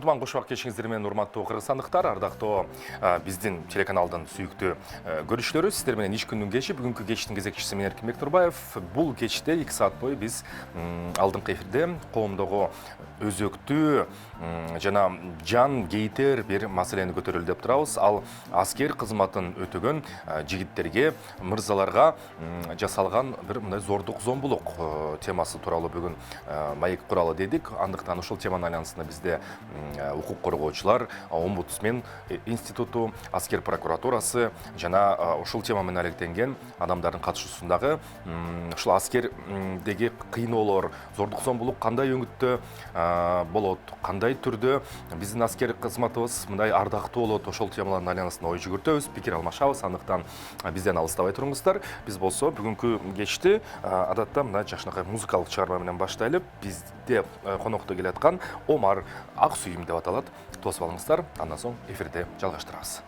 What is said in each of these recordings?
Кутман кошуак кешиңиздер менен урматтуу кыргызстандыктар, ардактуу биздин телеканалдын сүйүктүү көрүүчүлөрү, сиздер менен иш күндүн кечи, бүгүнкү кечтин кезекчиси мен Эркинбек Турбаев. Бул кечте 2 саат бою биз алдыңкы эфирде коомдогу өзөктүү жана жан кейтер бир маселени көтөрөлү деп турабыз. Ал аскер кызматын өтөгөн жигиттерге, мырзаларга жасалган бир мындай зордук, зомбулук темасы тууралуу бүгүн маек куралы дедик. Андыктан ушул теманын айланасында бизде укук коргоочулар, омбудсмен институту, аскер прокуратурасы жана ушул тема менен алектенген адамдардын катышуусундагы ушул аскердеги кыйноолор, зордук, зомбулук кандай өңүттө болот, кандай түрдө биздин аскер кызматыбыз мындай ардактуу болот, ошол темалардын айланасында ой жүгүртөбүз, пикир алмашабыз. Андыктан бизден алыстабай туруңуздар. Биз болсо бүгүнкү кечти адатта мына жакшынакай музыкалык чыгарма менен баштайлы. Бизде конокто келаткан Омар Аксүйүм деп аталат. Тосуп алыңыздар, андан соң эфирде жалгаштырабыз.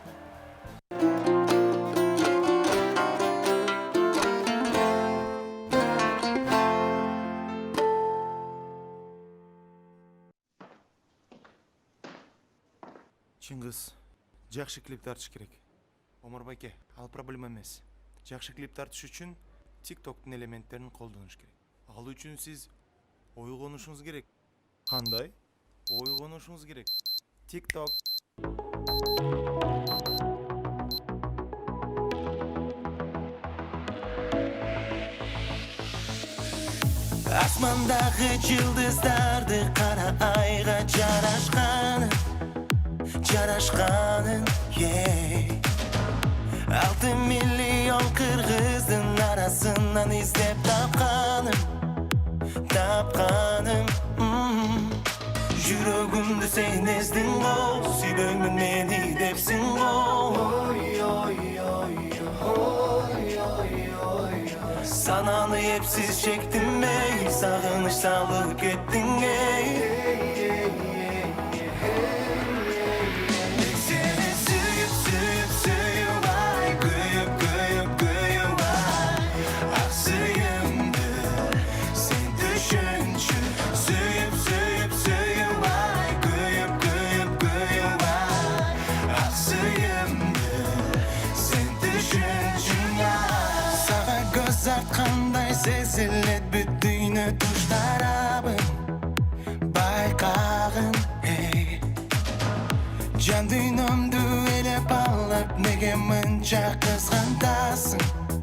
Чыңгыз, жакшы клип тартыш керек. Омар байке, ал проблема эмес. Жакшы клип тартыш үчүн TikToктун элементтерин колдонуш керек. Ал үчүн сиз ойгонушуңуз керек. Кандай? Ойгонушуңуз керек. TikTok. Асмандагы жылдыздарды кара айга жарашканын, Алты миллион кыргыздын арасынан издеп тапканым, Жүрөгүмдү сен эздиң го, сүйбөймүн мени депсиң го. Сананы эпсиз чектим эй, сагыныч салып кеттиң эй. Кандай сезилет бүт дүйнө туштарабын байкагын, жан дүйнөмдү элеп алып неге мынча кызганамын.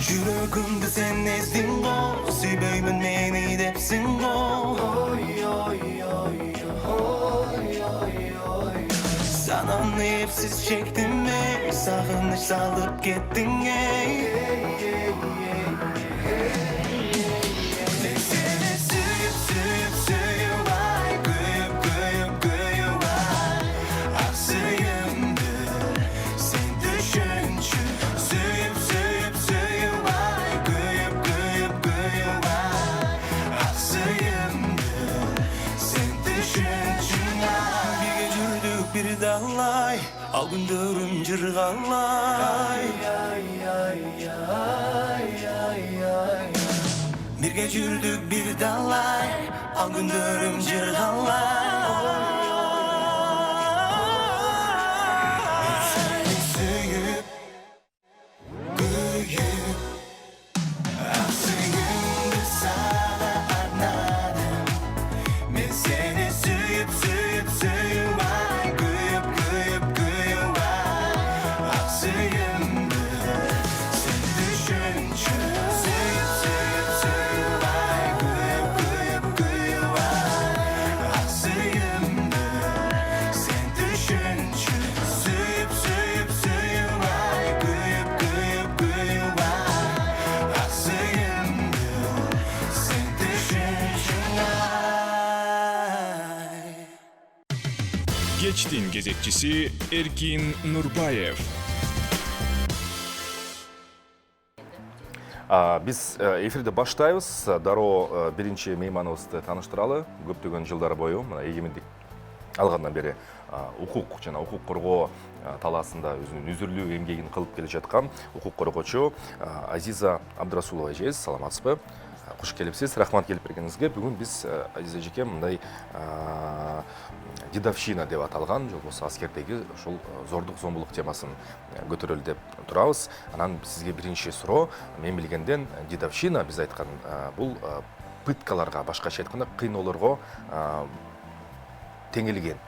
Жүрөгүмдү сен эздиң го, сүйбөймүн мени депсиң го. Сананы эпсиз чектим эй, сагыныч салып кеттиң эй. Сени сүйүп ай, күйүп ай, ак сүйүмдү сен түшүнчү. Сүйүп ай, күйүп ай, ак сүйүмдү сен түшүнчү. Бирге жүрдүк бир далай, ал күндөрүм жыргалай. Бирге жүрдүк бир далай, ал күндөрүм жыргалай. Сүйүп, күйүп, ак сүйүмдү сага арнадым. Мен сени сүйүп ай, күйүп ай, ак сүйүмдү сен түшүнчү. Сүйүп ай, күйүп ай, ак сүйүмдү сен түшүнчү. Сүйүп ай, күйүп ай, ак сүйүмдү сен түшүнчү. Кечтин кезекчиси Эркин Нурбаев. Биз эфирде баштайбыз. Дароо биринчи мейманыбызды тааныштыралы. Көптөгөн жылдар бою эгемендик алгандан бери укук жана укук коргоо талаасында өзүнүн үзүрлүү эмгегин кылып келе жаткан укук коргоочу Азиза Абдрасулова эжебиз. Саламатсызбы? Куш келипсиз, рахмат келип бергениңизге. Бүгүн биз Азиз эжеке мындай дедовщина деп аталган, жолбосо аскердеги ушул зордук зомбулук темасын көтөрөлү деп турабыз. Анан сизге биринчи суроо, мен билгенден дедовщина биз айткан бул пыткаларга, башкача айтканда кыйноолорго теңелген.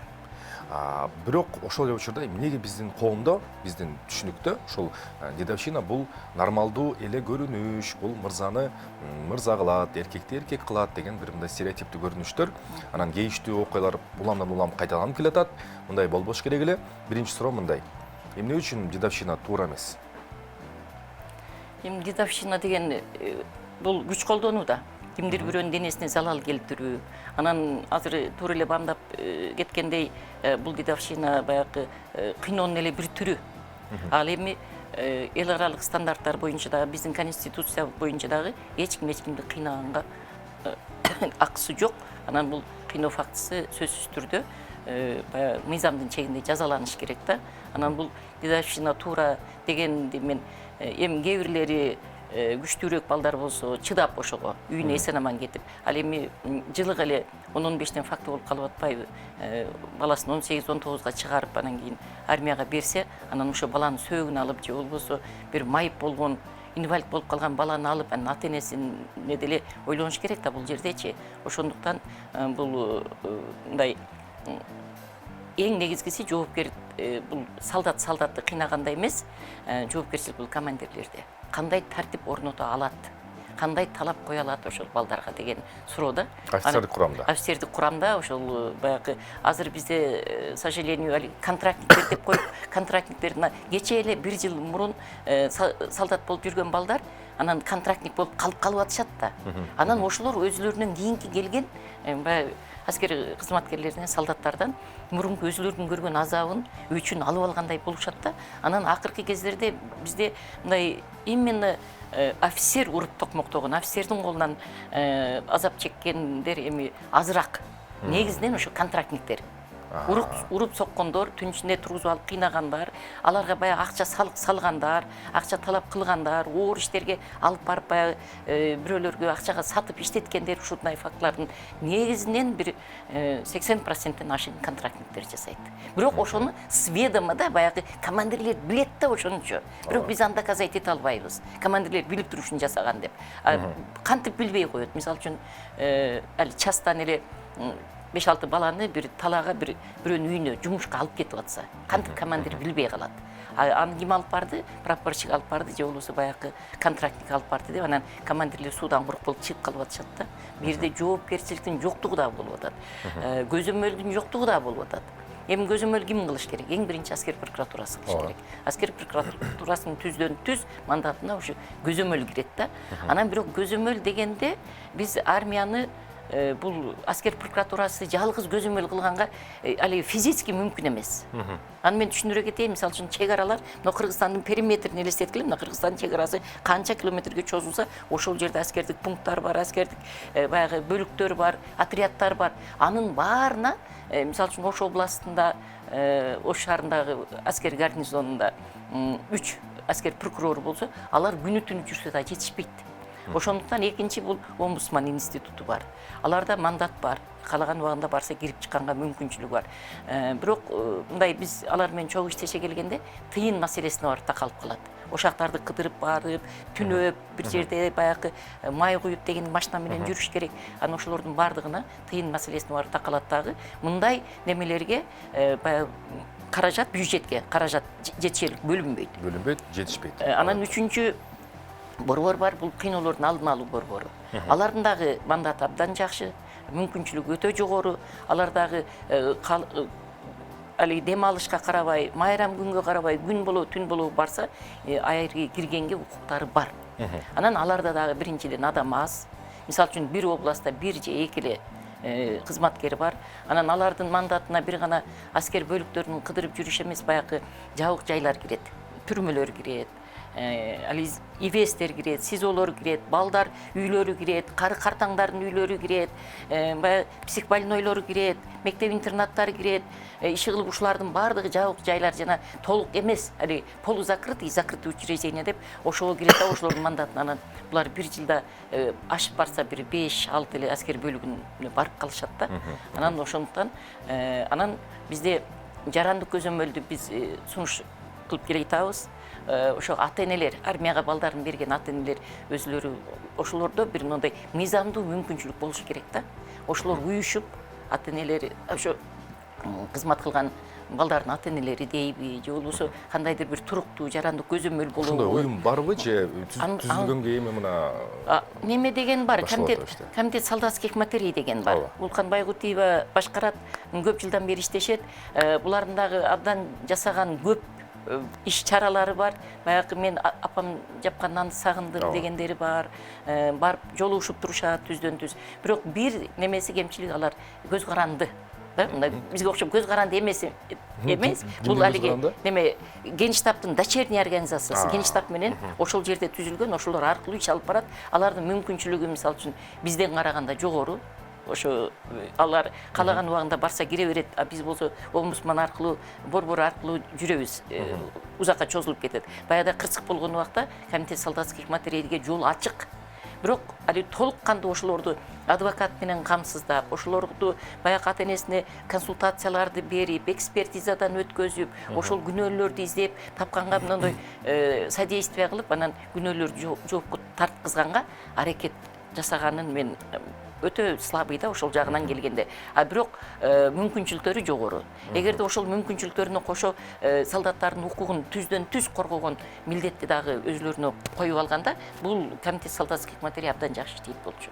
Бирок ошол эле учурда эмнеге биздин коомдо, биздин түшүнүктө ошол дедовщина бул нормалдуу эле көрүнүш, бул мырзаны мырза кылат, эркекти эркек кылат деген бир мындай стереотиптүү көрүнүштөр. Анан кейиштүү окуялар уламдан улам кайталанып келатат. Мындай болбош керек эле. Биринчи суроо мындай. Эмне үчүн дедовщина туура эмес? Эми дедовщина деген бул күч колдонуу да. Кимдир бирөөнүн денесине залал келтирүү. Анан азыр туура эле баамдап кеткендей, бул дедовщина баягы кыйноонун эле бир түрү. Ал эми эл аралык стандарттар боюнча дагы, биздин конституция боюнча дагы эч кимди кыйнаганга акысы жок. Анан бул кыйноо фактысы сөзсүз түрдө баягы мыйзамдын чегинде жазаланыш керек да. Анан бул дедовщина туура дегенди мен эми кээ бирлери күчтүүрөөк балдар болсо чыдап ошого үйүнө эсен аман кетип, ал эми жылыга эле 10-15тен факты болуп калып атпайбы? Баласын 18-19га чыгарып анан кийин армияга берсе, анан ошо баланын сөөгүн алып же болбосо бир майып болгон, инвалид болуп калган баланы алып, анан ата-энесине деле ойлонуш керек да бул жердечи. Ошондуктан бул мындай эң негизгиси жоопкер бул солдатты кыйнаганда эмес, жоопкерчилик бул командирлерде. Кандай тартип орното алат, кандай талап кое алат ошол балдарга деген суроо да. Офицердик курамда. Офицердик курамда ошол баягы азыр бизде, к сожалению, контрактниктер деп коюп, контрактниктердин кече эле 1 жыл мурун солдат болуп жүргөн балдар анан контрактник болуп калып атышат да. Анан ошолор өзүлөрүнөн кийинки келген баягы аскер кызматкерлеринен, солдаттардан мурунку өзүлөрүнүн көргөн азабын өчүн алып алгандай болушат да. Анан акыркы кездерде бизде мындай именно офицер уруп токмоктогон, офицердин колунан азап чеккендер эми азыраак. Негизинен ошо контрактниктер. Уруп соккондор, түн ичинде тургузуп алып кыйнагандар, аларга баягы акча салгандар, акча талап кылгандар, оор иштерге алып барып баягы бирөөлөргө акчага сатып иштеткендер, ушундай фактылардын негизинен бир 80%-тен ашык контрактниктер жасайт. Бирок ошону сведомо да баягы командирлер билет да ошонучу. Бирок биз аны доказать эте албайбыз. Командирлер билип туруп ушуну жасаган деп. Кантип билбей коет. Мисалы үчүн али частан эле 5-6 баланы бир талаага бирөөнүн үйүнө жумушка алып кетип атса, кантип командир билбей калат. Аны ким алып барды? Прапорщик алып барды, же болбосо баягы контрактник алып барды деп, анан командирлер суудан курук болуп чыгып калып атышат да. Бул жерде жоопкерчиликтин жоктугу да болуп атат. Көзөмөлдүн жоктугу да болуп атат. Эми көзөмөл ким кылыш керек? Эң биринчи аскер прокуратурасы кылыш керек. Аскер прокуратурасынын түздөн-түз мандатына ушу көзөмөл кирет да. Анан бирок көзөмөл дегенде биз армияны бул аскер прокуратурасы жалгыз көзөмөл кылганга али физически мүмкүн эмес. Аны мен түшүндүрө кетейин. Мисалы үчүн чек аралар, мына Кыргызстандын периметрин элестеткиле, мына Кыргызстандын чек арасы канча километрге чозулса, ошол жерде аскердик пункттар бар, аскердик баягы бөлүктөр бар, отрядтар бар. Анын баарына, мисалы үчүн Ош областында, Ош шаарындагы аскер гарнизонунда 3 аскер прокурору болсо, алар күнү-түнү жүрсө да жетишпейт. Ошондуктан экинчи бул омбудсман институту бар. Аларда мандат бар. Каалаган убагында барса кирип чыкканга мүмкүнчүлүк бар. Бирок мындай биз алар менен чогуу иштеше келгенде тыйын маселесине барып такалып калат. Ошактарды кыдырып барып, түнөп, бир жерде баягы май куюп деген машина менен жүрүш керек. Анан ошолордун бардыгына тыйын маселесине барып такалат дагы. Мындай немелерге баягы каражат, бюджетке каражат жетишерлик бөлүнбөйт. Бөлүнбөйт, жетишпейт. Анан үчүнчү борбор бар, бул кыйноолордун алдын алуу борбору. Алардын дагы мандаты абдан жакшы, мүмкүнчүлүгү өтө жогору. Алар дагы али дем алышка карабай, майрам күнгө карабай, күн болобу, түн болобу барса, айырга киргенге укуктары бар. Анан аларда дагы биринчиден адам аз. Мисалы үчүн бир областта 1 же 2 эле кызматкер бар. Анан алардын мандатына бир гана аскер бөлүктөрүн кыдырып жүрүш эмес, баягы жабык жайлар кирет, түрмөлөр кирет. али ивестер кирет, сизолор кирет, балдар үйлөрү кирет, кары картаңдардын үйлөрү кирет, баягы психбольнойлор кирет, мектеп интернаттары кирет, иши кылып ушулардын баардыгы жабык жайлар жана толук эмес, али полузакрытый, закрытый учреждение деп ошого кирет да, ошолордун мандатына анан булар бир жылда ашып барса бир 5-6 эле аскер бөлүгүнө барып калышат да. Анан ошондуктан анан бизде жарандык көзөмөлдү биз сунуш кылып келе жатабыз. Ошо ата-энелер, армияга балдарын берген ата-энелер өзлөрү ошолордо бир мындай мыйзамдуу мүмкүнчүлүк болушу керек да. Ошолор уюшуп, ата-энелери ошо кызмат кылган балдардын ата-энелери дейби, же болбосо кандайдыр бир туруктуу жарандык көзөмөл болобу. Ошондой уюм барбы же түзүлгөнгө эми мына неме деген бар, башталып атат иште. комитет солдатских матерей деген бар. Улкан Байгутиева башкарат, көп жылдан бери иштешет. Булардын дагы абдан жасаган көп иш чаралары бар. Баягы мен апам жапкан нанды сагындым дегендери бар. Барып жолугушуп турушат түздөн түз. Бирок бир немеси кемчилиги алар көз каранды. Бизге окшоп көз каранды эмес. Бул алиги неме Генштабтын дочерний организациясы, Генштаб менен ошол жерде түзүлгөн, ошолор аркылуу иш алып барат. Алардын мүмкүнчүлүгү мисалы үчүн бизден караганда жогору. Ошо алар каалаган убагында барса кире берет, а биз болсо омбусман аркылуу, борбор аркылуу жүрөбүз. Узакка чозулуп кетет. Баягыда кырсык болгон убакта комитет солдатских материалге жол ачык. Бирок али толук кандуу ошолорду адвокат менен камсыздап, ошолорду баягы ата-энесине консультацияларды берип, экспертизадан өткөзүп, ошол күнөөлөрдү издеп, тапканга мындай содействие кылып, анан күнөөлөрдү жоопко тарткызганга аракет жасаганын мен өтө слабый да ошол жагынан келгенде. А бирок мүмкүнчүлүктөрү жогору. Эгерде ошол мүмкүнчүлүктөрүнө кошо солдаттардын укугун түздөн түз коргогон милдетти дагы өзлөрүнө коюп алганда, бул комитет солдатских материй абдан жакшы иштейт болчу.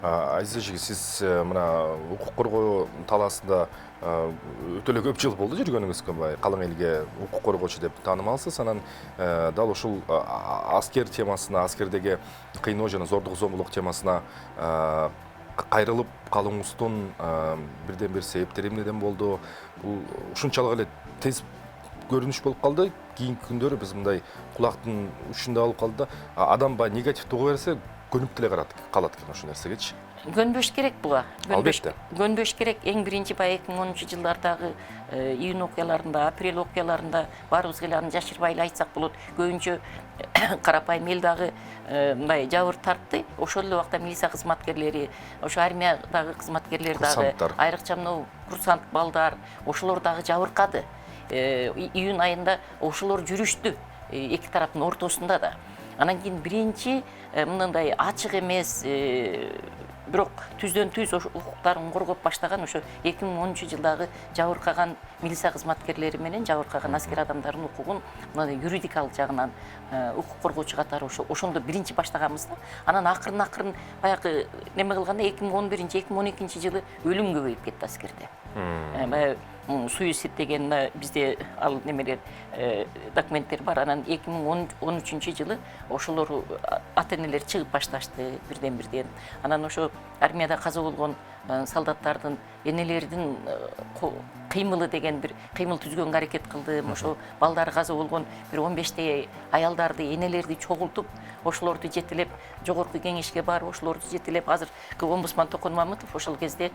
Азиза эже, сиз мына укук коргоо талаасында өтө эле көп жыл болду жүргөнүңүзгө, мындай калың элге укук коргоочу деп таанымалсыз. Анан дал ушул аскер темасына, аскердеги кыйноо жана зордук зомбулук темасына кайрылып калууңуздун бирден бир себептери эмнеден болду? Бул ушунчалык эле тез көрүнүш болуп калды. Кийинки күндөрү биз мындай кулактын учунда алып калды да, адам баягы негативди угуп берсе көнүп деле калат экен ошол нерсегечи. Көнбөш керек буга. Албетте. Көнбөш керек. Эң биринчи баягы 2010-жылдардагы июнь окуяларында, апрель окуяларында баарыбызга эле аны жашырбай эле айтсак болот. Көбүнчө карапайым эл дагы мындай жабыр тартты. Ошол эле убакта милиция кызматкерлери, ошо армиядагы кызматкерлер дагы, айрыкча мына курсант балдар, ошолор дагы жабыркады. Июнь айында ошолор жүрүштү эки тараптын ортосунда да. Анан кийин биринчи мындай ачык эмес, бирок түздөн түз укуктарын коргоп баштаган ошо 2010-жылдагы жабыркаган милиция кызматкерлери менен жабыркаган аскер адамдардын укугун мындай юридикалык жагынан укук коргоочу катары ошондо биринчи баштаганбыз да. Анан акырын баягы неме кылганда 2011-2012-жылы өлүм көбөйүп кетти аскерде. Баягы суицид деген бизде ал немелер документтер бар. Анан 2013-жылы ошолор ата-энелер чыгып башташты бирден. Анан ошо армияда каза болгон солдаттардын энелердин кыймылы деген бир кыймыл түзгөнгө аракет кылдым. Ошо балдары каза болгон бир 15 аялдарды, энелерди чогултуп, ошолорду жетелеп жогорку кеңешке барып, ошолорду жетелеп, азыр омбусман Токон Мамытов ошол кезде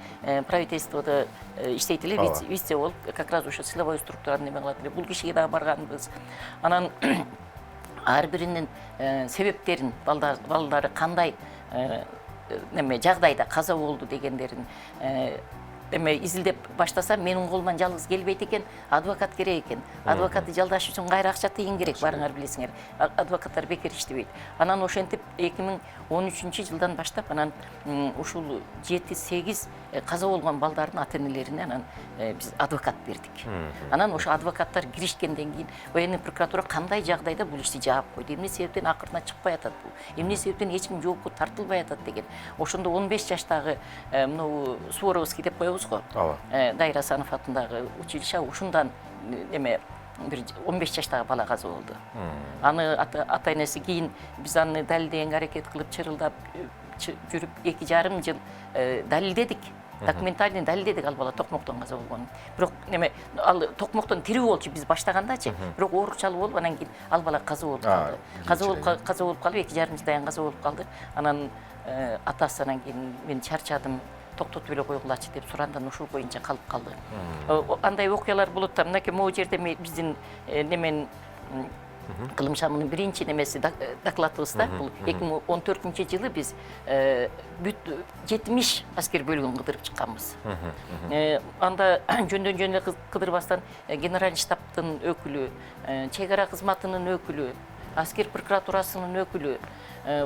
правительстводо иштейт эле, вице болуп, как раз ошо силовой структураны неме кылат эле. Бул кишиге дагы барганбыз. Анан ар биринин себептерин, балдары кандай неме жагдайда каза болду дегендерин изилдеп баштасам, менин колуман жалгыз келбейт экен, адвокат керек экен. Адвокатты жалдаш үчүн кайра акча тыйын керек, барыңар билесиңер. Адвокаттар бекер иштебейт. Анан ошентип 2013-жылдан баштап анан ушул 7-8 каза болгон балдардын ата-энелерине анан биз адвокат бердик. Анан ошо адвокаттар киришкенден кийин военный прокуратура кандай жагдайда бул ишти жаап койду, эмне себептен акырына чыкпай атат бул, эмне себептен эч ким жоопко тартылбай атат деген. Ошондо 15 жаштагы мына Суворовский деп коебуз го. Дайыр Асанов атындагы училище, ушундан эме бир 15 жаштагы бала каза болду. Аны ата-энеси кийин биз аны далилдегенге аракет кылып чырылдап жүрүп 2,5 жыл далилдедик. Документальный далилдедик ал бала токмоктон каза болгонун. Бирок неме ал токмоктон тирүү болчу биз баштагандачы. Бирок оорукчалуу болуп анан кийин ал бала каза болуп калды. Каза болуп калып 2,5 жылдан кийин каза болуп калды. Анан атасы анан кийин мен чарчадым, токтотуп эле койгулачы деп сурандан ушул боюнча калып калды. Андай окуялар болот да. Мынакей могу жерде биздин немен кылым шамынын биринчи немеси докладыбызда бул 2014-жылы биз бүт 70 аскер бөлүгүн кыдырып чыкканбыз. Анда жөндөн жөн эле кыдырбастан генеральный штабтын өкүлү, чек ара кызматынын өкүлү, аскер прокуратурасынын өкүлү,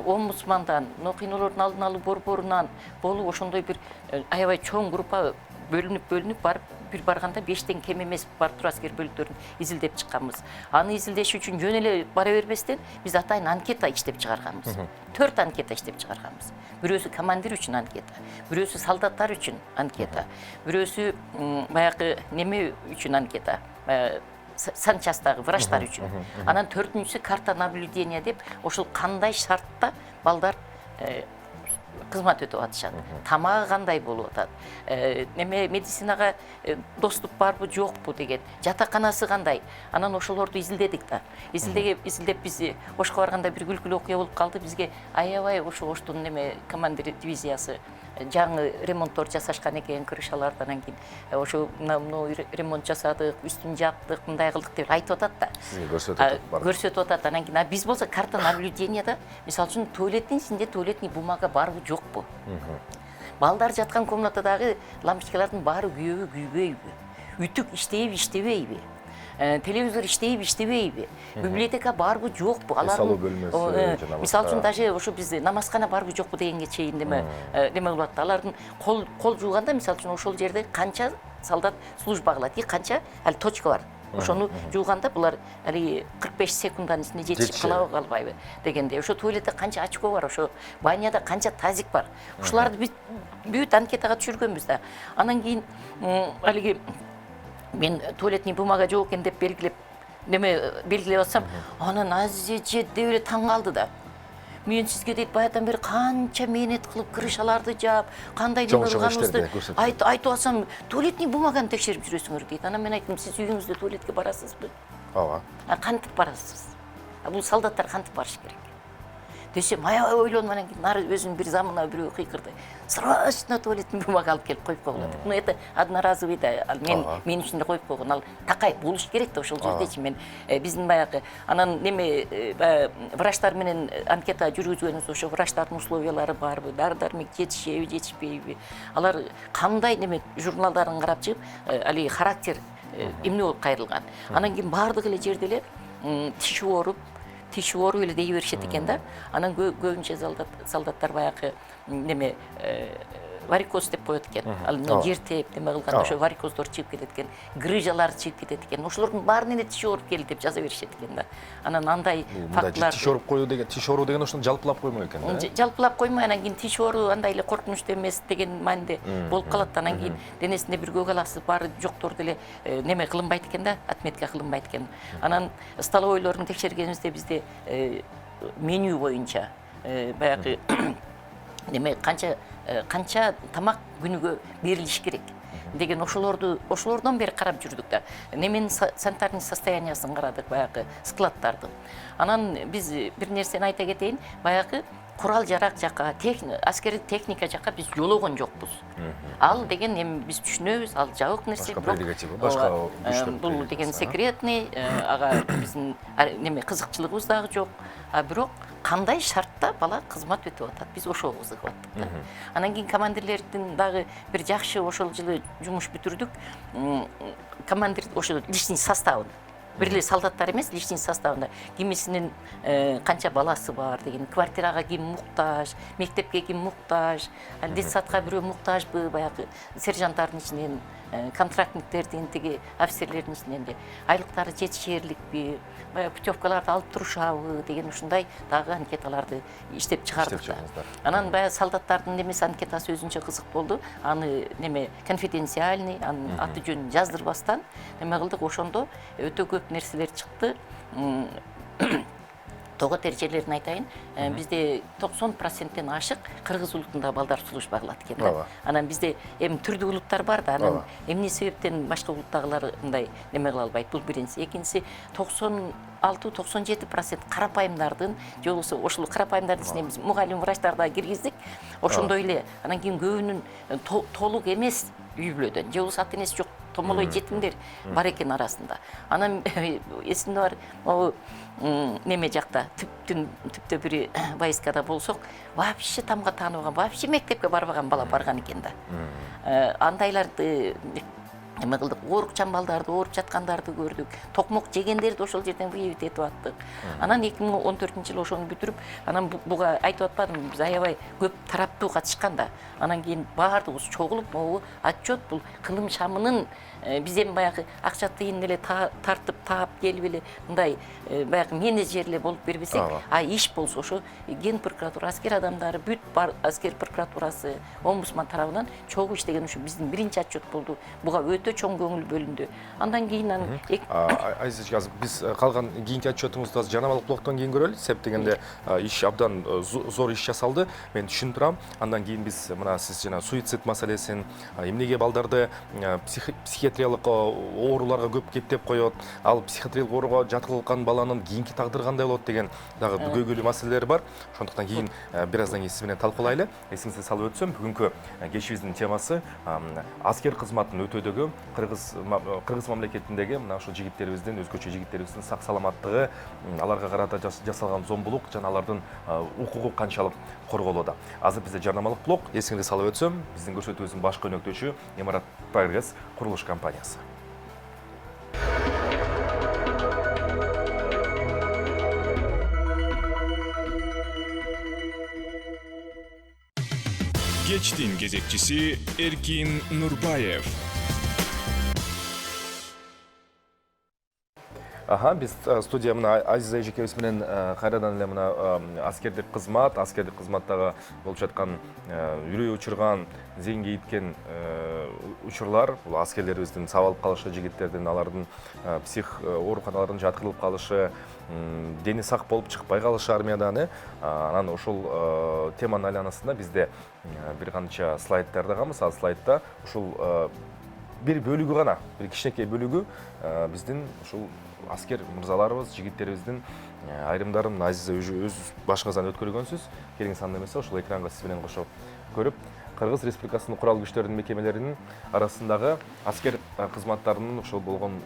омбудсмандан, кыйноолордун алдын алуу борборунан болуп ошондой бир аябай чоң группа бөлүнүп барып бир барганда 5тен кем эмес барып туруп аскер бөлүктөрүн изилдеп чыкканбыз. Аны изилдеш үчүн жөн эле бара бербестен биз атайын анкета иштеп чыгарганбыз. 4 анкета иштеп чыгарганбыз. Бирөөсү командир үчүн анкета, бирөөсү солдаттар үчүн анкета, бирөөсү баягы неме үчүн анкета, санчастагы врачтар үчүн. Анан 4-үнчүсү карта наблюдения деп ошол кандай шартта балдар кызмат өтүп атышат, тамагы кандай болуп атат, неме медицинага доступ барбы жокпу деген, жатаканасы кандай. Анан ошолорду изилдедик да. Изилдеп биз Ошко барганда бир күлкүлүү окуя болуп калды. Бизге аябай Оштун неме командир дивизиясы жаңы ремонттор жасашкан экен, крышалардан. Анан кийин ошо ремонт жасадык, үстүн жаптык, мындай кылдык деп айтып атат да. Сизге көрсөтүп атат. Анан кийин биз болсо карта наблюденияда мисалы үчүн туалеттин ичинде туалетный бумага барбы жокпу. Балдар жаткан комнатадагы лампочкалардын баары күйөбү, күйбөйбү? Үтүк иштейби, иштебейби? Телевизор иштейби, иштебейби? Библиотека барбы жокпу? Салуу бөлмөсү, мисалы үчүн даже ошо биз намазкана барбы жокпу дегенге чейин неме кылып атты. Алардын кол жууганда мисалы үчүн ошол жерде канча солдат служба кылат, канча ал точка бар. Ошону жууганда булар али 45 секундданын ичинде жетишип калабы, калбайбы дегенде. Ошо туалетте канча очко бар, ошо баняда канча тазик бар. Ушуларды биз бүт анкетага түшүргөнбүз да. Анан кийин алиги мен туалетный бумага жок экен деп белгилеп атсам, анан Азизе деп эле таң калды да. Мен сизге дейт баятан бери канча мээнет кылып крышаларды жаап, кандай неме кылганыбызды айтып атсам, туалетный бумаганы текшерип жүрөсүңөр дейт. Анан мен айттым, сиз үйүңүздө туалетке барасызбы? Ооба. Кантип барасыз? Бул солдаттар кантип барыш керек? Десем, аябай ойлонуп, анан кийин нары өзүнүн бир замына бирөө кыйкырды. Срочно туалетный бумага алып келип коюп койгула деп. Ну это одноразовый да, мен үчүн да коюп койгон. Ал такай болуш керек да ошол жердечи. Мен биздин баягы анан неме врачтар менен анкета жүргүзгөнүбүз, ошо врачтардын условиялары барбы, дары-дармек жетишеби, жетишпейби? Алар кандай неме журналдарын карап чыгып, али характер эмне болуп кайрылган. Анан кийин баардык эле жерде эле тиш ооруп эле дей беришет экен да. Анан көбүнчө солдаттар баягы неме варикоз деп коет экен. Ал жер тээп неме кылганда ошо варикоздор чыгып кетет экен, грыжалар чыгып кетет экен. Ошолордун баарынан эле тиш ооруп келди деп жаза беришет экен да. Анан андай фактылар тиш ооруу деген ошону жалпылап коймой экен да. Жалпылап коймой, анан кийин тиш ооруу андай эле коркунучтуу эмес деген мааниде болуп калат. Анан кийин денесинде бир көк аласы бар жокторду эле неме кылынбайт экен да, отметка кылынбайт экен. Анан столовойлорун текшергенибизде бизде меню боюнча баягы неме канча тамак күнүгө берилиш керек деген ошолордон бери карап жүрдүк да. Неменин санитарный состояниясын карадык, баягы складдарды. Анан биз бир нерсени айта кетейин, баягы курал жарак жака, аскери техника жака биз жологон жокпуз. Ал деген эми биз түшүнөбүз, ал жабык нерсе, бирок бул деген секретный, ага биздин неме кызыкчылыгыбыз дагы жок. Бирок кандай шартта бала кызмат өтүп атат, биз ошого кызыгып аттык да. Анан кийин командирлердин дагы бир жакшы ошол жылы жумуш бүтүрдүк. Командир ошо личный составын, бир эле солдаттар эмес, личный составында кимисинин канча баласы бар деген, квартирага ким муктаж, мектепке ким муктаж, детсадка бирөө муктажбы, баягы сержанттардын ичинен, контрактниктердин, тиги офицерлердин ичинен де айлыктары жетишерликпи, путевкаларды алып турушабы деген ушундай дагы анкеталарды иштеп чыгардык да. Анан баягы солдаттардын немеси анкетасы өзүнчө кызык болду. Аны неме конфиденциальный, анын аты жөнүн жаздырбастан неме кылдык. Ошондо өтө көп нерселер чыкты. тогот эрежелерин айтайын. Бизде 90%-тен ашык кыргыз улутунда балдар служба кылат экен да. Ооба. Анан бизде эми түрдүү улуттар бар да, анан эмне себептен башка улуттагылар мындай неме кыла албайт? Бул биринчиси. Экинчиси 96-97% карапайымдардын, же болбосо ошол карапайымдардын ичине биз мугалим, врачтарды да киргиздик. Ошондой эле анан кийин көбүнүн толук эмес үй бүлөдөн, же болбосо ата энеси жок томолой жетимдер бар экен арасында. Анан эсимде бар, могу неме жакта түптө бири войскада болсок, вообще тамга тааныбаган, вообще мектепке барбаган бала барган экен да. Андайларды эме кылдык, оорукчан балдарды, ооруп жаткандарды көрдүк. Токмок жегендерди ошол жерден выявить этип аттык. Анан 2014-жылы ошону бүтүрүп, анан буга айтып атпадым, биз аябай көп тараптуу катышкан да. Анан кийин баардыгыбыз чогулуп, могу отчет бул кылым шамынын биз эми баягы акча тыйын эле тартып таап келип эле мындай баягы менеджерле болуп бербесек, а иш болсо ошо ген прокуратура, аскер адамдары, бүт бар аскер прокуратурасы, омбудсман тарабынан чогуу иштеген ушу биздин биринчи отчет болду. Буга өтө чоң көңүл бөлүндү. Андан кийин Азизчик, биз калган кийинки отчетуңузду азыр жанамалык блоктон кийин көрөлү. Себеп дегенде иш абдан зор иш жасалды. Мен түшүнүп турам. Андан кийин биз мына сиз жана суицид маселесин, эмнеге балдарды психиатриялык ооруларга көп кептеп коет, ал психиатриялык ооруга жаткырылган баланын кийинки тагдыры кандай болот деген дагы көйгөйлүү маселелер бар. Ошондуктан кийин бир аздан кийин сиз менен талкуулайлы. Эсиңизге салып өтсөм, бүгүнкү кечибиздин темасы аскер кызматын өтөөдөгү кыргыз мамлекетиндеги мына ошо жигиттерибиздин, өзгөчө жигиттерибиздин сак саламаттыгы, аларга карата жасалган зомбулук жана алардын укугу канчалык корголууда. Азыр бизде жарнамалык блок. Эсиңизге салып өтсөм, биздин көрсөтүүбүздүн баш өнөктөшү Имарат Прогресс курулуш компаниясы. Кечтин кезекчиси Эркин Нурбаев. Биз студия мына Азиза эжекебиз менен кайрадан эле мына аскердик кызматтагы болуп жаткан үрөй учурган, зең кейиткен учурлар, бул аскерлерибиздин сабалып калышы, жигиттердин алардын псих ооруканаларына жаткырылып калышы, дени сак болуп чыкпай калышы армиядан. Анан ошол теманын айланасында бизде бир канча слайддар дагы, ал слайдда ушул бир бөлүгү гана, бир кичинекей бөлүгү биздин ушул аскер мырзаларыбыз, жигиттерибиздин айрымдарын Азиза өз башыңыздан өткөргөнсүз. Келиңиз анда эмесе ошол экранга сиз менен кошо көрүп, Кыргыз Республикасынын курал күчтөрүнүн мекемелеринин арасындагы аскер кызматтарынын ошол болгон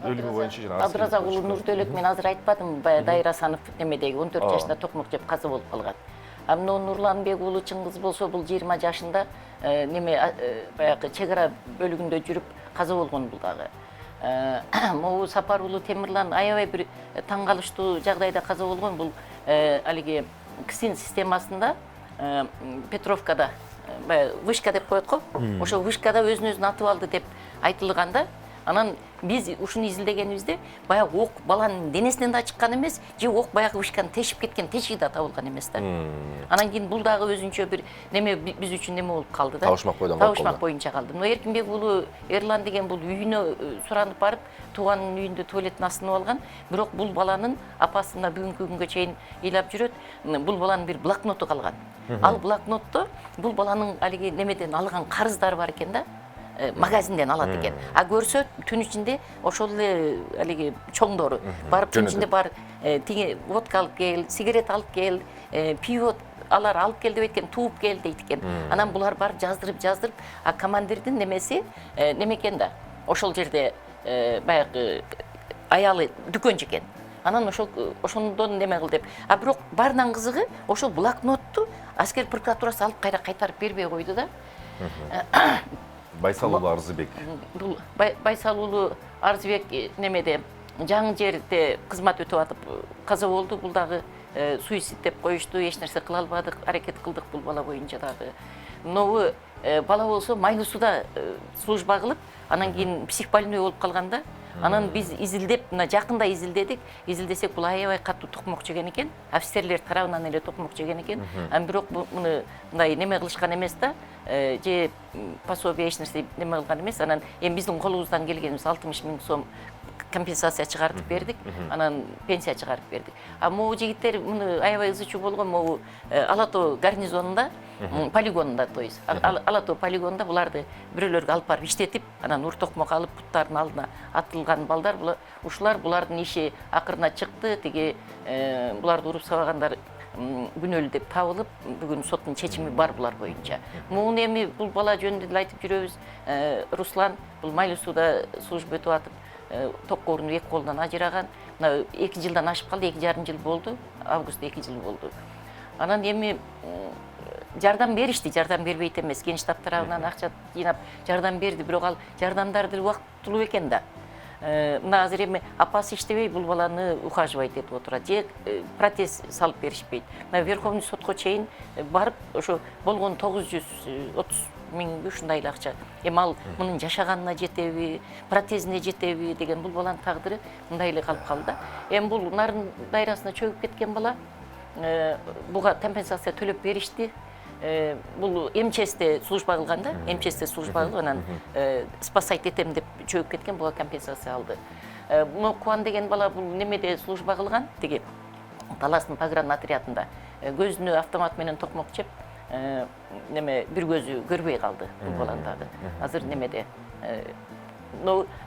өлүмү боюнча жана Абдыразак уулу Нурдөлөк, мен азыр айтпадым, баягы Дайыр Асанов немедеги 14 жашында токмок жеп каза болуп калган. Мына Нурланбек уулу Чыңгыз болсо, бул 20 жашында неме баягы чек ара бөлүгүндө жүрүп каза болгон бул дагы. Могу Сапар уулу Темирлан аябай бир таң калыштуу жагдайда каза болгон. Бул алиги КСИН системасында Петровкада вышка деп коет го. Ошо вышкада өзүн атып алды деп айтылганда, анан биз ушуну изилдегенибизде баягы ок баланын денесинен да чыккан эмес, же ок баягы вышканы тешип кеткен, тешиги да табылган эмес да. Анан кийин бул дагы өзүнчө бир неме биз үчүн неме болуп калды да. Табышмак боюнча калды. Но Эркинбек уулу Эрлан деген бул үйүнө суранып барып, тууганын үйүндө туалеттин астына алган. Бирок бул баланын апасына бүгүнкү күнгө чейин ыйлап жүрөт. Бул баланын бир блокноту калган. Ал блокнотто бул баланын алиги немеден алган карыздары бар экен да. Магазинден алат экен. А көрсө түн ичинде ошол эле алиги чоңдору барып түн ичинде бар тиги водка алып кел, сигарет алып кел, пиво алар алып кел деп айткан, тууп кел дейт экен. Анан булар барып жаздырып, а командирдин немеси неме экен да. Ошол жерде баягы аялы дүкөнчү экен. Анан ошондон неме кыл деп. А бирок баарынан кызыгы ошол блокнотту аскер прокуратурасы алып кайтарып бербей койду да. Байсал уулу Арзыбек. Бул Байсал уулу Арзыбек немеде жаңы жерде кызмат өтүп атып каза болду. Бул дагы суицид деп коюшту, эч нерсе кыла албадык, аракет кылдык бул бала боюнча дагы. Но бала болсо Майлуу сууда служба кылып, анан кийин психбольной болуп калганда, анан биз изилдеп, мына жакында изилдедик. Изилдесек бул аябай катуу токмок жеген экен. Офицерлер тарабынан эле токмок жеген экен. Бирок муну мындай неме кылышкан эмес да. Же пособие эч нерсе неме кылган эмес. Анан эми биздин колубуздан келгенибиз 60 000 сом компенсация чыгартып бердик, анан пенсия чыгарып бердик. А могу жигиттер муну аябай ызычуу болгон могу Ала Тоо гарнизонунда, полигонунда, то есть Ала Тоо полигонунда буларды бирөөлөргө алып барып иштетип, анан ур токмок алып буттардын алдына атылган балдар, булардын иши акырына чыкты, тиги буларды уруп сабагандар күнөөлүү деп табылып, бүгүн соттун чечими бар булар боюнча. Муну эми бул бала жөнүндө деле айтып жүрөбүз. Руслан бул Майлуу сууда служба өтүп атып, токкооруну эки колунан ажыраган. Мына 2 жылдан ашып калды, 2,5 жыл болду. Августта 2 жыл болду. Анан эми жардам беришти, жардам бербейт эмес. Генштаб тарабынан акча жыйнап жардам берди, бирок ал жардамдарды убактылуу экен да. Мына азыр эми апасы иштебей бул баланы ухаживать этип отурат. Же протез салып беришпейт. Мына Верховный сотко чейин барып, ошо болгон 930 миң ушундай эле акча. Эми ал мунун жашаганына жетеби, протезине жетеби деген бул баланын тагдыры мындай эле калып калды. Эми бул нарын дайрасына чөгүп кеткен бала, буга компенсация төлөп беришти. Бул МЧСте служба кылган да, МЧСте служба кылып, анан спасать этем деп чөгүп кеткен, буга компенсация алды. Мына Кубан деген бала бул немеде служба кылган, тиги Таластын погранотрядында. Көзүнө автомат менен токмок жеп, неме бир көзү көрбөй калды бул баланын дагы. Азыр немеде.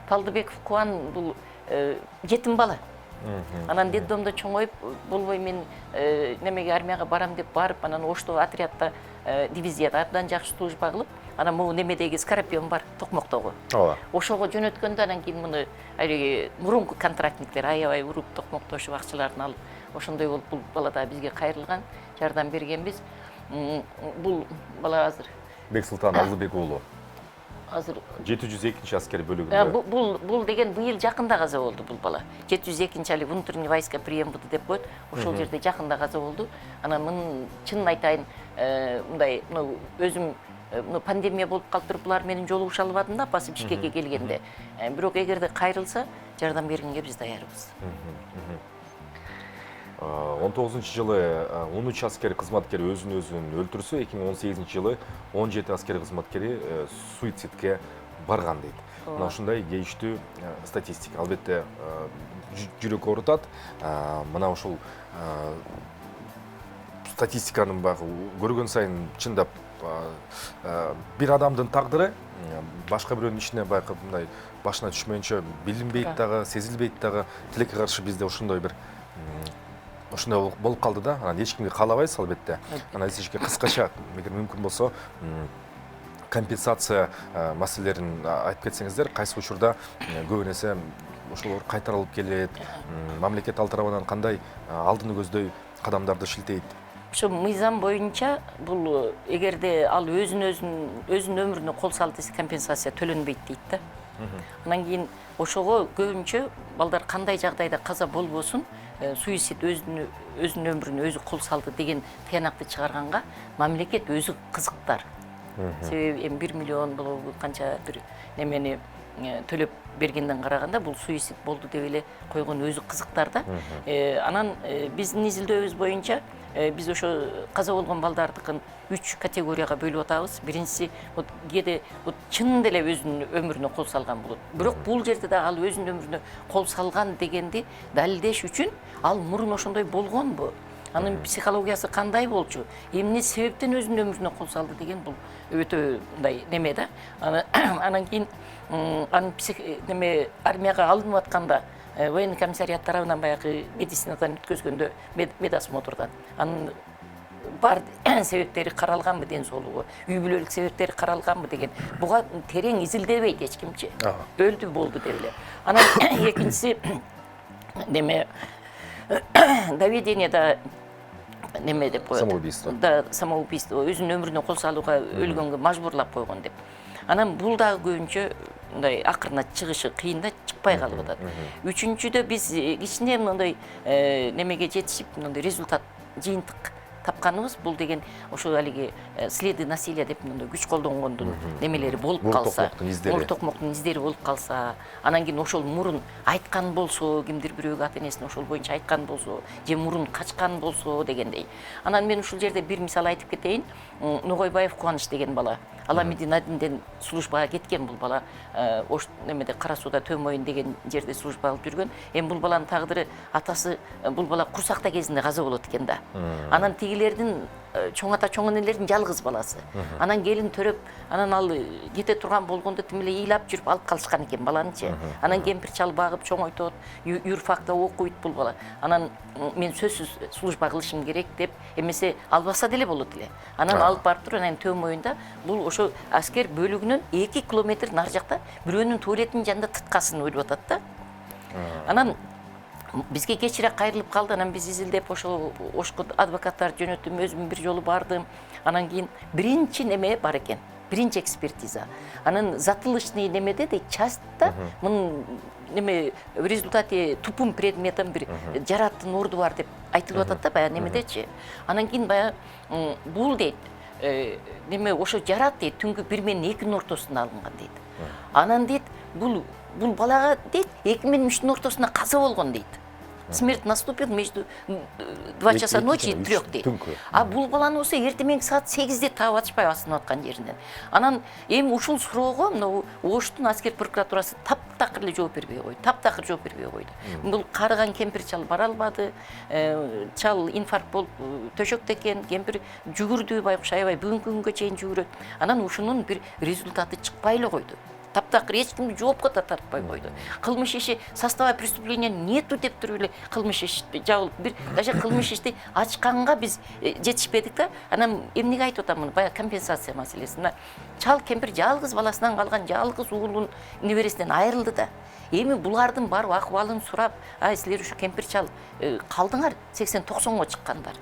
Талдыбеков Кубан бул жетим бала. Анан детдомдо чоңоюп, болбой мен немеге армияга барам деп барып, анан Ошто отрядда, дивизияда абдан жакшы служба кылып, анан могу немедеги Скорпион бар, Токмоктогу. Ошого жөнөткөндө анан кийин муну алиги мурунку контрактниктер аябай уруп токмоктошуп акчаларын алып, ошондой болуп бул бала да бизге кайрылган, жардам бергенбиз. Бул бала азыр Бексултан Алдыбек уулу. Азыр 702 аскери бөлүгүндө. Бул деген быйыл жакында каза болду бул бала. 702 али внутренний войска прием буду деп коет. Ошол жерде жакында каза болду. Анан мын чынын айтайын, мындай өзүм пандемия болуп калып туруп булар менен жолугуша албадым да, апасы Бишкекке келгенде. Бирок эгерде кайрылса, жардам бергенге биз даярбыз. 19-жылы 13 аскери кызматкери өзүн өлтүрсө, 2018 жылы 17 аскери кызматкери суицидке барган дейт. Мына ушундай кейиштүү статистика. Албетте жүрөк оорутат. Мына ушул статистиканын багы көргөн сайын чындап бир адамдын тагдыры башка бирөөнүн ишине байкап мындай башына түшмөйүнчө билинбейт дагы, сезилбейт дагы. Тилекке каршы бизде ушундай бир ошондой болуп калды да. Анан эч кимге каалабайбыз албетте. Анан сизге кыскача, эгер мүмкүн болсо, компенсация маселелерин айтып кетсеңиздер, кайсы учурда көп эсе ошолор кайтарылып келет, мамлекет ал тарабынан кандай алдыны көздөй кадамдарды шилтейт? Ошо мыйзам боюнча бул эгерде ал өзүнүн өмүрүнө кол салды десе компенсация төлөнбөйт дейт да. Анан кийин ошого көбүнчө балдар кандай жагдайда каза болбосун, суицид өзүнүн өмүрүнө өзү кол салды деген тыянакты чыгарганга мамлекет өзү кызыктар. Себеби 1 миллион болобу канча бир немени төлөп бергенден караганда бул суицид болду деп эле койгон өзү кызыктар да. Анан биздин изилдөөбүз боюнча биз ошо каза болгон балдардыкын 3 категорияга бөлүп атабыз. Биринчиси кээде чын деле өзүнүн өмүрүнө кол салган болот. Бирок бул жерде да ал өзүнүн өмүрүнө кол салган дегенди далилдеш үчүн ал мурун ошондой болгонбу? Анын психологиясы кандай болчу? Эмне себептен өзүнүн өмүрүнө кол салды деген бул өтө мындай неме да. Анан кийин анын армияга алынып атканда военный комиссариат тарабынан баягы медицинадан өткөзгөндө медосмотрдан анын бар себептери каралганбы, ден соолугу, үй бүлөлүк себептери каралганбы деген буга терең изилдебейт эч кимчи. Өлдү болду деп эле. Анан экинчиси доведениеда неме деп коет. Самоубийство. Да, самоубийство. Өзүнүн өмүрүнө кол салууга өлгөнгө мажбурлап койгон деп. Анан бул дагы көбүнчө мындай акырына чыгышы кыйын да, чыкпай калып атат. Үчүнчүдө биз кичине мындай немеге жетишип, мындай результат, жыйынтык тапканыбыз бул деген ошо алиги следы насилия деп мындай күч колдонгондун немелери болуп Мурун калса, токмоктун издери. мурун токмоктун издери болуп калса, анан кийин ошол мурун айткан болсо, кимдир бирөөгө ата энесине ошол боюнча айткан болсо, же мурун качкан болсо дегендей. Анан мен ушул жерде бир мисал айтып кетейин. Ногойбаев Кубаныч деген бала, Аламединадинден службага кеткен бул бала, ош немеде Кара сууда Төмөйүн деген жерде служба алып жүргөн. Эми бул баланын тагдыры атасы бул бала курсакта кезинде каза болот экен да. Анан тигилердин чоң ата чоң энелердин жалгыз баласы. Анан келин төрөп, анан ал кете турган болгондо тим эле ыйлап жүрүп алып калышкан экен баланычы. Анан кемпир чал багып чоңойтот, юрфакта окуйт бул бала. Анан мен сөзсүз служба кылышым керек деп, эмесе албаса деле болот эле. Анан алып барып туруп, анан Төмөйүндө бул ошо аскер бөлүгүнөн 2 километр нар жакта бирөөнүн туалетинин жанында тыткасын өлүп атат да. Анан бизге кечирээк кайрылып калды. Анан биз изилдеп ошо ошко адвокаттар жөнөттүм, өзүм бир жолу бардым. Анан кийин биринчи неме бар экен, биринчи экспертиза. Анан затылочный немеде де частта мун неме в результате тупым предметом бир жараттын орду бар деп айтылып атат да бая немедечи. Анан кийин бая бул дейт, неме ошо жарат дейт, түнгү 1 менен 2-нин ортосунда алынган дейт. Анан дейт, бул балага дейт 2 менен 3-түн ортосунда каза болгон дейт. Смерть наступил между 2 часа ночи и 3 дейт. А бул баланы осы эртең менги саат 8-де таап атышпай асынып аткан жеринен. Анан эми ушул суроого мына Оштун аскер прокуратурасы таптакыр эле жооп бербей койду. Таптакыр жооп бербей койду. Бул карыган кемпир чал бара албады. Чал инфаркт болуп төшөктө экен, кемпир жүгүрдү, байкуш аябай бүгүнкү күнгө чейин жүгүрөт. Анан ушунун бир результаты чыкпай эле койду. Таптакыр эч кимди жоопко да тартпай койду. Кылмыш иши состава преступления нету деп туруп эле кылмыш иш жабылып бир даже кылмыш ишти ачканга биз жетишпедик да. Анан эмнеге айтып атам муну? Бая компенсация маселесине. Чал кемпир жалгыз баласынан калган жалгыз уулун небересинен айрылды да. Эми булардын барып акыбалын сурап, ай силер ушу кемпир чал калдыңар 80-90го чыккандар.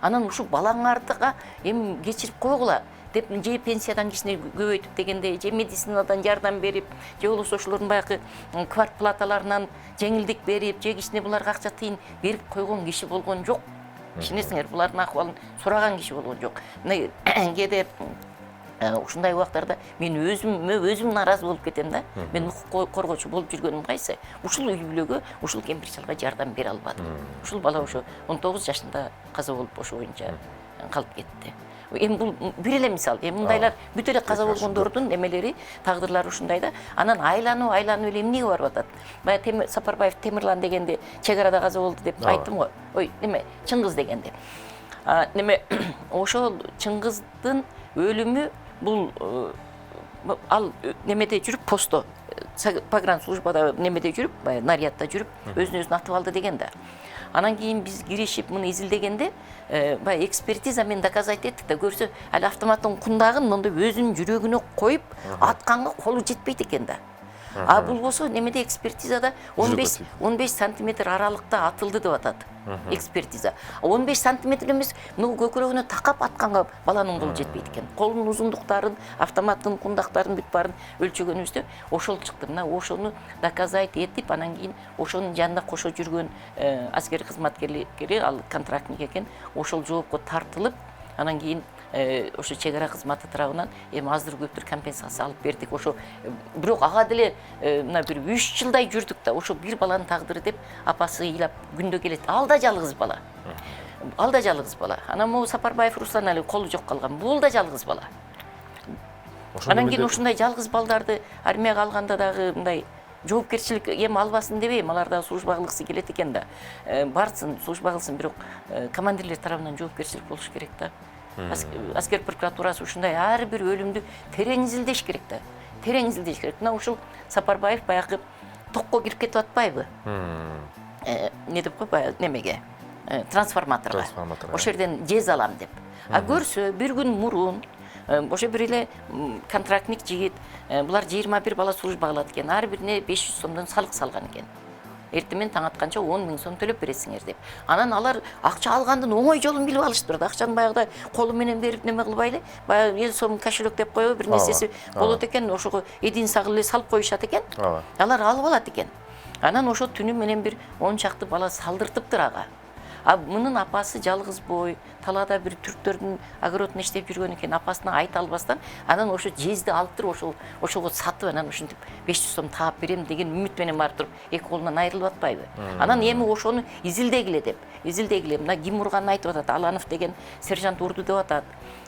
Анан ушу балаңардыга эми кечирип койгула деп же пенсиядан кичине көбөйтүп дегенде, же медицинадан жардам берип, же болбосо ошолордун баягы квартплаталарынан жеңилдик берип, же кичине буларга акча тыйын берип койгон киши болгон жок. Ишенесиңер, булардын акыбалын сураган киши болгон жок. Мына кээде ушундай убактарда мен өзүм наразы болуп кетем да. Мен укук коргоочу болуп жүргөнүм кайсы? Ушул үй бүлөгө, ушул кемпир чалга жардам бере албадым. Ушул бала ошо 19 жашында каза болуп ошо боюнча калып кетти. Эми бул бир эле мисал. Эми мындайлар бүт эле каза болгондордун эмелери, тагдырлары ушундай да. Анан айланып эле эмнеге барып атат? Бая Сапарбаев Темирлан дегенде чек арада каза болду деп айттым го. Ой, неме, Чыңгыз дегенде. Неме, ошол Чыңгыздын өлүмү бул ал немеде жүрүп посто погран службада немеде жүрүп, бая нарядда жүрүп, өзүн атып алды деген да. Анан кийин биз киришип муну изилдегенде, бая экспертиза мен доказать эттик да, көрсө, ал автоматтын кундагын мондой өзүнүн жүрөгүнө коюп атканга колу жетпейт экен да. А бул болсо немеде экспертизада 15 сантиметр аралыкта атылды деп атат. Экспертиза. 15 сантиметр эмес, мына көкүрөгүнө такап атканга баланын колу жетпейт экен. Колунун узундуктарын, автоматтын кундактарын бүт баарын өлчөгөнүбүздө ошол чыкты. Мына ошону доказать этип, анан кийин ошонун жанында кошо жүргөн аскер кызматкери, ал контрактник экен, ошол жоопко тартылып, анан кийин ошо чек ара кызматы тарабынан эми азыр көптүр компенсация алып бердик. Ошо бирок ага деле мына бир 3 жылдай жүрдүк да, ошо бир баланын тагдыры деп апасы ыйлап күндө келет. Ал да жалгыз бала. Ал да жалгыз бала. Анан могу Сапарбаев Руслан али колу жок калган. Бул да жалгыз бала. Анан кийин ушундай жалгыз балдарды армияга алганда дагы мындай жоопкерчилик эми албасын дебейм, алар да служба кылгысы келет экен да. Барсын, служба кылсын, бирок командирлер тарабынан жоопкерчилик болуш керек да. Аскер прокуратурасы ушундай ар бир өлүмдү терең изилдеш керек да. Терең изилдеш керек. Мына ушул Сапарбаев баягы токко кирип кетип атпайбы? Не деп кой, немеге? Трансформаторго. Ошол жерден жез алам деп. А көрсө, бир күн мурун ошо бир эле контрактник жигит, булар 21 бала служба кылат экен. Ар бирине 500 сомдон салык салган экен. Эртемен таң атканча 10 000 сом төлөп бересиңер деп. Анан алар акча алгандын оңой жолун билип алыштыр да. Акчаны баягыда колу менен берип неме кылбай эле, баягы 50 сом кошелек деп коебу, бир нерсеси болот экен, ошого эдин сагыл эле салып коюшат экен. Алар алып алат экен. Анан ошо түнү менен бир 10 чакты бала салдыртыптыр ага. Мунун апасы жалгыз бой, талаада бир түрктөрдүн огородун иштеп жүргөн экен, апасына айта албастан, анан ошо жезди алып туруп, ошого сатып, анан ушинтип 500 сом таап берем деген үмүт менен барып туруп, эки колунан айрылып атпайбы. Анан эми ошону изилдегиле деп, мына ким урганын айтып атат, Аланов деген сержант урду деп атат.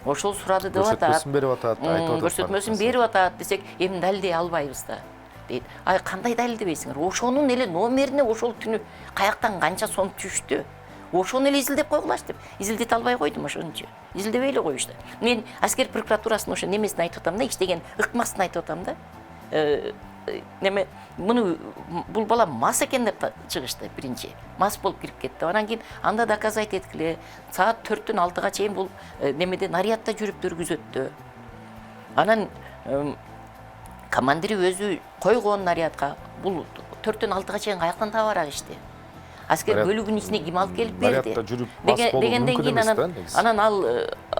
Ошол сурады деп атат. Көрсөтмөсүн берип атат, айтып атат. Көрсөтмөсүн берип атат десек, эми далилдей албайбыз да. Дейт. Кандай далилдебейсиңер? Ошонун эле номерине ошол түнү каяктан канча сом түштү. Ошону эле изилдеп койгулачы деп. Изилдете албай койдум ошончу. Изилдебей эле коюшту. Мен аскер прокуратурасынын ошо немесин айтып атам да, иштеген ыкмасын айтып атам да. Неме муну бул бала мас экен деп чыгышты биринчи. Мас болуп кирип кетти. Анан кийин анда доказать эткиле. Саат 4-төн 6-га чейин бул немеде нарядда жүрүптөр күзөттү. Анан командири өзү койгон нарядка бул 4-төн 6-га чейин каяктан табарак ишти. Аскер бөлүгүнүн ичине ким алып келип берди? Нарядда жүрүп мас болуу Дегенден мүмкүн кийин эмес да, негизи. анан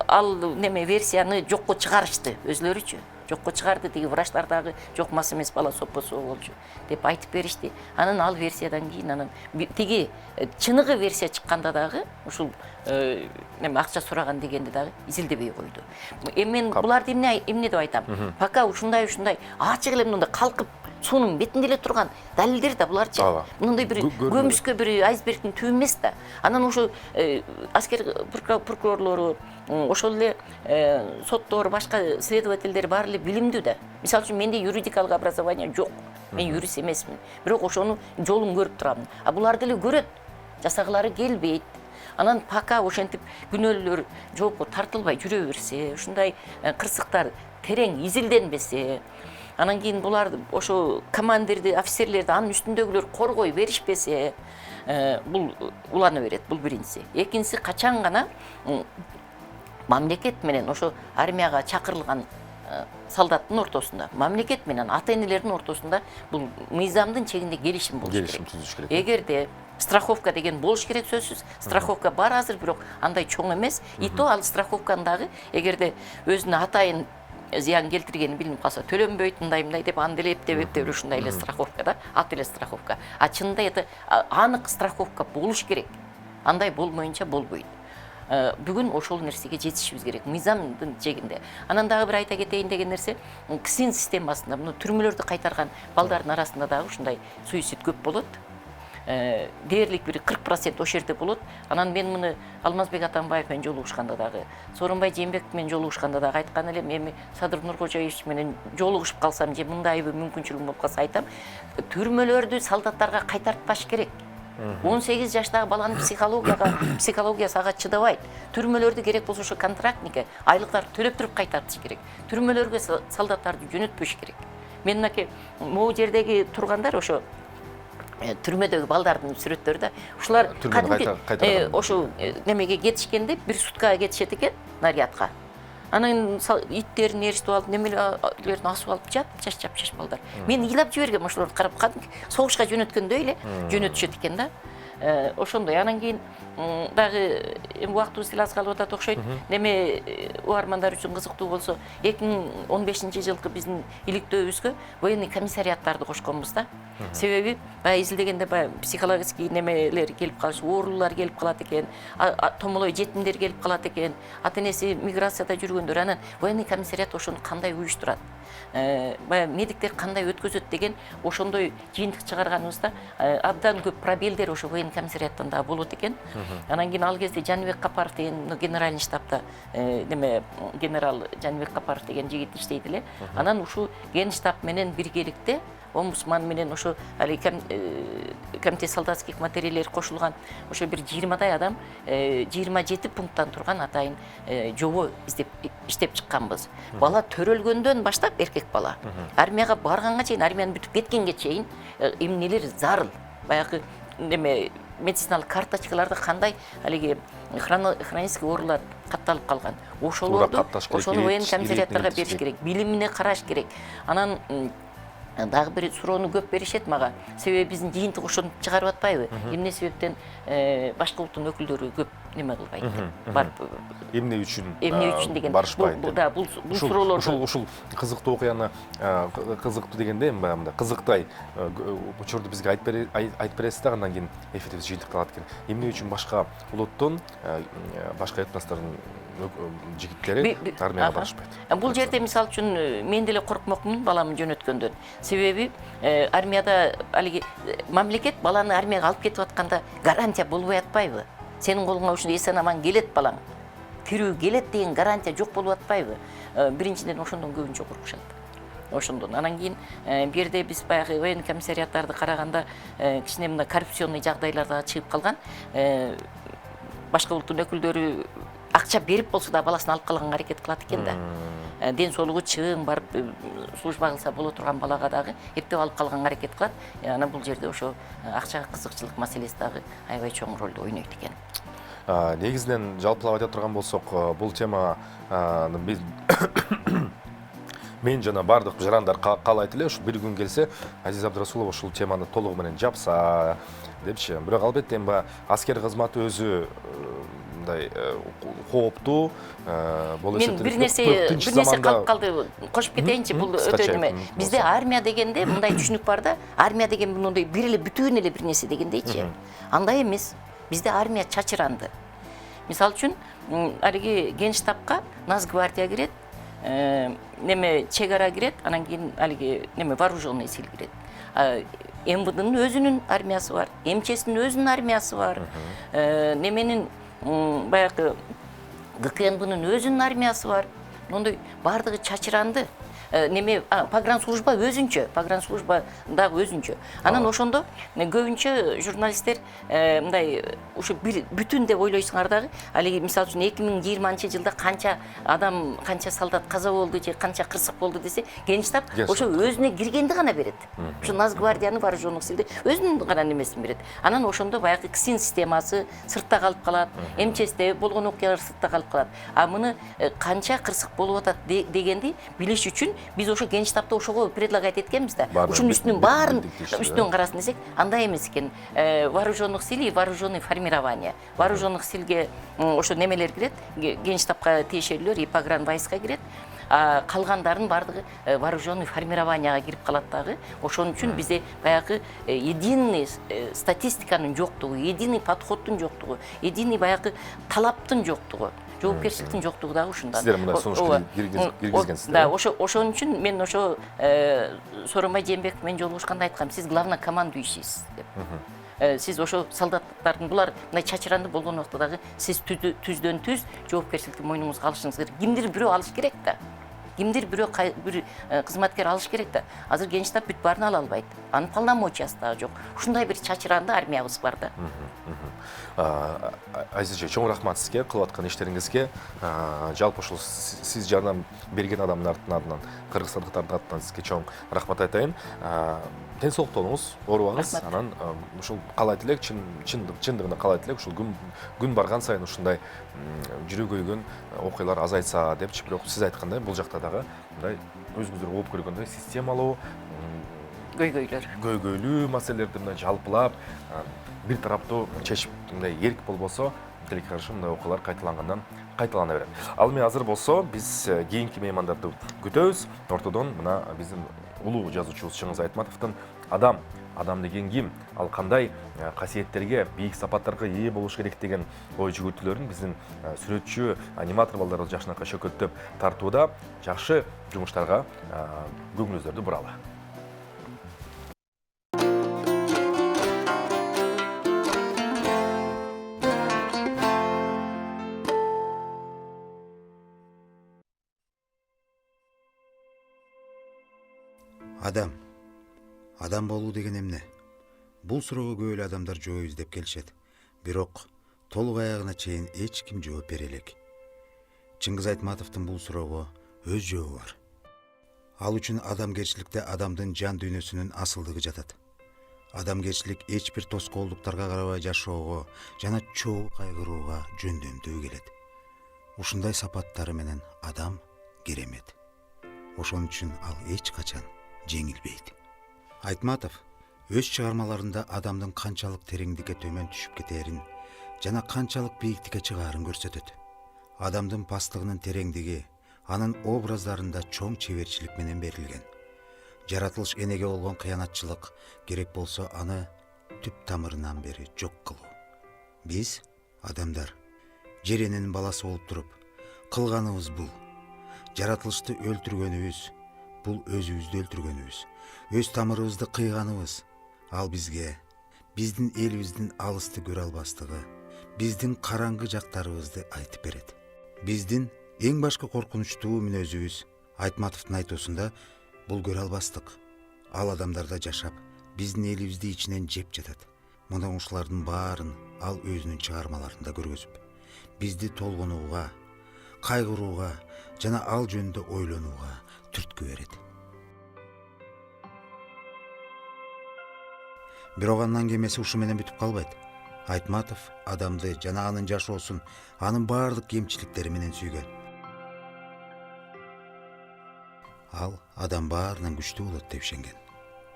ал неме версияны жокко чыгарышты өзлөрүчү. Жокко чыгарды, тиги врачтар дагы жок мас эмес бала соппосу болчу деп айтып беришти. Анан ал версиядан кийин анан тиги чыныгы версия чыкканда дагы ушул неме акча сураган дегенди дагы изилдебей койду. Эми мен буларды эмне деп айтам? Пока ушундай ачык эле мындай калкып суунун бетинде эле турган далилдер да буларчы. Мындай бир көмүскө бир айсбергдин түбү эмес да. Анан ошо аскер прокурорлору, ошол эле соттор, башка следовательдер баары эле билимдүү да. Мисалы үчүн менде юридикалык образование жок. Мен юрист эмесмин. Бирок ошону жолун көрүп турам. Булар деле көрөт. Жасагылары келбейт. Анан пока ошентип күнөөлөр жоопко тартылбай жүрө берсе, ушундай кырсыктар терең изилденбесе, анан кийин булар ошо командирди, офицерлерди анын үстүндөгүлөр коргой беришпесе, бул улана берет, бул биринчиси. Экинчиси, качан гана мамлекет менен ошо армияга чакырылган солдаттын ортосунда, мамлекет менен ата-энелердин ортосунда бул мыйзамдын чегинде келишим болуш керек. Келишим түзүш керек. Эгерде страховка деген болуш керек сөзсүз. Страховка бар азыр, бирок андай чоң эмес. И то ал страховканы дагы эгерде өзүнө атайын зыян келтиргени билинип калса төлөнбөйт, мындай деп аны деле эптеп ушундай эле страховка да, ат эле страховка. Чынында это анык страховка болуш керек. Андай болмоюнча болбойт. Бүгүн ошол нерсеге жетишибиз керек, мыйзамдын чегинде. Анан дагы бир айта кетейин деген нерсе, КСИН системасында, муну түрмөлөрдү кайтарган балдардын арасында дагы ушундай суицид көп болот. Дээрлик бир 40% ошол жерде болот. Анан мен муну Алмазбек Атамбаев менен жолугушканда дагы, Сооронбай Жээнбеков менен жолугушканда дагы айткан элем, эми Садыр Нуркожоевич менен жолугушуп калсам же мындай бир мүмкүнчүлүгүм болуп калса айтам, түрмөлөрдү солдаттарга кайтартпаш керек. 18 жаштагы баланын психологиясы ага чыдабайт. Түрмөлөрдү керек болсо ошо контрактнике айлыктар төлөп туруп кайтартыш керек. Түрмөлөргө солдаттарды жөнөтпөш керек. Мен мынакей могу жердеги тургандар ошо түрмөдөгү балдардын сүрөттөрү да, ушулар кадимки ошо немеге кетишкенде бир суткага кетишет экен нарядка. Анан иттерин ээрчитип алып, немелерин асып алып чачап балдар. Мен ыйлап жибергем ошолорду карап, кадимки согушка жөнөткөндөй эле жөнөтүшөт экен да. Ошондой. Анан кийин дагы убактыбыз эле аз калып атат окшойт. Неме угармандар үчүн кызыктуу болсо, 2015-жылкы биздин иликтөөбүзгө военный комиссариаттарды кошконбуз да. Себеби баягы изилдегенде психологический немелер келип калыш, оорулар келип калат экен, томолой жетимдер келип калат экен, ата-энеси миграцияда жүргөндөр. Анан военный комиссариат ошону кандай уюштурат, баягы медиктер кандай өткөзөт деген ошондой жыйынтык чыгарганыбызда абдан көп пробелдер ошо военный комиссариаттан да болот экен. Анан кийин ал кезде Жаныбек Капаров деген генеральный штабта неме генерал Жаныбек Капаров деген жигит иштейт эле. Анан ушу ген штаб менен биргеликте омбудсман менен ошо комитет солдатских материалдер кошулган ошо бир 20дай адам 27 пункттан турган атайын жобо иштеп чыкканбыз. Бала төрөлгөндөн баштап, эркек бала армияга барганга чейин, армияны бүтүп кеткенге чейин эмнелер зарыл. Баягы неме медициналык карточкаларда кандай алиги хронический оорулар катталып калган. Ошолорду ошону военный комиссариаттарга бериш керек, билимине караш керек. Анан дагы бир суроону көп беришет мага. Себеби биздин жыйынтык ошону чыгарып атпайбы? Эмне себептен башка улуттун өкүлдөрү көп неме кылбайт. Барып эмне үчүн эмне үчүн деген барышпайт бул да бул суроолорду ушул кызыктуу окуяны кызыктуу дегенде эми баягындай кызыктай учурду бизге айтып бересиз да андан кийин эфирибиз жыйынтыкталат экен. Эмне үчүн башка улуттун башка этностордун жигиттери армияга барышпайт? Бул жерде мисалы үчүн мен деле коркмокмун баламды жөнөткөндөн. Себеби армияда алиги мамлекет баланы армияга алып кетип атканда гарантия болбой атпайбы? Сенин колуңа ушундай эсен аман келет балаң. Кирүү келет деген гарантия жок болуп атпайбы? Биринчиден ошондон көбүнчө коркушат. Ошондон анан кийин бу жерде биз баягы военный комиссариаттарды караганда кичине мындай коррупционный жагдайларда чыгып калган. Башка улуттун өкүлдөрү акча берип болсо да баласын алып калганга аракет кылат экен да. Ден соолугу чыгым барып служба кылса боло турган балага дагы эптеп алып калганга аракет кылат. Анан бул жерде ошо акчага кызыкчылык маселеси дагы аябай чоң ролду ойнойт экен. Негизинен жалпылап айта турган болсок, бул тема мен жана бардык жарандар каалайт эле ушу бир күн келсе Азиз Абдрасулов ушул теманы толугу менен жапса депчи. Бирок албетте эми аскер кызматы өзү мындай кооптуу болуп эсептелет. Мен бир нерсе калып калды, кошуп кетейинчи, бул өтө неме. Бизде армия дегенде мындай түшүнүк бар да, армия деген мындай бир эле бүтүн эле бир нерсе дегендейчи. Андай эмес. Бизде армия чачыранды. Мисалы үчүн, алиги Генштабка Нацгвардия кирет, неме чек ара кирет, анан кийин алиги неме вооруженный сил кирет. МВДнын өзүнүн армиясы бар, МЧСнин өзүнүн армиясы бар, неменин баягы ГКНБнын өзүнүн армиясы бар. Мондой бардыгы чачыранды. Неме погранслужба өзүнчө, погранслужба дагы өзүнчө. Анан ошондо көбүнчө журналисттер мындай ушу бир бүтүн деп ойлойсуңар дагы. Алиги мисалы үчүн 2020-жылда канча адам, канча солдат каза болду же канча кырсык болду десе, Генштаб ошо өзүнө киргенди гана берет. Ушу Нацгвардиянын вооруженный силди өзүнүн гана немесин берет. Анан ошондо баягы КСИН системасы сыртта калып калат, МЧСте болгон окуялар сыртта калып калат. Муну канча кырсык болуп атат дегенди билиш үчүн биз ошо Генштабта ошого предлагать эткенбиз да. Ушунун үстүнүн баарын үстүнөн карасын десек, андай эмес экен. Вооруженных сил и вооруженный формирование. Вооруженных силге ошо немелер кирет, Генштабка тиешелүүлөр и погран войска кирет. Калгандардын бардыгы вооруженный формированияга кирип калат дагы. Ошон үчүн бизде баягы единый статистиканын жоктугу, единый подходтун жоктугу, единый баягы талаптын жоктугу, жоопкерчиликтин жоктугу дагы ушундан. Сиздер мындай сунуш киргизгенсиздер. Да, ошон үчүн мен ошо Сооронбай Жээнбеков менен жолугушканда айткам, сиз главнокомандующийсиз деп. Сиз ошо солдаттардын булар мындай чачыранды болгон убакта дагы сиз түздөн түз жоопкерчиликти мойнуңузга алышыңыз керек. Кимдир бирөө алыш керек да. Кимдир бирөө бир кызматкер алыш керек да. Азыр Генштаб бүт баарын ала албайт. Анын полномочиясы дагы жок. Ушундай бир чачыранды армиябыз бар да. Азизже, чоң рахмат сизге кылып аткан иштериңизге. Жалпы ушул сиз жардам берген адамдардын атынан, кыргызстандыктардын атынан сизге чоң рахмат айтайын. Тен соолукта болуңуз, оорубаңыз. Анан ушул каалайт элек, чындыгында каалайт элек, ушул күн барган сайын ушундай жүрөк өйгөн окуялар азайса депчи. Бирок сиз айткандай, бул жакта дагы мындай өзүңүздөр угуп көргөндөй системалуу көйгөйлүү маселелерди мындай жалпылап бир тараптуу чечип мындай эрк болбосо, тилекке каршы мындай окуялар кайталана берет. Ал эми азыр болсо биз кийинки меймандарды күтөбүз. Ортодон мына биздин улуу жазуучубуз Чыңгыз Айтматовдун адам деген ким, ал кандай касиеттерге, бийик сапаттарга ээ болуш керек деген ой жүгүртүүлөрүн биздин сүрөтчү, аниматор балдарыбыз жакшынакай шөкөттөп тартууда. Жакшы жумуштарга көңүлүңүздөрдү буралы. Адам болуу деген эмне? Бул суроого көп эле адамдар жооп издеп келишет. Бирок толук аягына чейин эч ким жооп бере элек. Чыңгыз Айтматовдун бул суроого өз жообу бар. Ал үчүн адамгерчиликте адамдын жан дүйнөсүнүн асылдыгы жатат. Адамгерчилик эч бир тоскоолдуктарга карабай жашоого жана чогуу кайгырууга жөндөмдүү келет. Ушундай сапаттары менен адам керемет. Ошон үчүн ал эч качан жеңилбейт. Айтматов өз чыгармаларында адамдын канчалык тереңдикке төмөн түшүп кетерин жана канчалык бийиктикке чыгаарын көрсөтөт. Адамдын пасттыгынын тереңдиги анын образдарында чоң чеберчилик менен берилген. Жаратылыш энеге болгон кыянатчылык керек болсо аны түп тамырынан бери жок кылуу. Биз, адамдар, жер эненин баласы болуп туруп, кылганыбыз бул. Жаратылышты өлтүргөнүбүз, бул өзүбүздү өлтүргөнүбүз, өз тамырыбызды кыйганыбыз. Ал бизге, биздин элибиздин алысты көрө албастыгы, биздин караңгы жактарыбызды айтып берет. Биздин эң башкы коркунучтуу мүнөзүбүз, Айтматовдун айтуусунда, бул көрө албастык. Ал адамдарда жашап, биздин элибизди ичинен жеп жатат. Мына ушулардын баарын ал өзүнүн чыгармаларында көргөзүп, бизди толгонууга, кайгырууга жана ал жөнүндө ойлонууга түрткү берет. Бирок андан кемеси ушу менен бүтүп калбайт. Айтматов адамды жана анын жашоосун анын баардык кемчиликтери менен сүйгөн. Ал адам баарынан күчтүү болот деп ишенген.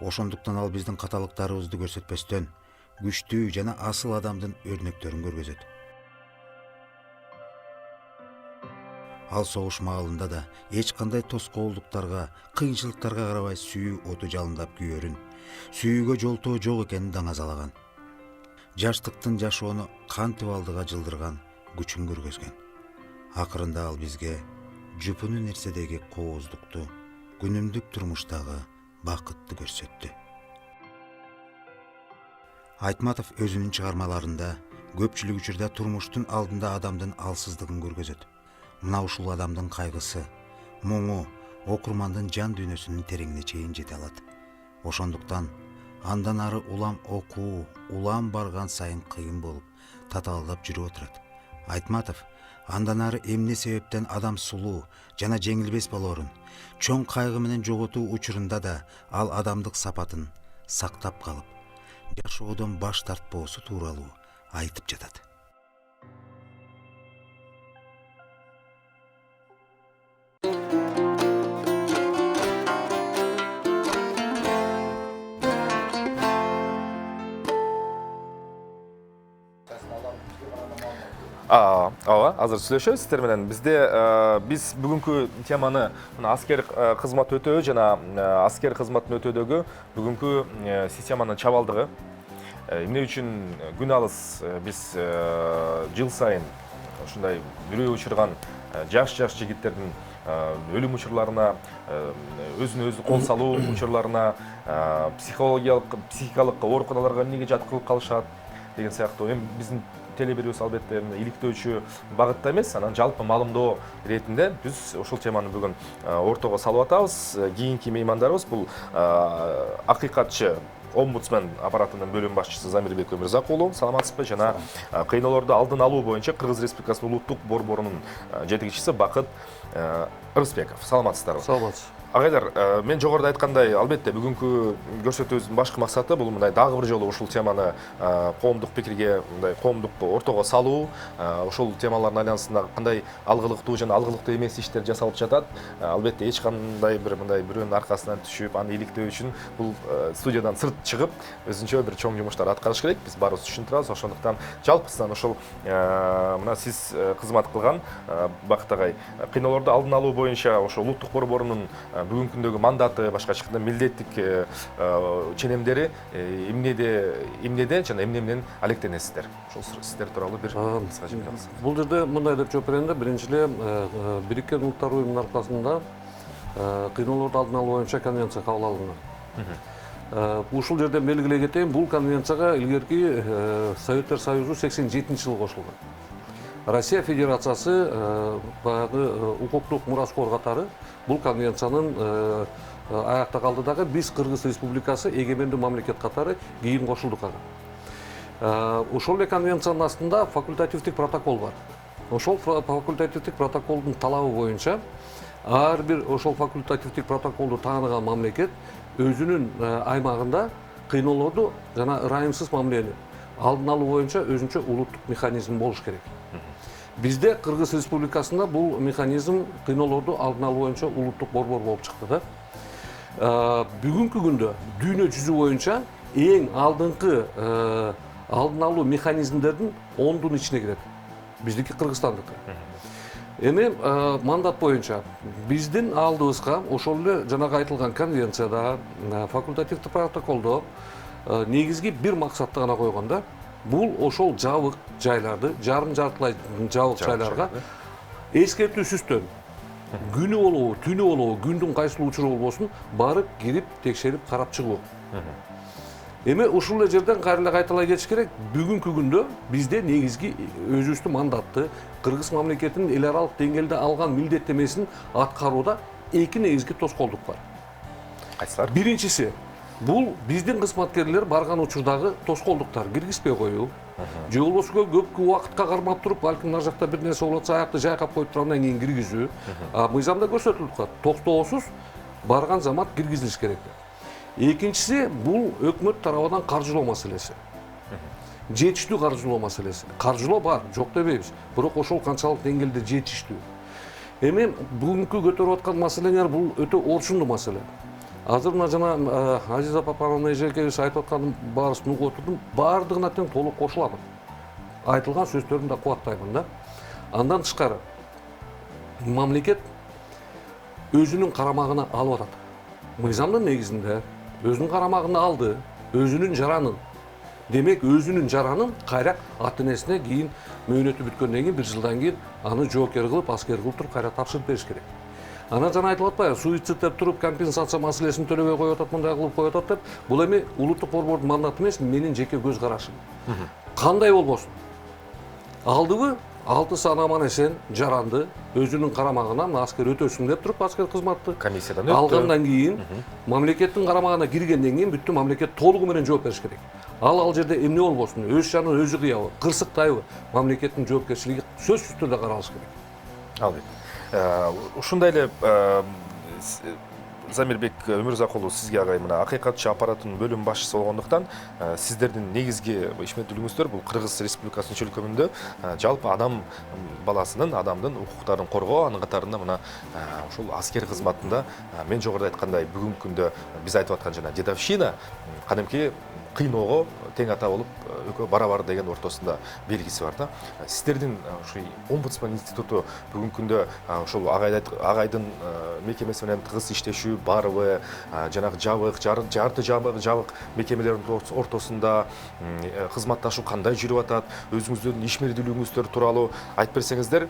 Ошондуктан ал биздин каталыктарыбызды көрсөтпөстөн күчтүү жана асыл адамдын өрнөктөрүн көргөзөт. Ал согуш маалында да эч кандай тоскоолдуктарга, кыйынчылыктарга карабай сүйүү оту жалындап күйөрүн, сүйүүгө жолтоо жок экенин даңазалаган. Жаштыктын жашоону кантип алдыга жылдырган күчүн көргөзгөн. Акырында ал бизге жупуну нерседеги кооздукту, күнүмдүк турмуштагы бакытты көрсөттү. Айтматов өзүнүн чыгармаларында көпчүлүк учурда турмуштун алдында адамдын алсыздыгын көргөзөт. Мына ушул адамдын кайгысы, муңу окурмандын жан дүйнөсүнүн тереңине чейин жете алат. Ошондуктан андан ары улам окуу, улам барган сайын кыйын болуп, татаалдап жүрүп отурат. Айтматов андан ары эмне себептен адам сулуу жана жеңилбес болоорун, чоң кайгы менен жоготуу учурунда да ал адамдык сапатын сактап калып, жашоодон баш тартпоосу тууралуу айтып жатат. Ооба, азыр сүйлөшөбүз сиздер менен. Биз бүгүнкү теманы аскер кызмат өтөө жана аскер кызматын өтөөдөгү бүгүнкү системанын чабалдыгы. Эмне үчүн күн алыс биз жыл сайын ушундай үрөө учурган жаш жигиттердин өлүм учурларына, өзүнө өзү кол салуу учурларына, психикалык ооруканаларга эмнеге жаткырылып калышат деген сыяктуу. Эми биздин теле берүүбүз албетте иликтөөчү багытта эмес, анан жалпы маалымдоо иретинде биз ушул теманы бүгүн ортого салып атабыз. Кийинки меймандарыбыз бул акыйкатчы омбудсмен аппаратынын бөлүм башчысы Замирбек Өмүрзак уулу, саламатсызбы? Жана кыйноолорду алдын алуу боюнча Кыргыз Республикасынын улуттук борборунун жетекчиси Бакыт Ырысбеков. Саламатсыздарбы? Саламатсыз. Агайлар, мен жогоруда айткандай, албетте бүгүнкү көрсөтүүбүздүн башкы максаты бул мындай дагы бир жолу ушул теманы коомдук пикирге, мындай коомдук ортого салуу, ушул темалардын айланасында кандай алгылыктуу жана алгылыктуу эмес иштер жасалып жатат. Албетте эч кандай бир мындай бирөөнүн аркасынан түшүп, аны иликтөө үчүн бул студиядан сырт чыгып, өзүнчө бир чоң жумуштар аткарыш керек. Биз баарыбыз түшүнүп турабыз. Ошондуктан жалпысынан ушул мына сиз кызмат кылган Бакыт агай, кыйноолорду алдын алуу боюнча ошол улуттук борборунун бүгүнкү күндөгү мандаты, башкача айтканда милдеттик ченемдери эмнеде жана эмне менен алектенесиздер? Ошол сиздер тууралуу бир кыска жыйылыңыз. Бул жерде мындай деп жооп берейин да, биринчи эле Бириккен Улуттар уюмунун аркасында кыйноолорду алдын алуу боюнча конвенция кабыл алынган. Ушул жерде белгилей кетейин, бул конвенцияга илгерки Советтер Союзу 87-жылы кошулган. Россия Федерациясы баягы укуктук мураскор катары бул конвенциянын аякта калды дагы биз Кыргыз Республикасы эгемендүү мамлекет катары кийин кошулдук ага. Ошол эле конвенциянын астында факультативдик протокол бар. Ошол факультативдик протоколдун талабы боюнча ар бир ошол факультативдик протоколду тааныган мамлекет өзүнүн аймагында кыйноолорду жана ырайымсыз мамилени алдын алуу боюнча өзүнчө улуттук механизм болуш керек. Бизде Кыргыз Республикасында бул механизм кыйноолорду алдын алуу боюнча улуттук борбор болуп чыкты да. Бүгүнкү күндө дүйнө жүзү боюнча эң алдыңкы алдын алуу механизмдердин 10-дун ичине кирет. Биздики Кыргызстандыкы. Эми мандат боюнча биздин алдыбызга ошол эле жанагы айтылган конвенцияда, факультативдик протоколдо негизги бир максатты гана койгон да. Бул ошол жабык жайларды, жарым-жартылай жабык жайларга эскертүүсүздөн күнү болобу, түнү болобу, күндүн кайсыл учуру болбосун барып кирип текшерип карап чыгуу. Эми ушул эле жерден кайра эле кайталай кетиш керек. Бүгүнкү күндө бизде негизги өзүбүздүн мандатты Кыргыз мамлекетинин эл аралык деңгээлде алган милдеттемесин аткарууда эки негизги тоскоолдук бар. Кайсылар? Биринчиси бул биздин кызматкерлер барган учурдагы тоскоолдуктар киргизбей коюу. Же болбосо көп убакытка кармап туруп, балким мына жакта бир нерсе болот, аякты жайкап коюп туруп андан кийин киргизүү. Мыйзамда көрсөтүлүп калат. Токтоосуз барган замат киргизилиш керек. Экинчиси бул өкмөт тарабынан каржылоо маселеси. Жетиштүү каржылоо маселеси. Каржылоо бар, жок дебейбиз. Бирок ошол канчалык деңгээлде жетиштүү. Эми бүгүнкү көтөрүп аткан маселеңер бул өтө орчундуу маселе. Азыр мына жана Азиза Папановна эжекебиз айтып атканын баарысын угуп отурдум. Баардыгына тең толук кошуламын. Айтылган сөздөрүн да кубаттаймын да. Андан тышкары мамлекет өзүнүн карамагына алып атат. Мыйзамдын негизинде өзүнүн карамагына алды, өзүнүн жаранын. Демек өзүнүн жаранын кайра ата-энесине кийин мөөнөтү бүткөндөн кийин 1 жылдан кийин аны жоокер кылып, аскер кылып туруп кайра тапшырып бериш керек. Ана жана айтылып атпайбы, суицид деп туруп компенсация маселесин төлөбөй коюп атат, мындай кылып коюп атат деп. Бул эми улуттук борбордун мандаты эмес, менин жеке көз карашым. Кандай болбосун? Алдыбы 6 сан аман-эсен жаранды өзүнүн карамагына аскер өтөсүн деп туруп аскер кызматты Комиссиядан өттү. алгандан кийин мамлекеттин карамагына киргенден кийин бүттү мамлекет толугу менен жооп бериш керек. Ал жерде эмне болбосун, өз жанын өзү кыябы, кырсыктайбы, мамлекеттин жоопкерчилиги сөзсүз түрдө каралыш керек. Албек. Ушундай эле Замирбек Өмүрзакулу, сизге агай мына акыйкатчы аппаратынын бөлүм башчысы болгондуктан сиздердин негизги ишмердүүлүгүңүздөр бул Кыргыз Республикасынын чөлкөмүндө жалпы адам баласынын, адамдын укуктарын коргоо, анын катарында мына ушул аскер кызматында мен жогоруда айткандай бүгүнкү күндө биз айтып аткан жана дедовщина кадимки кыйноого тең ата болуп экөө барабар деген ортосунда белгиси бар да. Сиздердин ушул омбудсман институту бүгүнкү күндө ушул агайдын мекемеси менен тыгыз иштешүү барбы, жанагы жабык, жарты жабык мекемелердин ортосунда кызматташуу кандай жүрүп атат, өзүңүздөрдүн ишмердүүлүгүңүздөр тууралуу айтып берсеңиздер,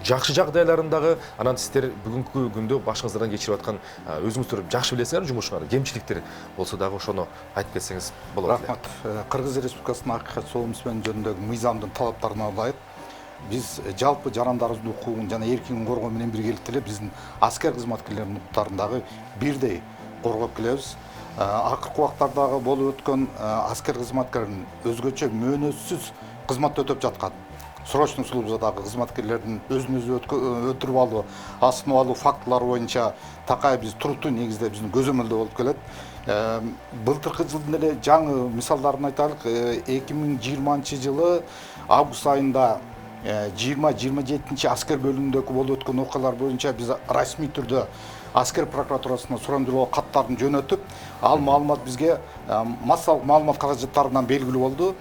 жакшы жагдайларындагы, анан сиздер бүгүнкү күндө башыңыздан кечирип аткан өзүңүздөр жакшы билесиңер жумушуңарды, кемчиликтер болсо дагы ошону айтып кетсеңиз болот. Рахмат. Кыргыз Республикасынын акыйкатчы омбудсмени жөнүндөгү мыйзамдын талаптарына ылайык биз жалпы жарандарыбыздын укугун жана эркингин коргоо менен биргеликте эле биздин аскер кызматкерлеринин укуктарын дагы бирдей коргоп келебиз. Акыркы убактардагы болуп өткөн аскер кызматкеринин өзгөчө мөөнөтсүз кызматта өтөп жаткан срочный службадагы кызматкерлердин өзүн өзү өлтүрүп алуу, асынып алуу фактылары боюнча такай биз туруктуу негизде биздин көзөмөлдө болуп келет. Былтыркы жылдын эле жаңы мисалдарын айтайлык. 2020 жылы август айында 20-27 аскер бөлүмүндөгү болуп өткөн окуялар боюнча биз расмий түрдө аскер прокуратурасына сурамдыроо каттарын жөнөтүп, ал маалымат бизге массалык маалымат каражаттарынан белгилүү болду.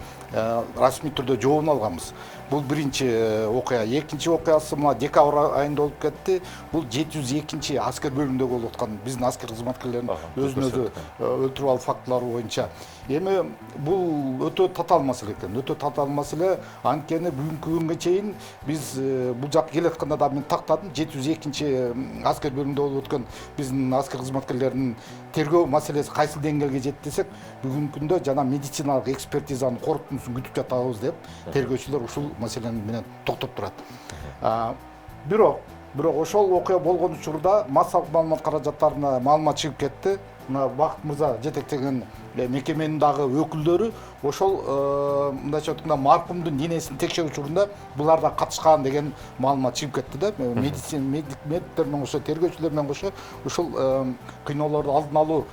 Расмий түрдө жообун алганбыз. Бул биринчи окуя. Экинчи окуясы мына декабрь айында болуп кетти. Бул 702 аскер бөлүмүндө болуп аткан биздин аскер кызматкерлеринин өзүн өзү өлтүрүп алуу фактылары боюнча. Эми бул өтө татаал маселе экен. Өтө татаал маселе. Анткени бүгүнкү күнгө чейин биз бул жакка келатканда да мен тактадым. 702 аскер бөлүмүндө болуп өткөн биздин аскер кызматкерлеринин тергөө маселеси кайсы деңгээлге жетти десек, бүгүнкү күндө жана медициналык экспертизанын корутундусун күтүп жатабыз деп тергөөчүлөр ушул маселени менен токтоп турат. Бирок ошол окуя болгон учурда массалык маалымат каражаттарына маалымат чыгып кетти. Мына Бакыт мырза жетектеген мекеменин дагы өкүлдөрү ошол мындайча айтканда маркумдун денесин текшерүү учурунда булар да катышкан деген маалымат чыгып кетти да. Медиктер менен кошо, тергөөчүлөр менен кошо ушул кыйноолорду алдын алуу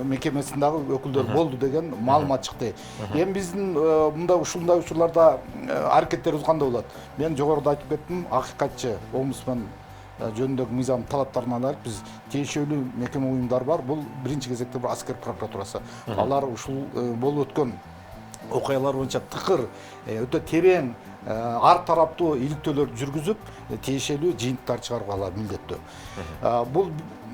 мекемесинин дагы өкүлдөрү болду деген маалымат чыкты. Эми биздин ушундай учурларда аракеттерибиз кандай болот? Мен жогоруда айтып кеттим, акыйкатчы омбудсмен жөнүндөгү мыйзам талаптарына ылайык биз тиешелүү мекеме уюмдар бар. Бул биринчи кезекте бир аскер прокуратурасы. Алар ушул болуп өткөн окуялар боюнча тыкыр өтө терең ар тараптуу иликтөөлөрдү жүргүзүп тиешелүү жыйынтыктар чыгарууга алар милдеттүү. Бул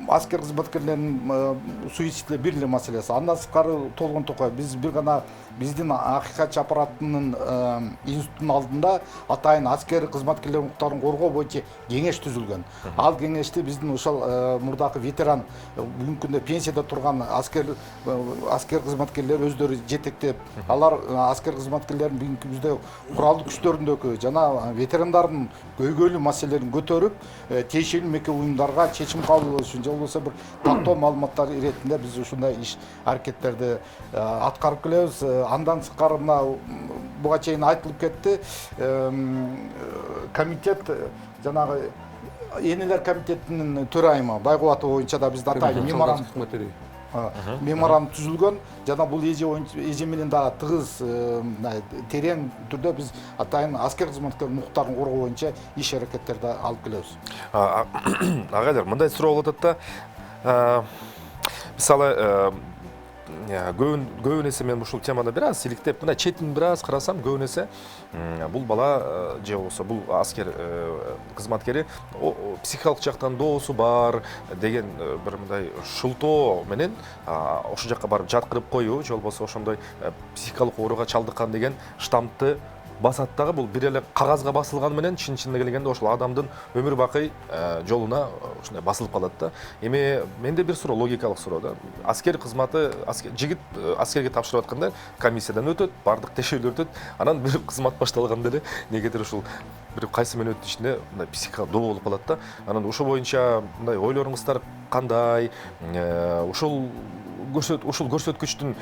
аскер кызматкерлеринин суицидle бир эле маселеси. Андан сырткары толгон токой биз бир гана биздин акыйкатчы аппараттын институттун алдында атайын аскер кызматкерлер укуктарын коргоо боюнча кеңеш түзүлгөн. Ал кеңешти биздин ошол мурдакы ветеран бүгүнкү күндө пенсияда турган аскер кызматкерлер өздөрү жетектеп, алар аскер кызматкерлерин бүгүнкү күндө куралдуу күчтөрүндөгү жана ветерандардын көйгөйлүү маселелерин көтөрүп, тиешелүү мекен уюмдарга чечим кабыл болуш үчүн же болбосо бир тактоо маалыматтар иретинде биз ушундай иш аракеттерди аткарып келебиз. Андан сырткары мына буга чейин айтылып кетти, комитет жанагы энелер комитетинин төрайымы Байгубатов боюнча да бизде атайын меморандум түзүлгөн жана бул эже менен дагы тыгыз терең түрдө биз атайын аскер кызматкерлеринин укуктарын коргоо боюнча иш аракеттерди алып келебиз. Агайлар, мындай суроо болот да. Мисалы көбүн эсе мен ушул теманы бир аз иликтеп, мына четин бир аз карасам, көбүн эсе бул бала же болбосо бул аскер кызматкери психикалык жактан доосу бар деген бир мындай шултоо менен ошол жакка барып жаткырып коюу же болбосо ошондой психикалык ооруга чалдыккан деген штампты басат дагы. Бул бир эле кагазга басылганы менен чын-чынына келгенде ошол адамдын өмүр бакый жолуна ушундай басылып калат да. Эми менде бир суроо, логикалык суроо да. Аскер кызматы, жигит аскерге тапшырып атканда комиссиядан өтөт, бардык текшерүүлөр өтөт. Анан бир кызмат башталганда эле негедир ушул бир кайсы менен өттү ичинде мындай психика доо болуп калат да. Анан ошол боюнча мындай ойлоруңуздар кандай? Ушул көрсөткүчтүн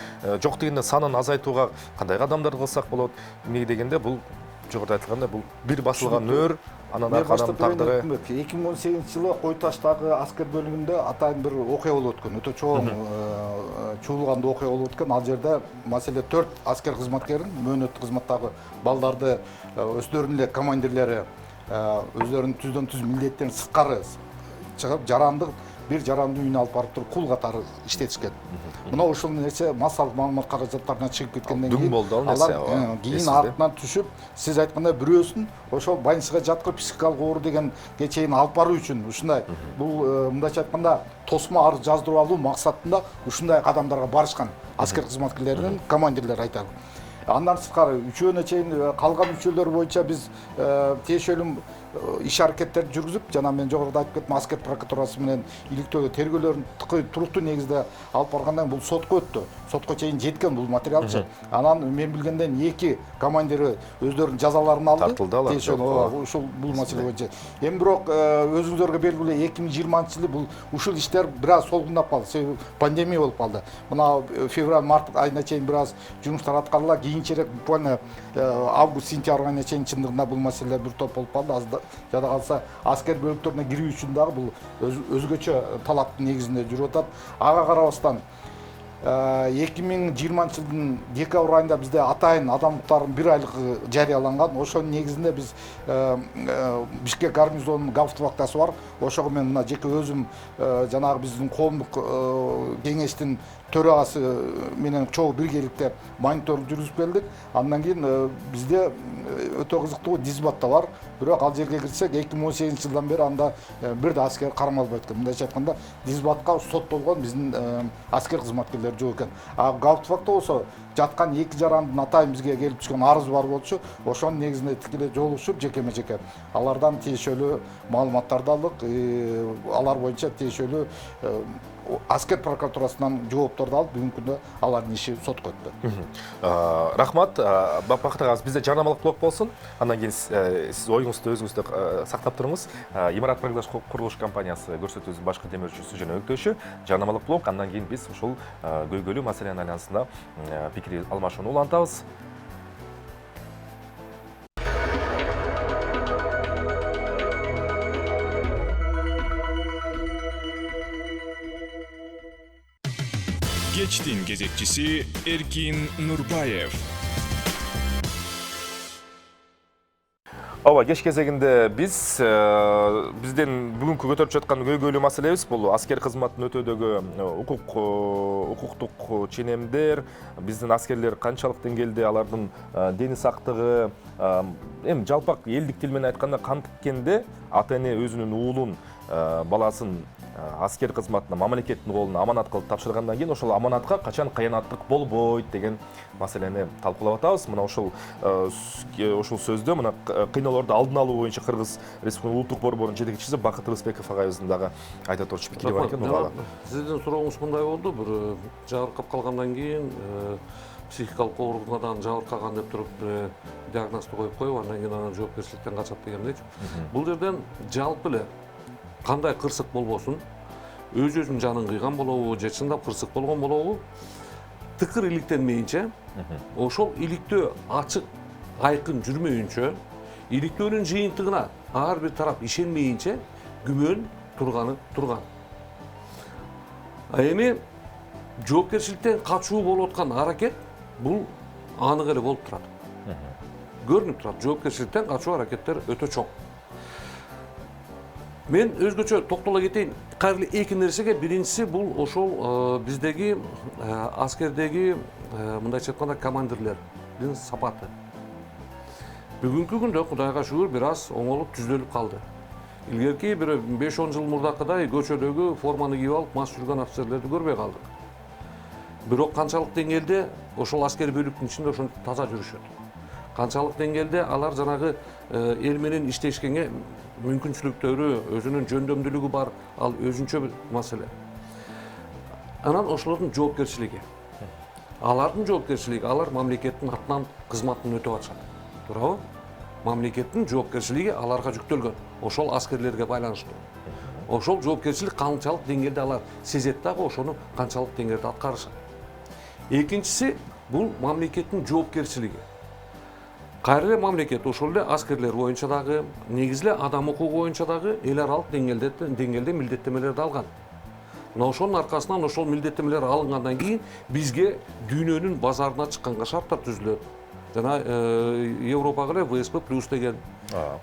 жок дегенде санын азайтууга кандай кадамдар кылсак болот? Эмне дегенде бул жогоруда айтылгандай бул бир басылган өр, анан ар адам тагдыры. 2018-жылы Кой Таштагы аскер бөлүмүндө атайын бир окуя болуп өткөн. Өтө чоң чуулганда окуя болуп өткөн. Ал жерде маселе 4 аскер кызматкерин, мөөнөттүк кызматтагы балдарды өздөрүнүн эле командирлери өздөрүнүн түздөн түз милдеттерин сырткары чыгып, бир жарандуу үйүнө алып барып туруп кул катары иштетишкен. Мына ушул нерсе массалык маалымат каражаттарынан чыгып кеткенден кийин болду ал нерсе. Кийин артынан түшүп, сиз айткандай бирөөсүн ошол больницага жаткырып психикалык оору дегенге чейин алып баруу үчүн ушундай бул мындайча айтканда тосмо арыз жаздырып алуу максатында ушундай кадамдарга барышкан аскер кызматкерлеринин командирлери айталы. Андан сырткары үчөөнө чейин калган үчөөлөр боюнча биз тиешелүү иш аракеттерди жүргүзүп, жана мен жогоруда айтып кеттим, аскер прокуратурасы менен иликтөө тергөөлөрүн туруктуу негизде алып баргандан бул сотко өттү. Сотко чейин жеткен бул материалчы. Анан мен билгенден 2 командири өздөрүнүн жазаларын алды. Тартылды алар. Ушул бул маселе боюнча. Эми бирок өзүңүзгө белгилүү 2020-жылы бул ушул иштер бир аз солгундап калды. Себеби пандемия болуп калды. Мына февраль-март айына чейин бир аз жумуштар аткарыла, кийинчерээк буквально август-сентябрь айына чейин чындыгында бул маселелер бир топ болуп калды. Жада калса аскер бөлүктөрүнө кирүү үчүн дагы бул өзгөчө талаптын негизинде жүрүп атат. Ага карабастан 2020-жылдын декабрь айында бизде атайын адам укуктарынын 1 айлыгы жарыяланган. Ошонун негизинде биз Бишкек гарнизонунун гауптвахтасы бар. Ошого мен мына жеке өзүм жанагы биздин коомдук кеңештин төрагасы менен чогуу биргеликте мониторинг жүргүзүп келдик. Андан кийин бизде өтө кызыктуу дисбат да бар. Бирок ал жерге кирсек 2018-жылдан бери анда бир да аскер кармалбай өткөн. Мындайча айтканда дисбатка соттолгон биздин аскер кызматкерлери жок экен. Гауптвахта болсо жаткан 2 жарандын атайын бизге келип түшкөн арызы бар болчу. Ошонун негизинде тикелей жолугушуп жекеме-жеке алардан тиешелүү маалыматтарды алдык. Алар боюнча тиешелүү аскер прокуратурасынан жоопторду алып, бүгүнкү күндө алардын иши сотко өттү. Рахмат. Бакыт агас, бизде жарнамалык блок болсун. Андан кийин сиз оюңузду өзүңүздө сактап туруңуз. Имарат Прогресс курулуш компаниясы көрсөтүүбүздүн башкы темирчүсү жана өктөшү жарнамалык блок. Андан кийин биз ушул көйгөйлүү маселенин айланасында пикир алмашууну улантабыз. Кечтин кезекчиси Эркин Нурбаев. Ооба, кеш кезегинде биздин бүгүнкү көтөрүп жаткан көйгөйлүү маселебиз бул аскер кызматын өтөөдөгү укуктук ченемдер, биздин аскерлер канчалык деңгээлде алардын дени сактыгы, эми жалпак элдик тил менен айтканда кантиккенде ата эне өзүнүн уулун, баласын аскер кызматына мамлекеттин колуна аманат кылып тапшыргандан кийин ошол аманатка качан кыянаттык болбойт деген маселени талкуулап атабыз. Мына ошол сөздө мына кыйноолорду алдын алуу боюнча Кыргыз Республикасынын улуттук борборунун жетекчиси Бакыт Рысбеков агайыбыздын дагы айта турчу пикири бар экен. Сиздин сурооңуз мындай болду, бир жабыркап калгандан кийин психикалык оорукадан жабыркаган деп туруп диагнозду коюп андан кийин анан жоопкерчиликтен качат дегендейчи. Бул жерден жалпы эле кандай кырсык болбосун, өзүнүн жанын кыйган болобу, же чындап кырсык болгон болобу, тыкыр иликтенмейинче, ошол иликтөө ачык, айкын жүрмөйүнчө, иликтөөнүн жыйынтыгына ар бир тарап ишенмейинче күмөн турганы турган. Эми жоопкерчиликтен качуу болуп аткан аракет бул анык эле болуп турат. Көрүнүп турат, жоопкерчиликтен качуу аракеттер өтө чоң. Мен өзгөчө токтоло кетейин. Кайрылы эки нерсеге. Биринчиси бул ошол биздеги аскердеги мындайча айтканда командирлердин сапаты. Бүгүнкү күндө Кудайга шүгүр бир аз оңолуп түзөлүп калды. Илгерки бир 5-10 жыл мурдакыдай көчөдөгү форманы кийип алып мас жүргөн офицерлерди көрбөй калдык. Бирок канчалык деңгээлде ошол аскер бөлүктүн ичинде ошентип таза жүрүшөт. Канчалык деңгээлде алар жанагы эл менен иштешкенге мүмкүнчүлүктөрү, өзүнүн жөндөмдүүлүгү бар, ал өзүнчө бир маселе. Анан ошолордун жоопкерчилиги. Алардын жоопкерчилиги, алар мамлекеттин атынан кызматын өтөп атышат. Туурабы? Мамлекеттин жоопкерчилиги аларга жүктөлгөн. Ошол аскерлерге байланыштуу. Ошол жоопкерчилик канчалык деңгээлде алар сезет дагы ошону канчалык деңгээлде аткарышат. Экинчиси бул мамлекеттин жоопкерчилиги. Кайрылы мамлекет ошол эле аскерлер боюнча дагы, негизи эле адам укугу боюнча дагы эл аралык деңгээлде милдеттемелерди алган. Мына ошонун аркасынан ошол милдеттемелер алынгандан кийин бизге дүйнөнүн базарына чыкканга шарттар түзүлөт. Жана Европага эле ВСП+ деген.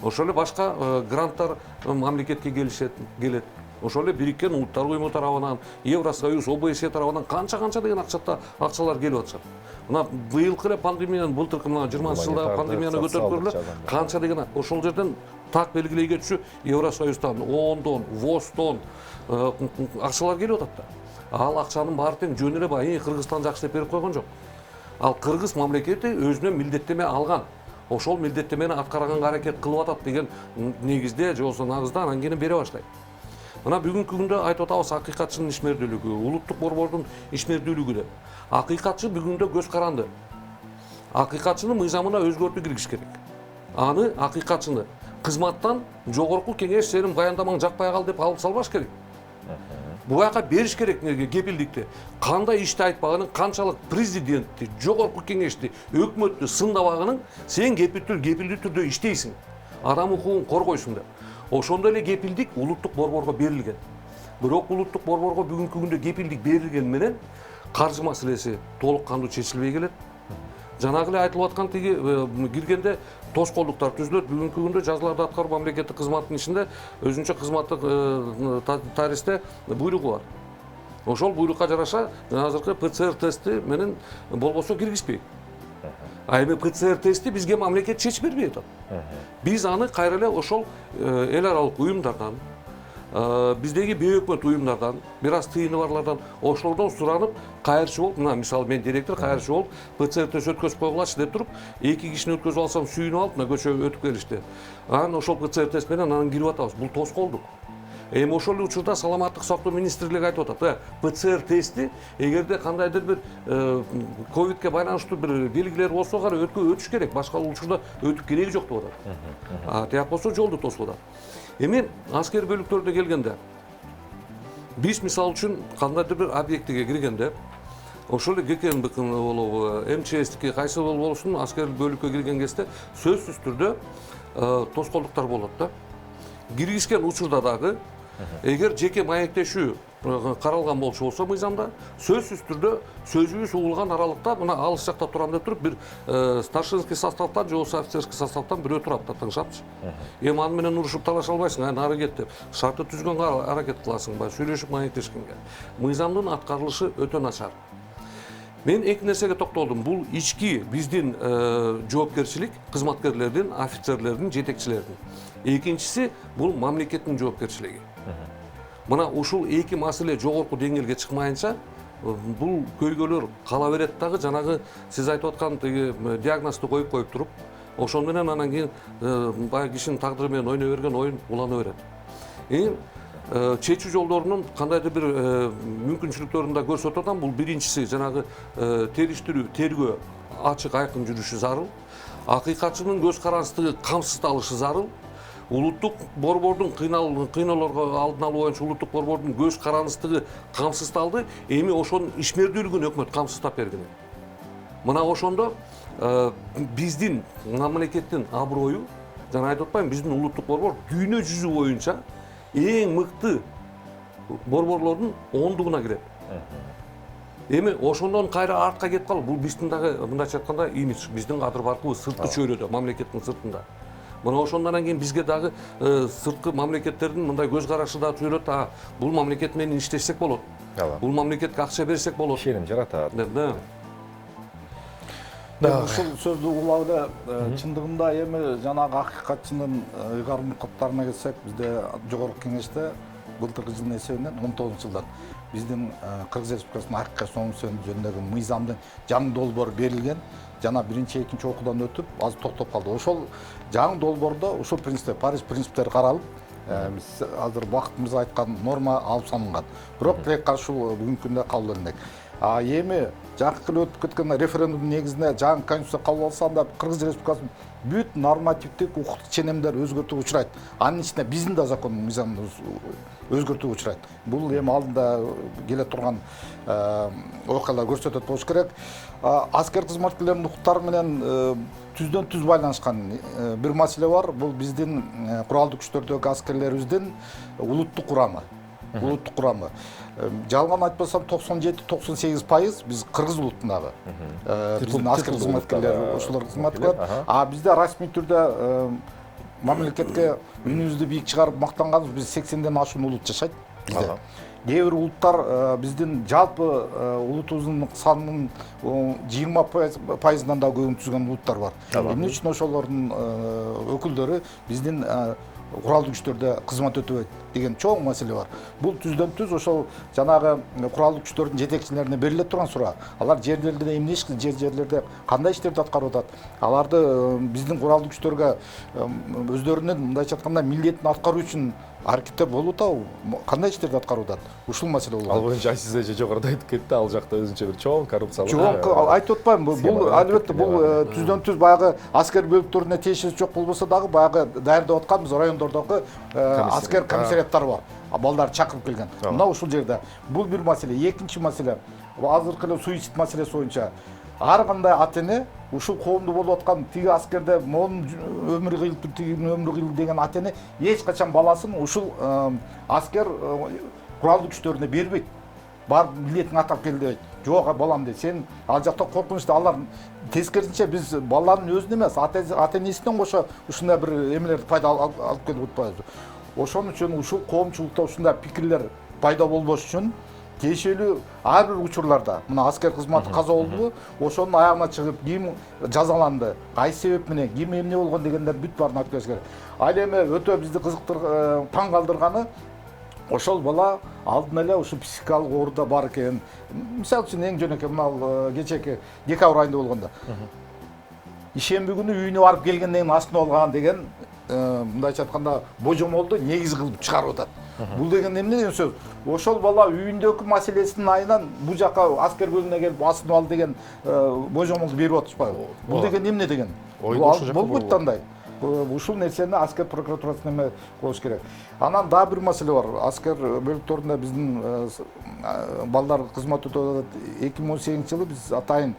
Ошол эле башка гранттар мамлекетке келет. Ошол эле Бириккен Улуттар уюму тарабынан, Евросоюз, ОБСЕ тарабынан канча деген акчалар келип атышат. Мына быйылкы эле пандемиянын, былтыркы мына 20-жылдагы пандемияны көтөрүп көргүлө, канча деген ошол жерден так белгилей кетчү Евросоюздан, ООНдон, ВОЗдон акчалар келип атат да. Ал акчанын баары тең жөн эле баягы Кыргызстан жакшы деп берип койгон жок. Ал Кыргыз мамлекети өзүнө милдеттеме алган. Ошол милдеттемени аткарганга аракет кылып атат деген негизде же болсо нагызда анан кийин бере баштайт. Мына бүгүнкү күндө айтып атабыз акыйкатчынын ишмердүүлүгү, улуттук борбордун ишмердүүлүгү деп. Акыйкатчы бүгүндө көз каранды. Акыйкатчынын мыйзамына өзгөртүү киргизиш керек. Аны акыйкатчыны кызматтан жогорку кеңеш сенин баяндамаң жакпай калды деп алып салбаш керек. Буяка бериш керек кепилдикти. Кандай ишти айтпаганын, канчалык президентти, жогорку кеңешти, өкмөттү сындабаганын сен кепилдүү түрдө иштейсиң. Адам укугун коргойсуң деп. Ошондой эле кепилдик улуттук борборго берилген. Бирок улуттук борборго бүгүнкү күндө кепилдик берилген менен каржы маселеси толук кандуу чечилбей келет. Жанагы эле айтылып аткан тиги киргенде тоскоолдуктар түзүлөт. Бүгүнкү күндө жазаларды аткаруу мамлекеттик кызматтын ичинде өзүнчө кызматтык тарихте буйругу бар. Ошол буйрукка жараша азыркы ПЦР тести менен болбосо киргизбейт. А эми ПЦР тести бизге мамлекет чечип бербей атат. Биз аны кайра эле ошол эл аралык уюмдардан, биздеги бейөкмөт уюмдардан, бир аз тыйыны барлардан ошолордон суранып, кайрчы болуп, мына мисалы мен директор кайрчы болуп, ПЦР тест өткөзүп койгулачы деп туруп, 2 кишини өткөзүп алсам сүйүнүп алып, мына көчө өтүп келишти. Анан ошол ПЦР тест менен анан кирип атабыз. Бул тоскоолдук. Эми ошол эле учурда саламаттык сактоо министрлиги айтып атат, ПЦР тести эгерде кандайдыр бир ковидке байланыштуу бир белгилер болсо гана өтүш керек, башка учурда өтүп кереги жок деп атат. Тияк болсо жолду тосуп атат. Эми аскер бөлүктөрүнө келгенде биз мисалы үчүн кандайдыр бир объектиге киргенде ошол эле ГКНБК болобу, МЧСтики кайсы болсун аскер бөлүккө кирген кезде сөзсүз түрдө тоскоолдуктар болот да. Киргизген учурда дагы эгер жеке маектешүү каралган болчу болсо мыйзамда, сөзсүз түрдө сөзүбүз угулган аралыкта мына алыс жакта турам деп туруп бир старшинский составтан же болбосо офицерский составтан бирөө турат да тыңшапчы. Эми аны менен урушуп талаша албайсың, нары кет деп. Шартты түзгөнгө аракет кыласың, сүйлөшүп маектешкенге. Мыйзамдын аткарылышы өтө начар. Мен эки нерсеге токтолдум. Бул ички биздин жоопкерчилик, кызматкерлердин, офицерлердин, жетекчилердин. Экинчиси бул мамлекеттин жоопкерчилиги. Мына ушул эки маселе жогорку деңгээлге чыкмайынча, бул көйгөйлөр кала берет дагы, жанагы сиз айтып аткан диагнозду коюп туруп, ошон менен анан кийин баягы кишинин тагдыры менен ойной берген оюн улана берет. Чечүү жолдорунун кандайдыр бир мүмкүнчүлүктөрүн да көрсөтүп атам. Бул биринчиси жанагы териштирүү, тергөө ачык айкын жүрүшү зарыл. Акыйкатчынын көз карандысыздыгы камсыздалышы зарыл. Улуттук борбордун кыйноолорго алдын алуу боюнча улуттук борбордун көз карандысыздыгы камсыздалды. Эми ошонун ишмердүүлүгүн өкмөт камсыздап берген. Мына ошондо биздин мамлекеттин аброю, жана айтып атпайм, биздин улуттук борбор дүйнө жүзү боюнча эң мыкты борборлордун ондугуна кирет. Эми ошондон кайра артка кетип калып, бул биздин дагы мындайча айтканда имидж, биздин кадыр баркыбыз сырткы чөйрөдө, мамлекеттин сыртында. Мына ошондон кийин бизге дагы сырткы мамлекеттердин мындай көз карашы да түзөлөт, бул мамлекет менен иштешсек болот. Бул мамлекетке акча берсек болот. Ишеним жаратат. Ушул сөздү угулап эле чындыгында эми жанагы акыйкатчынын ыйгарым каттарына келсек, бизде жогорку кеңеште былтыркы жылдын эсебинен 19-жылдан биздин Кыргыз Республикасынын акыйкат союму жөнүндөгү мыйзамдын жаңы долбоору берилген. Жана биринчи, экинчи окуудан өтүп, азыр токтоп калды. Ошол жаңы долбоордо ушул принциптер, Париж принциптери каралып, биз азыр убактыбызда айткан норма алып салынган. Бирок тилек ушул бүгүнкү күндө кабыл алынбайт. Эми жакынкы өтүп кеткен референдумдун негизинде жаңы конституция кабыл алса, анда Кыргыз Республикасынын бүт нормативдик укуктук ченемдер өзгөртүүгө учурайт. Анын ичинде биздин да закон мыйзамыбыз өзгөртүүгө учурайт. Бул эми алдында келе турган окуялар көрсөтөт болуш керек. Аскер кызматкерлеринин укуктары менен түздөн түз байланышкан бир маселе бар. Бул биздин куралдуу күчтөрдөгү аскерлерибиздин улуттук курамы. Улуттук курамы. Жалган айтпасам 97-98% биз кыргыз улутундагы. Биздин аскер кызматкерлери ошолор кызмат кылат. Бизде расмий түрдө мамлекетке үнүбүздү бийик чыгарып мактанганбыз, биз 80ден ашуун улут жашайт бизде. Кээ бир улуттар биздин жалпы улутубуздун санынын 20%-дан да көбүн түзгөн улуттар бар. Эмне үчүн ошолордун өкүлдөрү биздин куралдуу күчтөрдө кызмат өтөбөйт деген чоң маселе бар. Бул түздөн түз ошол жанагы куралдуу күчтөрдүн жетекчилерине бериле турган суроо. Алар жерлерде эмне иш кылып, жерлерде кандай иштерди аткарып атат? Аларды биздин куралдуу күчтөргө өздөрүнүн мындайча айтканда милдетин аткаруу үчүн аракеттер болуп атабы? Кандай иштерди аткарып атат? Ушул маселе болот. Ал боюнча АСЗ жогоруда айтып кетти, ал жакта өзүнчө бир чоң коррупциялык. Чоң айтып атпайм, бул албетте бул түздөн түз баягы аскер бөлүктөрүнө тиешеси жок болбосо дагы баягы даярдап атканбыз райондордогу аскер комиссариаттар бар. Балдар чакырып келген. Мына ушул жерде бул бир маселе. Экинчи маселе, азыркы эле суицид маселеси боюнча ар кандай ата-эне ушул коомдо болуп аткан тиги аскерде монун өмүрү кыйылып, тигинин өмүрү кыйылды деген ата-эне эч качан баласын ушул аскер куралдуу күчтөрүнө бербейт. Бар милдетиң атап кел дейт. Жок, балам дейт. Сен ал жакта коркунучта, алар тескерисинче биз баланын өзүн эмес, ата-энесинен кошо ушундай бир эмелерди пайда алып келип атпайбызбы. Ошон үчүн ушул коомчулукта ушундай пикирлер пайда болбош үчүн тиешелүү ар бир учурларда мына аскер кызматы каза болдубу, ошонун аягына чыгып ким жазаланды, кайсы себеп менен, ким эмне болгон дегендер бүт баарын айтып бериш керек. Ал эми өтө бизди таң калтырганы ошол бала алдын эле ушу психикалык ооруда бар экен. Мисалы үчүн эң жөнөкөй мына кечеки декабрь айында болгондо. Ишемби күнү үйүнө барып келгенден кийин астына алган деген мындайча айтканда божомолду негиз кылып чыгарып атат. Бул деген эмне деген сөз? Ошол бала үйүндөгү маселесинин айынан бул жака аскер бөлүмүнө келип астына ал деген божомолду берип атышпайбы? Бул деген эмне деген? Болбойт андай. Ушул нерсени аскер прокуратурасы неме кылыш керек. Анан дагы бир маселе бар. Аскер бөлүктөрүндө биздин балдар кызмат өтөп атат. 2018-жылы биз атайын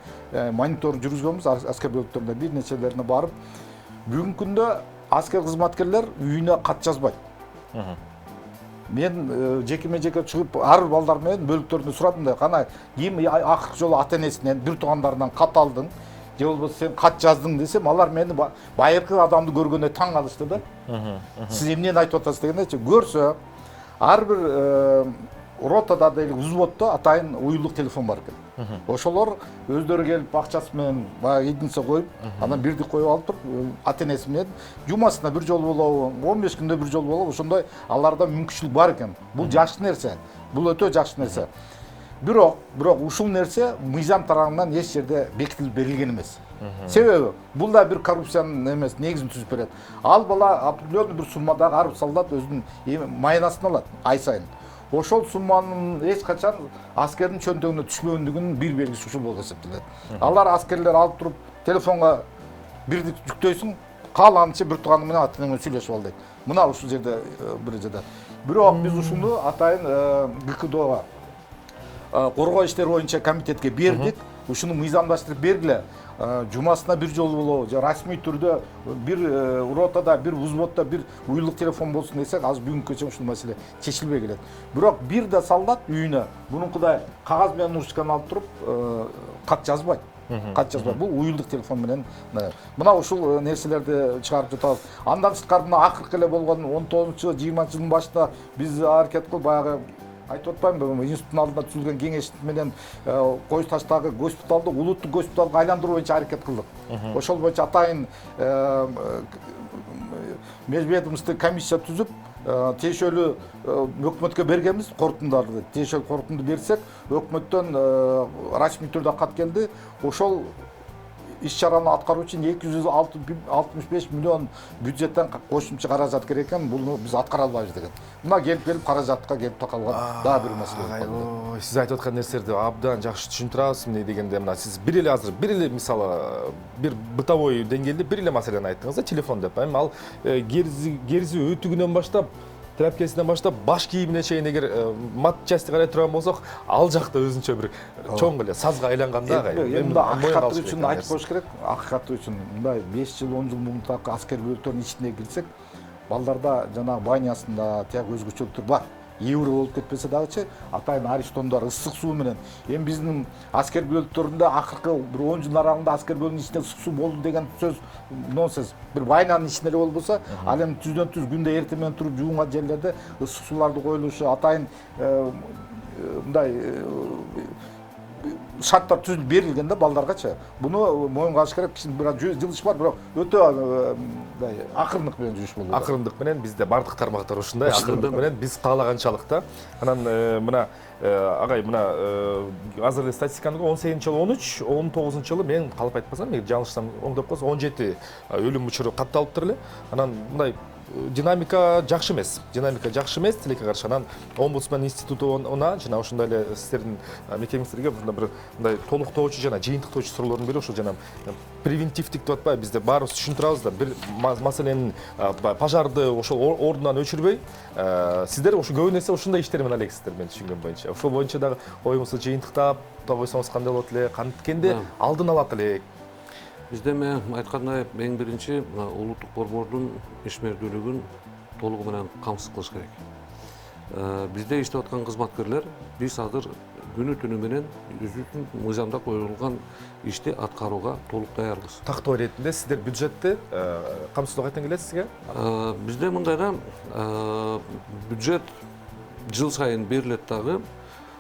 монитор жүргүзгөнбүз аскер бөлүктөрүндө бир нечелерине барып. Бүгүнкү күндө аскер кызматкерлер үйүнө кат жазбайт. мен жекеме-жеке чыгып ар бир балдар менен бөлүктөрүндө сурадым да, кана кийин акыркы жолу ата энесинен, бир туугандарынан кат алдың, же болбосо сен кат жаздың десем, алар мени байыркы адамды көргөндө таң калышты да. Сиз эмнени айтып атасыз дегенде, көрсө ар бир ротада дейли взводдо атайын уюлдук телефон бар экен. Ошолор өздөрү келип акчасы менен баягы единица коюп, анан бирди коюп алып туруп, ата энеси менен жумасына бир жолу болобу, 15 күндө бир жолу болобу, ошондой аларда мүмкүнчүлүк бар экен. Бул жакшы нерсе. Бул өтө жакшы нерсе. Бирок ушул нерсе мыйзам тарабынан эч жерде бекитилип берилген эмес. Себеби бул да бир коррупциянын эмес негизин түзүп берет. Ал бала определенный бир суммадагы ар бир солдат өзүнүн майнасын алат ай сайын. Ошол сумманын эч качан аскердин чөнтөгүнө түшпөгөндүгүнүн бир белгиси ушул болуп эсептелет. Алар аскерлер алып туруп телефонго бирди жүктөйсүң, каалаганча бир тууганың менен ата энең менен сүйлөшүп ал дейт. Мына ушул жерде бир жерде. Бирок биз ушуну атайын ГКДга коргоо иштери боюнча комитетке бердик. Ушуну мыйзамдаштырып бергиле. Жумасына бир жолу болобу, же расмий түрдө бир ротада, бир взводдо бир уюлдук телефон болсун десек, азыр бүгүнкү чейин ушул маселе чечилбей келет. Бирок бир да солдат үйүнө мунункудай кагаз менен ручканы алып туруп кат жазбайт. Кат жазбайт. Бул уюлдук телефон менен. Мына ушул нерселерди чыгарып жатабыз. Андан сырткары мына акыркы эле болгон 19-20 жылдын башында биз аракет кылып баягы айтып атпаймынбы, институттун алдында түзүлгөн кеңеш менен Коюш таштагы госпиталды улуттук госпиталга айландыруу боюнча аракет кылдык. Ошол боюнча атайын межведомственный комиссия түзүп, тиешелүү өкмөткө бергенбиз корутундарды. Тиешелүү корутунду берсек, өкмөттөн расмий түрдө кат келди. Ошол иш-чараны аткаруу үчүн 265 миллион бюджеттен кошумча каражат керек экен. Буну биз аткара албайбыз деген. Мына келип каражатка келип такалган дагы бир маселе болду. Сиз айтып аткан нерселерди абдан жакшы түшүндүрө аласыз. Эмне дегенде, мына сиз бир эле азыр мисалы бир бытовой деңгээлде бир эле маселени айттыңыз да, телефон деп. Эми ал керзи өтүгүнөн баштап, тряпкесинен баштап баш кийимине чейин эгер мат части карай турган болсок, ал жакта өзүнчө бир чоң эле сазга айланганда. Эми акыйкаты үчүн айтып коюш керек. Акыйкаты үчүн мындай 5 жыл 10 жыл мурдагы аскер бөлүктөрүнүн ичине кирсек, балдарда жанагы банясында тияк өзгөчөлүктөр бар. Евро болуп кетпесе дагычы, атайын аристондор ысык суу менен. Эми биздин аскер бөлүктөрүндө акыркы бир 10 жыл аралыгында аскер бөлүгүнүн ичинде ысык суу болду деген сөз нонсенс. Бир байнанын ичинде эле болбосо, ал эми түздөн түз күндө эртең менен туруп жуунган жерлерде ысык сууларды коюлушу, атайын мындай шарттар түзүлүп берилген да балдаргачы. Буну моюнга алыш керек. Бирок жылыш бар, бирок өтө мындай акырындык менен жүрүш болду. Акырындык менен бизде бардык тармактар ушундай, акырындык менен биз каалаганчалык да. Анан мына агай, мына азыр эле статистиканы 18-13, 19-жылы мен калып айтпасам, эгер жаңылышсам оңдоп койсо 17 өлүм учуру катталыптыр эле. Анан мындай динамика жакшы эмес. Тилекке каршы. Анан омбудсмен институту жана ошондой эле сиздердин мекемеңиздерге мындай толуктоочу жана жыйынтыктоочу суроолордун бири ошол жана превентивдик деп атпайбы, бизде баарыбыз түшүндүрөбүз да, бир маселенин пожарды ошол ордунан өчүрбөй, сиздер ошо көбүн эсе ушундай иштер менен алексиздер, мен түшүнгөн боюнча. Ошол боюнча дагы оюңузду жыйынтыктап койсоңуз кандай болот эле, канткенде алдын алат элек. Бизде мен айткандай эң биринчи улуттук борбордун ишмердүүлүгүн толугу менен камсыз кылыш керек. Бизде иштеп аткан кызматкерлер биз азыр күнү түнү менен өзүнүн мыйзамда коюлган ишти аткарууга толук даярбыз. Тактоо иретинде сиздер бюджетти камсыздоо кайдан келет сизге? Бизде мындай да, бюджет жыл сайын берилет дагы,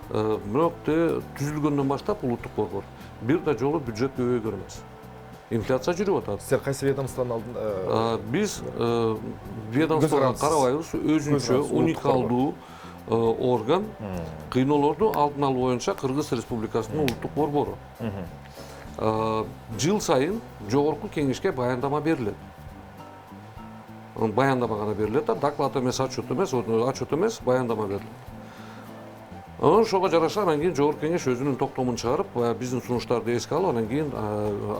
бирок түзүлгөндөн баштап улуттук борбор бир да жолу бюджет көбөйгөн эмес. Инфляция жүрүп атат. Сиздер кайсы ведомствонун алдында? Биз ведомствого карабайбыз, өзүнчө уникалдуу орган, кыйноолорду алдын алуу боюнча Кыргыз Республикасынын улуттук борбору. Жыл сайын жогорку кеңешке баяндама берилет. Баяндама гана берилет да, доклад эмес, отчет эмес, баяндама берилет. Ошого жараша анан кийин жогорку кеңеш өзүнүн токтомун чыгарып, биздин сунуштарды эске алып, анан кийин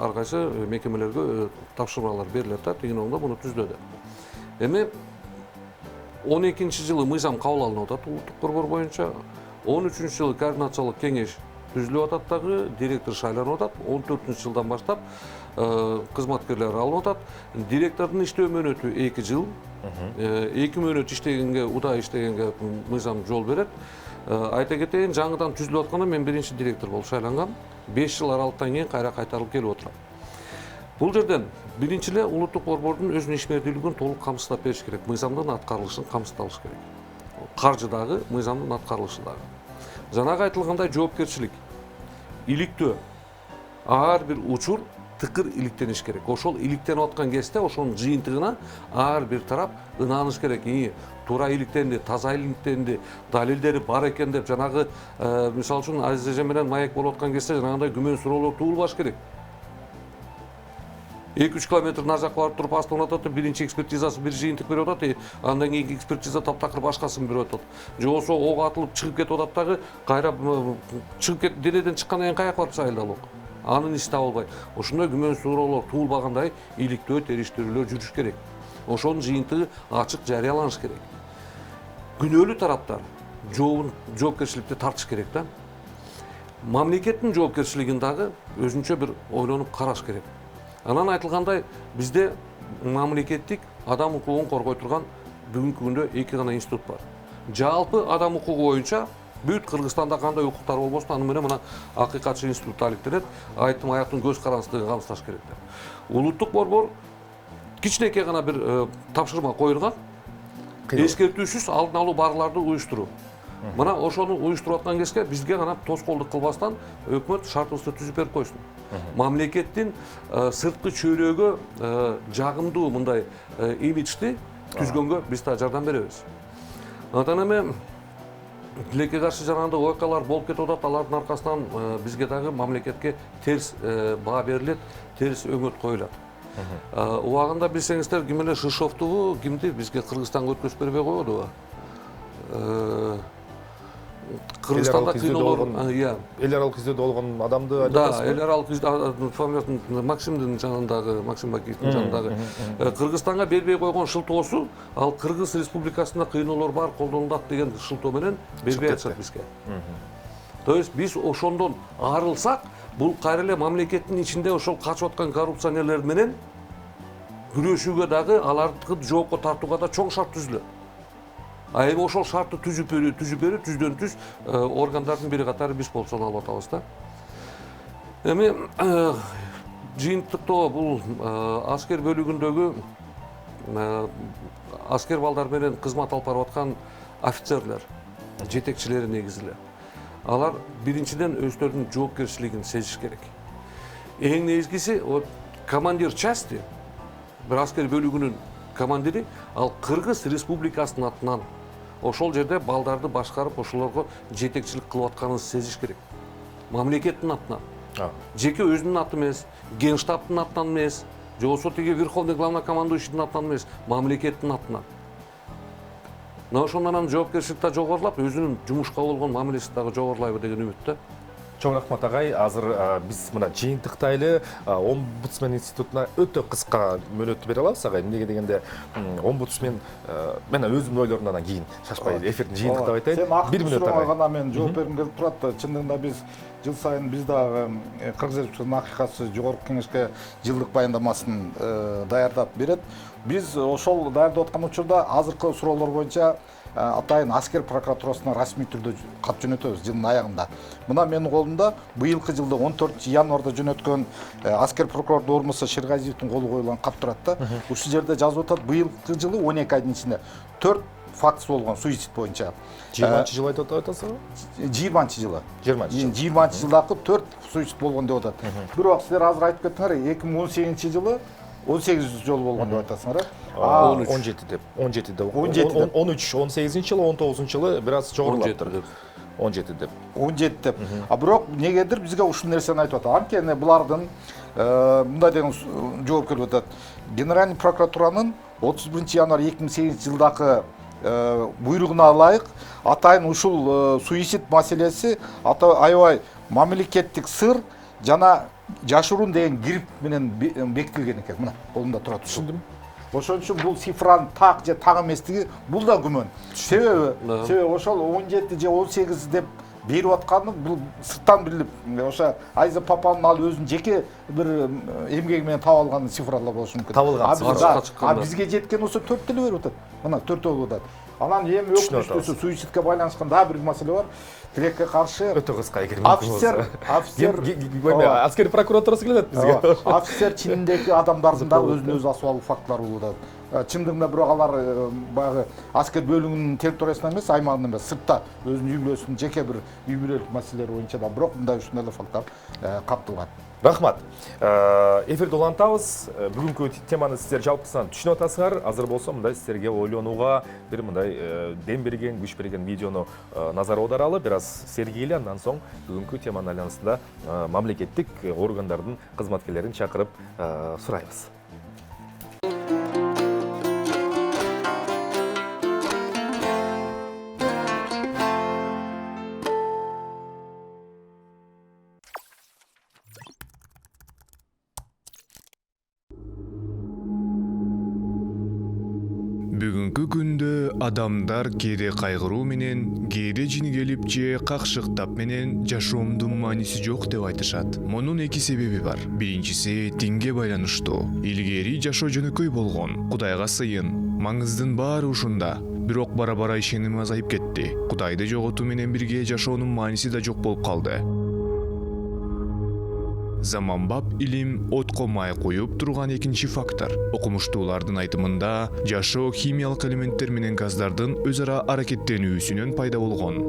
ар кайсы мекемелерге тапшырмалар берилет да, тигин оңдо муну түздө. Эми 12-жылы мыйзам кабыл алынып атат улуттук борбор боюнча, 13-жылы координациялык кеңеш түзүлүп атат дагы, директор шайланып атат, 14-жылдан баштап кызматкерлер алынып атат. Директордун иштөө мөөнөтү 2 жыл, 2 мөөнөт иштегенге, удай иштегенге мыйзам жол берет. Айта кетейин, жаңыдан түзүлүп атканда мен биринчи директор болуп шайлангам. 5 жыл аралыктан кийин кайра кайтарылып келип отурам. Бул жерден биринчи эле улуттук борбордун өзүнүн ишмердүүлүгүн толук камсыздап бериш керек, мыйзамдын аткарылышын камсыздалыш керек. Каржы дагы, мыйзамдын аткарылышы дагы. Жанагы айтылгандай жоопкерчилик, иликтөө, ар бир учур тыкыр иликтениш керек. Ошол иликтенип аткан кезде ошонун жыйынтыгына ар бир тарап ынаныш керек. Туура иликтенди, таза иликтенди, далилдери бар экен деп жанагы мисалы үчүн Азиз эже менен маек болуп аткан кезде жанагындай күмөн суроолор туулбаш керек. 2-3 километр нар жакка барып туруп астылып атат, биринчи экспертизасы бир жыйынтык берип атат, андан кийинки экспертиза таптакыр башкасын берип атат. Же болбосо ок атылып чыгып кетип атат дагы, кайра чыгып кетип денеден чыккандан кийин каяка барып сайылдалып. Анын иши табылбайт. Ошондой күмөн суроолор туулбагандай иликтөө, териштирүүлөр жүрүш керек. Ошонун жыйынтыгы ачык жарыяланыш керек. Күнөөлүү тараптар жоопкерчиликти тартыш керек да. Мамлекеттин жоопкерчилигин дагы өзүнчө бир ойлонуп караш керек. Анан айтылгандай, бизде мамлекеттик адам укугун коргой турган бүгүнкү күндө 2 гана институт бар. Жалпы адам укугу боюнча бүт Кыргызстанда кандай укуктар болбосун, аны менен мына акыйкатчы институту алектенет, айттым аяктын көз карандысыздыгын камсыздаш керек деп. Улуттук борбор кичинекей гана бир тапшырма коюлган. Эскертүүсүз алдын алуу барыларды уюштуруу. Мына ошону уюштуруп аткан кезде бизге гана тоскоолдук кылбастан өкмөт шартыбызды түзүп берип койсун. Мамлекеттин сырткы чөйрөгө жагымдуу мындай имиджди түзгөнгө биз да жардам беребиз. Андан эми тилекке каршы жанагындай окуялар болуп кетип атат, алардын аркасынан бизге дагы мамлекетке терс баа берилет, терс өңөт коюлат. Убагында билсеңиздер, ким эле Шишовду, кимди бизге Кыргызстанга өткөзүп бербей койбодубу? Кыргызстанда кыйноолор, эл аралык издөөдө болгон адамды айтып да, атасызбы? эл аралык фамилиясын Максимдин жанындагы, Максим Бакиевдин жанындагы Кыргызстанга бербей койгон шылтоосу, ал Кыргыз Республикасында кыйноолор бар, колдонулат деген шылтоо менен бербей атышат бизге. То есть биз ошондон арылсак, бул кайра эле мамлекеттин ичинде ошол качып аткан коррупционерлер менен күрөшүүгө дагы, аларды жоопко тартууга да чоң шарт түзүлөт. А эми ошол шартты түзүп берүү, түздөн түз органдардын бири катары биз болуп саналып атабыз да. Эми жыйынтыктоо бул аскер бөлүгүндөгү аскер балдар менен кызмат алып барып аткан офицерлер, жетекчилери негизи эле. Алар биринчиден өздөрүнүн жоопкерчилигин сезиш керек. Эң негизгиси командир части, бир аскер бөлүгүнүн командири, ал Кыргыз Республикасынын атынан ошол жерде балдарды башкарып, ошолорго жетекчилик кылып атканын сезиш керек. Мамлекеттин атынан. Жеке өзүнүн аты эмес, Генштабтын атынан эмес, же болбосо тиги Верховный главнокомандующийдин атынан эмес, мамлекеттин атынан. Мына ошондон жоопкерчилик да жогорулап, өзүнүн жумушка болгон мамилеси дагы жогорулайбы деген үмүттө. Чоң рахмат агай. Азыр биз мына жыйынтыктайлы омбудсмен институтуна өтө кыска мөөнөттү бере алабыз агай. Эмнеге дегенде омбудсмен мен өзүмдүн ойлорумдан кийин шашпай эфирдин жыйынтыктап айтайын. 1 мүнөт агай. Гана мен жооп бергим келип турат. Чындыгында биз жыл сайын биз дагы Кыргыз Республикасынын акыйкатчысы жогорку кеңешке жылдык баяндамасын даярдап берет. Биз ошол даярдап аткан учурда азыркы суроолор боюнча атайын аскер прокуратурасына расмий түрдө кат жөнөтөбүз жылдын аягында. Мына менин колумда быйылкы жылда 14 январда жөнөткөн аскер прокурор Дормуса Шергазиевдин колу коюлган кат турат да. Ушул жерде жазып атат, быйылкы жылы 12 айдын ичинде 4 фактысы болгон суицид боюнча. 20-жыл айтып атасызбы? 20 жылы. 20 жылдагы 4 суицид болгон деп атат. Бирок силер азыр айтып кеттиңер, 2018 жылы 18 жол болгон деп атасыңар. 17 деп. 13, 18 жылы, 19 жылы бир аз жогорулаптыр. 17 деп. 17 деп. Бирок негедир бизге ушул нерсени айтып атат. Анткени булардын мындай деген жооп келип атат. Генеральный прокуратуранын 31 январь 2008 жылдагы буйругуна ылайык атайын ушул суицид маселеси аябай мамлекеттик сыр жана жашыруун деген кирип менен бекитилген экен. Мына колумда турат. Түшүндүм. Ошон үчүн бул цифранын так же так эместиги бул да күмөн. Себеби ошол 17 же 18 деп берип атканы бул сырттан билип ошо Айза папанын ал өзүнүн жеке бир эмгеги менен таап алган цифралар болушу мүмкүн. Табылган А бизге жеткен ошо 4 деле берип атат. Мына 4 болуп атат. Анан эми өкүнүчтүүсү суицидке байланышкан дагы бир маселе бар. Тилекке каршы Өтө кыска эгер мүмкүн офицер аскери прокуратурасы келет бизге. Офицер чининдеги адамдардын да өзүнө өзү асып алуу фактылары болуп атат. Чындыгында бирок алар баягы аскер бөлүгүнүн территориясында эмес, аймагында эмес, сыртта өзүнүн үй бүлөсүнүн жеке бир үй бүлөлүк маселелери боюнча да бирок мындай ушундай эле факттар каттылган. Рахмат. Эфирди улантабыз. Бүгүнкү теманы сиздер жалпысынан түшүнүп атасыңар. Азыр болсо мындай сиздерге ойлонууга бир мындай дем берген, күч берген видеону назар аударалы. Бир аз сергейле, андан соң бүгүнкү теманын айланасында мамлекеттик органдардын кызматкерлерин чакырып сурайбыз. Бүгүнкү күндө адамдар кээде кайгыруу менен, кээде жингелип же какшыктап менен жашоомдун мааниси жок деп айтышат. Мунун эки себеби бар. Биринчиси динге байланыштуу. Илгери жашоо жөнөкөй болгон, Кудайга сыйын, маңыздын баары ушунда. Бирок бара-бара ишеним азайып кетти. Кудайды жоготуу менен бирге жашоонун мааниси да жок болуп калды. Заманбап илим отко май коюп турган экинчи фактор. Окумуштуулардын айтымында жашоо химиялык элементтер менен газдардын өз ара аракеттенүүсүнөн пайда болгон.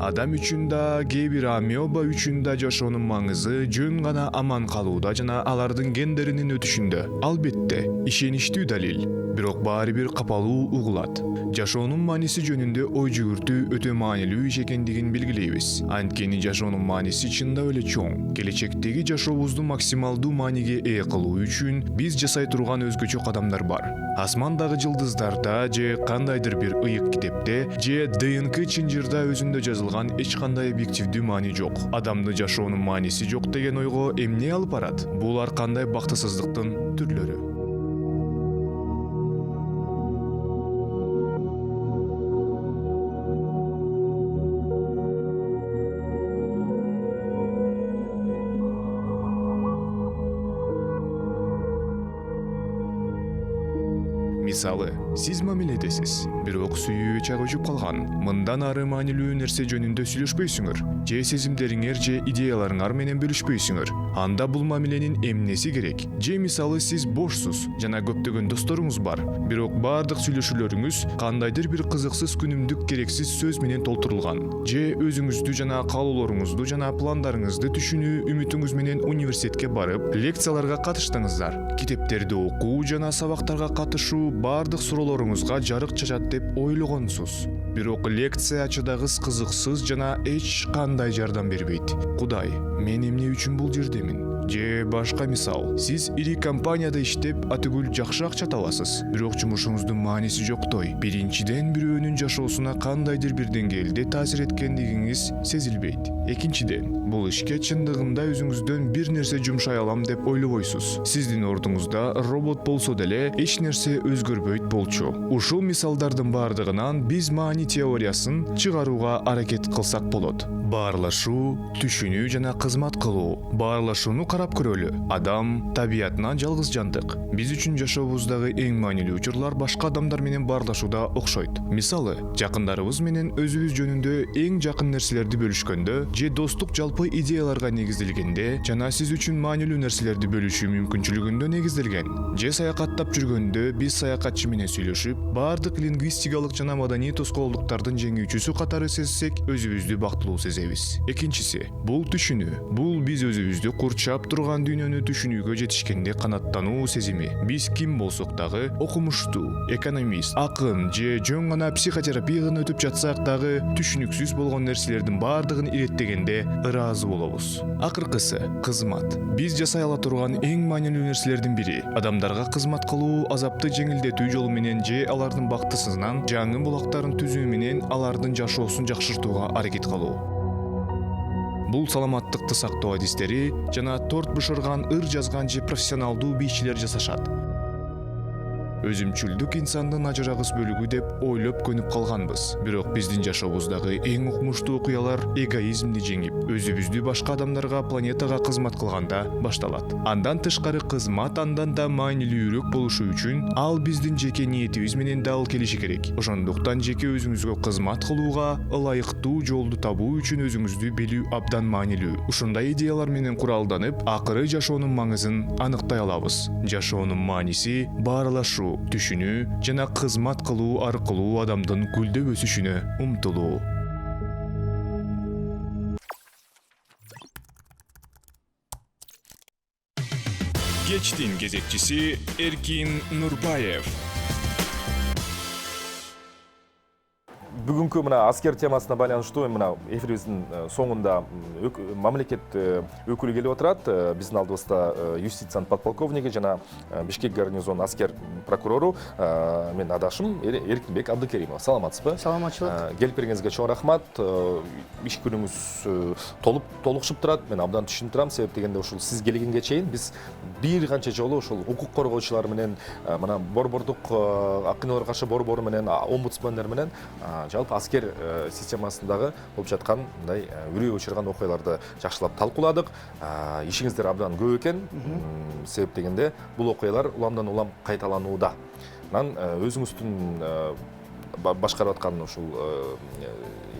Адам үчүн да, кээ бир амеба үчүн да жашоонун маңызы жөн гана аман калууда жана алардын гендеринин өтүшүндө. Албетте, ишеничтүү далил. Бирок баары бир капалуу угулат. Жашоонун мааниси жөнүндө ой жүгүртүү өтө маанилүү иш экендигин белгилейбиз. Анткени жашоонун мааниси чындап эле чоң. Келечектеги жашообузду максималдуу мааниге ээ кылуу үчүн биз жасай турган өзгөчө кадамдар бар. Асмандагы жылдыздарда же кандайдыр бир ыйык китепте же ДНК чынжырда өзүндө жазылган эч кандай объективдүү маани жок. Адамды жашоонун мааниси жок деген ойго эмне алып барат? Бул ар кандай бактысыздыктын түрлөрү. Мисалы, сиз мамиледесиз, бирок сүйүү чак өчүп калган. Мындан ары маанилүү нерсе жөнүндө сүйлөшпөйсүңөр, же сезимдериңер же идеяларыңар менен бөлүшпөйсүңөр. Анда бул мамиленин эмнеси керек? Же мисалы сиз бошсуз жана көптөгөн досторуңуз бар, бирок баардык сүйлөшүүлөрүңүз кандайдыр бир кызыксыз күнүмдүк керексиз сөз менен толтурулган. Же өзүңүздү жана каалоолоруңузду жана пландарыңызды түшүнүү үмүтүңүз менен университетке барып, лекцияларга катыштыңыздар. Китептерди окуу жана сабактарга катышуу баардык суроолоруңузга жарык чачат деп ойлогонсуз. Бирок лекция ачыдагыс кызыксыз жана эч кандай жардам бербейт. Кудай, мен эмне үчүн бул жердемин? Же башка мисал, сиз ири компанияда иштеп, атүгүл жакшы акча табасыз, бирок жумушуңуздун мааниси жоктой. Биринчиден, бирөөнүн жашоосуна кандайдыр бир деңгээлде таасир эткендигиңиз сезилбейт. Экинчиден, бул ишке чындыгында өзүңүздөн бир нерсе жумшай алам деп ойлобойсуз. Сиздин ордуңузда робот болсо деле эч нерсе өзгөрбөйт болчу. Ушул мисалдардын баардыгынан биз маани теориясын чыгарууга аракет кылсак болот. Баарлашуу, түшүнүү жана кызмат кылуу. Баарлашууну карап көрөлү. Адам табиятынан жалгыз жандык. Биз үчүн жашообуздагы эң маанилүү учурлар башка адамдар менен баарлашууда окшойт. Мисалы, жакындарыбыз менен өзүбүз жөнүндө эң жакын нерселерди бөлүшкөндө, же достук жалпы идеяларга негизделгенде, жана сиз үчүн маанилүү нерселерди бөлүшүү мүмкүнчүлүгүндө негизделген. Же саякаттап жүргөндө биз саякатчы менен сүйлөшүп, баардык лингвистикалык жана маданий тоскоолдуктардын жеңүүчүсү катары сезсек, өзүбүздү бактылуу сезебиз. Экинчиси, бул түшүнүү. Бул биз өзүбүздү курчап турган дүйнөнү түшүнүүгө жетишкенде канаттануу сезими. Биз ким болсок дагы, окумуштуу, экономист, акын же жөн гана психотерапиядан өтүп жатсак дагы, түшүнүксүз болгон нерселердин баардыгын иреттегенде ыраазы болобуз. Акыркысы, кызмат. Биз жасай ала турган эң маанилүү нерселердин бири адамдарга кызмат кылуу, азапты жеңилдетүү жолу менен же алардын бактысынан жаңы булактарын түзүү менен алардын жашоосун жакшыртууга аракет кылуу. Бул саламаттыкты сактоо адистери жана торт бышырган ыр жазган же профессионалдуу бийчилер жасашат. Өзүмчүлдүк инсандын ажырагыс бөлүгү деп ойлоп көнүп калганбыз. Бирок биздин жашообуздагы эң укмуштуу окуялар эгоизмди жеңип, өзүбүздү башка адамдарга, планетага кызмат кылганда башталат. Андан тышкары кызмат андан да маанилүүрөөк болушу үчүн ал биздин жеке ниетибиз менен дал келиши керек. Ошондуктан жеке өзүңүзгө кызмат кылууга ылайыктуу жолду табуу үчүн өзүңүздү билүү абдан маанилүү. Ушундай идеялар менен куралданып, акыры жашоонун маңызын аныктай алабыз. Жашоонун мааниси баарлашуу, түшүнүү жана кызмат кылуу аркылуу адамдын гүлдөп өсүшүнө умтулуу. Кечтин кезекчиси Эркин Нурбаев. Бүгүнкү мына аскер темасына байланыштуу мына эфирибиздин соңунда мамлекет өкүлү келип отурат. Биздин алдыбызда юстициянын подполковниги жана Бишкек гарнизон аскер прокурору мен адашым Эркинбек Абдыкеримов. Саламатсызбы? Саламатчылык. Келип бергениңизге чоң рахмат. Иш күнүңүз толукшуп турат. Мен абдан түшүнүп турам. Себеп дегенде ушул сиз келгенге чейин биз бир канча жолу ушул укук коргоочулар менен мына борбордук ак кыйноолорго каршы борбору менен омбудсмендер менен жалпы аскер системасындагы болуп жаткан мындай үрөө өчүргөн окуяларды жакшылап талкууладык. Ишиңиздер абдан көп экен. Себеп дегенде бул окуялар уламдан улам кайталанууда. Анан өзүңүздүн башкарып аткан ушул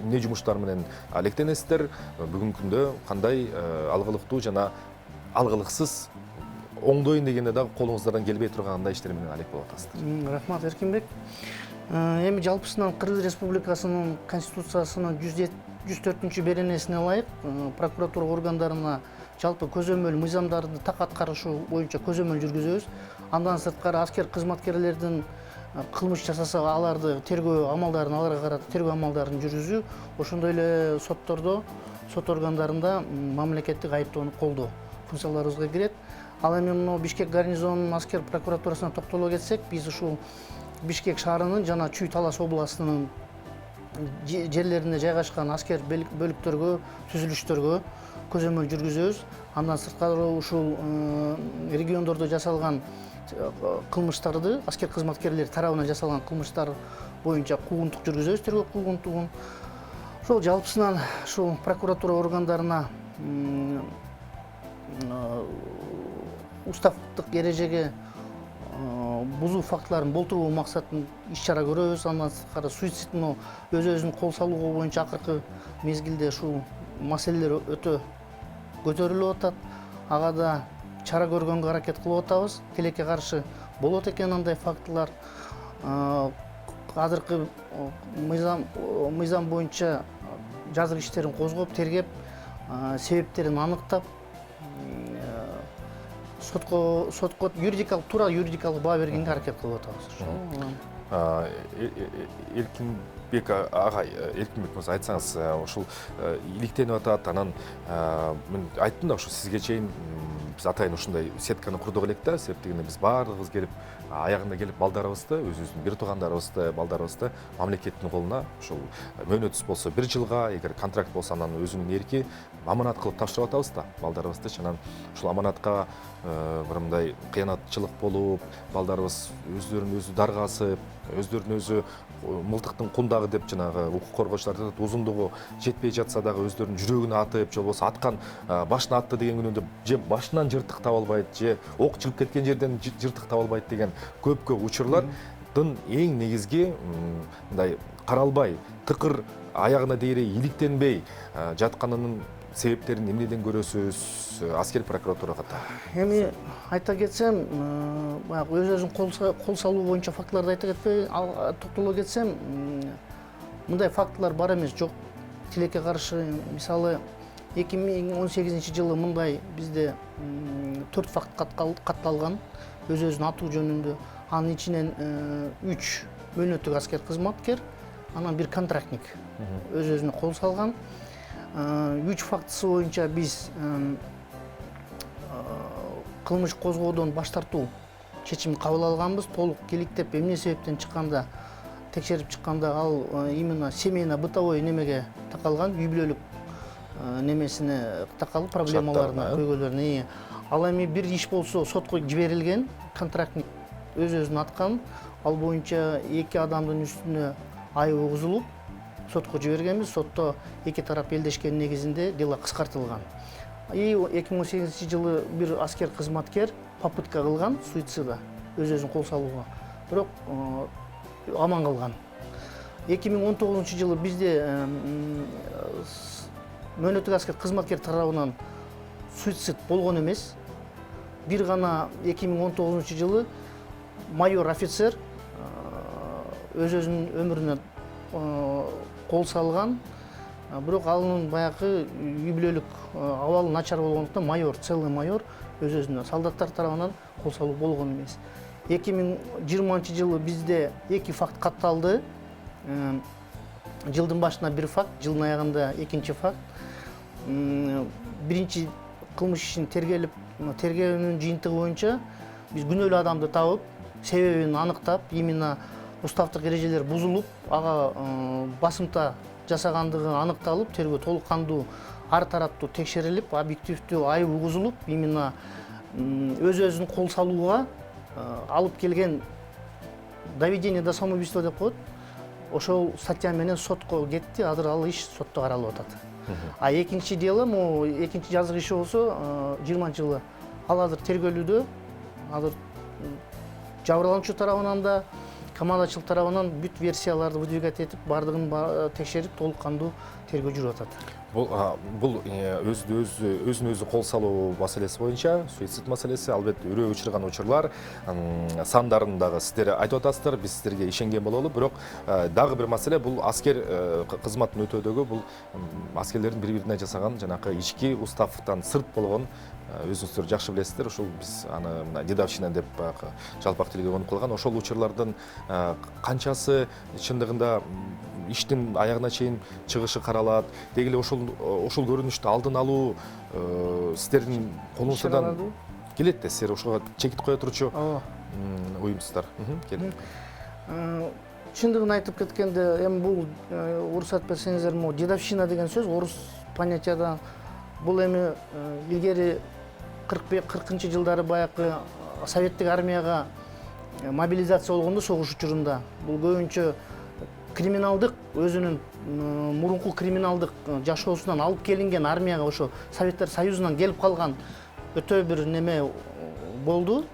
эмне жумуштар менен алектенесиздер? Бүгүнкү күндө кандай алгылыктуу жана алгылыксыз оңдойн дегенде дагы колуңуздардан келбей турган кандай иштер менен алек болуп атасыздар? Рахмат, Эркинбек. Эми жалпысынан Кыргыз Республикасынын Конституциясынын 104-беренесине беренесине ылайык прокуратура органдарына жалпы көзөмөл мыйзамдарды так аткарышуу боюнча көзөмөл жүргүзөбүз. Андан сырткары аскер кызматкерлердин кылмыш жасаса аларды тергөө амалдарын аларга карата тергөө амалдарын жүргүзүү, ошондой эле соттордо, сот органдарында мамлекеттик айыптоону колдоо функцияларыбызга кирет. Ал эми мына Бишкек гарнизонунун аскер прокуратурасына токтоло кетсек, биз ушул Бишкек шаарынын жана Чүй Талас областынын жерлеринде жайгашкан аскер бөлүктөргө, түзүлүштөргө көзөмөл жүргүзөбүз. Андан сырткары ушул региондордо жасалган кылмыштарды, аскер кызматкерлер тарабынан жасалган кылмыштар боюнча куугунтук жүргүзөбүз, тергөө куугунтугун. Ошол жалпысынан ушул прокуратура органдарына уставдык эрежеге бузуу фактыларын болтуруу максатын иш-чара көрөбүз. Андан сырткары суицид өз-өзүн кол салуу боюнча акыркы мезгилде ушул маселелер өтө көтөрүлүп атат. Ага да чара көргөнгө аракет кылып атабыз. Тилекке каршы болот экен андай фактылар. Азыркы мыйзам боюнча жазык иштерин козгоп, тергеп, себептерин аныктап, сотко юридикалык баа бергенге аракет кылып атабыз. Эркинбек агай, Эркинбек мырза, айтсаңыз, ушул иликтенип атат, анан мен айттым да, ушул сизге чейин биз атайын ушундай сетканы курдук элек да. Себеп дегенде биз баардыгыбыз келип, аягында келип балдарыбызды, өзүбүздүн бир туугандарыбызды, балдарыбызды мамлекеттин колуна ушул мөөнөтсүз болсо 1 жылга, эгер контракт болсо анан өзүнүн эрки аманат кылып тапшырып атабыз да балдарыбызды. Анан ушул аманатка бир мындай кыянатчылык болуп, балдарыбыз өздөрүн өзү даргасып, өздөрүн өзү мылтыктын кундагы деп жанагы укук коргоочулар айтат, узундугу жетпей жатса дагы өздөрүнүн жүрөгүнө атып, же болбосо аткан башына атты деген күнүндө же башынан жыртык таба албайт, же ок чыгып кеткен жерден жыртык таба албайт деген көп учурлардын эң негизги мындай каралбай, тыкыр аягына дейре иликтенбей жатканынын себептерин эмнеден көрөсүз аскер прокуратурага? Эми айта кетсем, баягы өз-өзүн кол салуу боюнча фактыларды айта кетпей, токтоло кетсем, мындай фактылар бар эмес, жок. Тилекке каршы, мисалы 2018-жылы мындай бизде 4 факт катталган өз-өзүн атуу жөнүндө. Анын ичинен 3 мөөнөттүк аскер кызматкер, анан 1 контрактник өз-өзүнө кол салган. 3 фактысы боюнча биз кылмыш козгоодон баш тартуу чечимин кабыл алганбыз. Толук келиктеп эмне себептен чыкканда текшерип чыкканда ал именно семейно-бытовой немеге такалган, үй бүлөлүк немесине такалып, проблемаларына, көйгөйлөрүнө. Ал эми бир иш болсо сотко жиберилген, контрактник өз-өзүн аткан. Ал боюнча 2 адамдын үстүнө айып угузулуп, сотко жибергенбиз. Сотто 2 тарап элдешкен негизинде дело кыскартылган. И 2018-жылы бир аскер кызматкер попытка кылган суицида, өз-өзүн кол салууга. Бирок аман калган. 2019-жылы бизде мөөнөттүк аскер кызматкер тарабынан суицид болгон эмес. Бир гана 2019-жылы майор офицер өз-өзүнүн өмүрүнө кол салган. Бирок анын баягы үй бүлөлүк абалы начар болгондуктан майор, целый майор өз-өзүнө солдаттар тарабынан кол салуу болгон эмес. 2020-жылы бизде 2 факт катталды. Жылдын башында 1 факт, жылдын аягында 2 факт. Биринчи кылмыш ишин тергөөнүн жыйынтыгы боюнча биз күнөөлүү адамды табып, себебин аныктап, именно уставдык эрежелер бузулуп, ага басымта жасагандыгы аныкталып, тергөө толук кандуу ар тараптуу текшерилип, объективдүү айып угузулуп, именно өз-өзүн кол салууга алып келген доведение до самоубийства деп коет. Ошол статья менен сотко кетти, азыр ал иш сотто каралып атат. А экинчи дело, экинчи жазык иши болсо 20-жылы ал азыр тергөөлүүдө. Азыр жабырлануучу тарабынан да, командачылык тарабынан бүт версияларды выдвигать этип, бардыгын текшерип, толук кандуу тергөө жүрүп атат. Бул өзүн өзү кол салуу маселеси боюнча, суицид маселеси, албетте өрөө учурган учурлар сандарын дагы сиздер айтып атасыздар, биз сиздерге ишенген бололу. Бирок дагы бир маселе, бул аскер кызматын өтөөдөгү бул аскерлердин бири-бирине жасаган жанакы ички уставтан сырт болгон, өзүңүздөр жакшы билесиздер, ошол биз аны дедовщина деп жалпак тилге конуп калган, ошол учурлардын канчасы чындыгында иштин аягына чейин чыгышы каралат, деги эле ошол көрүнүштү алдын алуу сиздердин колуңуздан келет да, сиздер ошого чекит кое турчу уюмсуздар. Чындыгын айтып кеткенде, эми бул уруксат берсеңиздер, дедовщина деген сөз орус понятияда бул эми илгери 40-жылдары баягы советтик армияга мобилизация болгондо согуш учурунда бул көбүнчө криминалдык, өзүнүн мурунку криминалдык жашоосунан алып келинген армияга, ошо Советтер Союзунан келип калган өтө бир неме болду,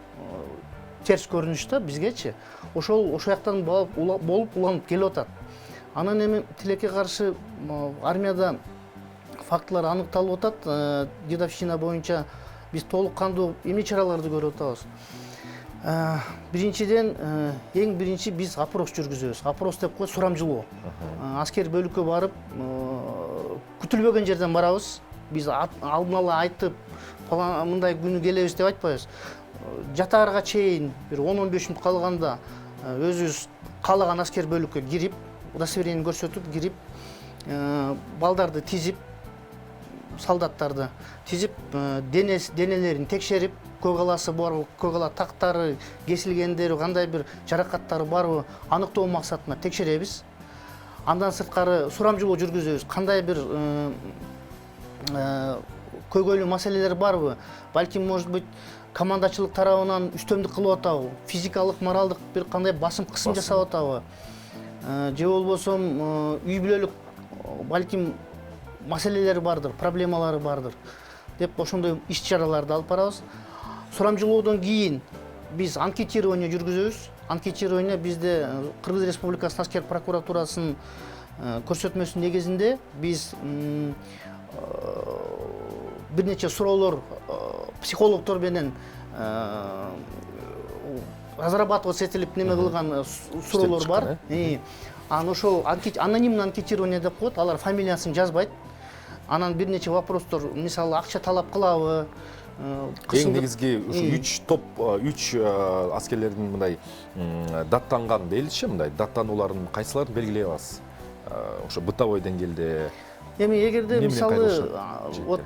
терс көрүнүш да бизгечи. Ошол жактан болуп уланып келип атат. Анан эми тилекке каршы армияда фактылар аныкталып атат. Дедовщина боюнча биз толук кандуу эмне чараларды көрүп атабыз. Биринчиден, эң биринчи биз опрос жүргүзөбүз. Опрос деп коет, сурамжылоо. Аскер бөлүккө барып, күтүлбөгөн жерден барабыз. Биз алдын ала айтып, мындай күнү келебиз деп айтпайбыз. Жатаарга чейин бир 10-15 мүнөт калганда өзүбүз каалаган аскер бөлүккө кирип, удостоверение көрсөтүп кирип, балдарды тизип, солдаттарды тизип, денелерин текшерип, көк аласы барбы, көк ала тактары, кесилгендери, кандай бир жаракаттары барбы аныктоо максатында текшеребиз. Андан сырткары сурамжылоо жүргүзөбүз. Кандай бир көйгөйлүү маселелер барбы? Балким, может быть, командачылык тарабынан үстөмдүк кылып атабы? Физикалык, моралдык бир кандай басым кысым жасап атабы? Же болбосо үй бүлөлүк балким маселелери бардыр, проблемалары бардыр деп ошондой иш-чараларды алып барабыз. Сурамжылоодон кийин биз анкетирование жүргүзөбүз. Анкетирование бизде Кыргыз Республикасынын аскер прокуратурасынын көрсөтмөсүнүн негизинде биз бир нече суроолор психологдор менен разрабатываться этилип неме кылган суроолор бар. Анан ошол анонимный анкетирование деп коет, алар фамилиясын жазбайт. Анан бир нече вопростор, мисалы акча талап кылабы? Эң негизги ушу 3 топ, 3 аскерлердин мындай даттанган дейилчи, мындай даттанууларын кайсыларын белгилей аласыз? Ошо бытовой деңгээлде. Эми эгерде мисалы вот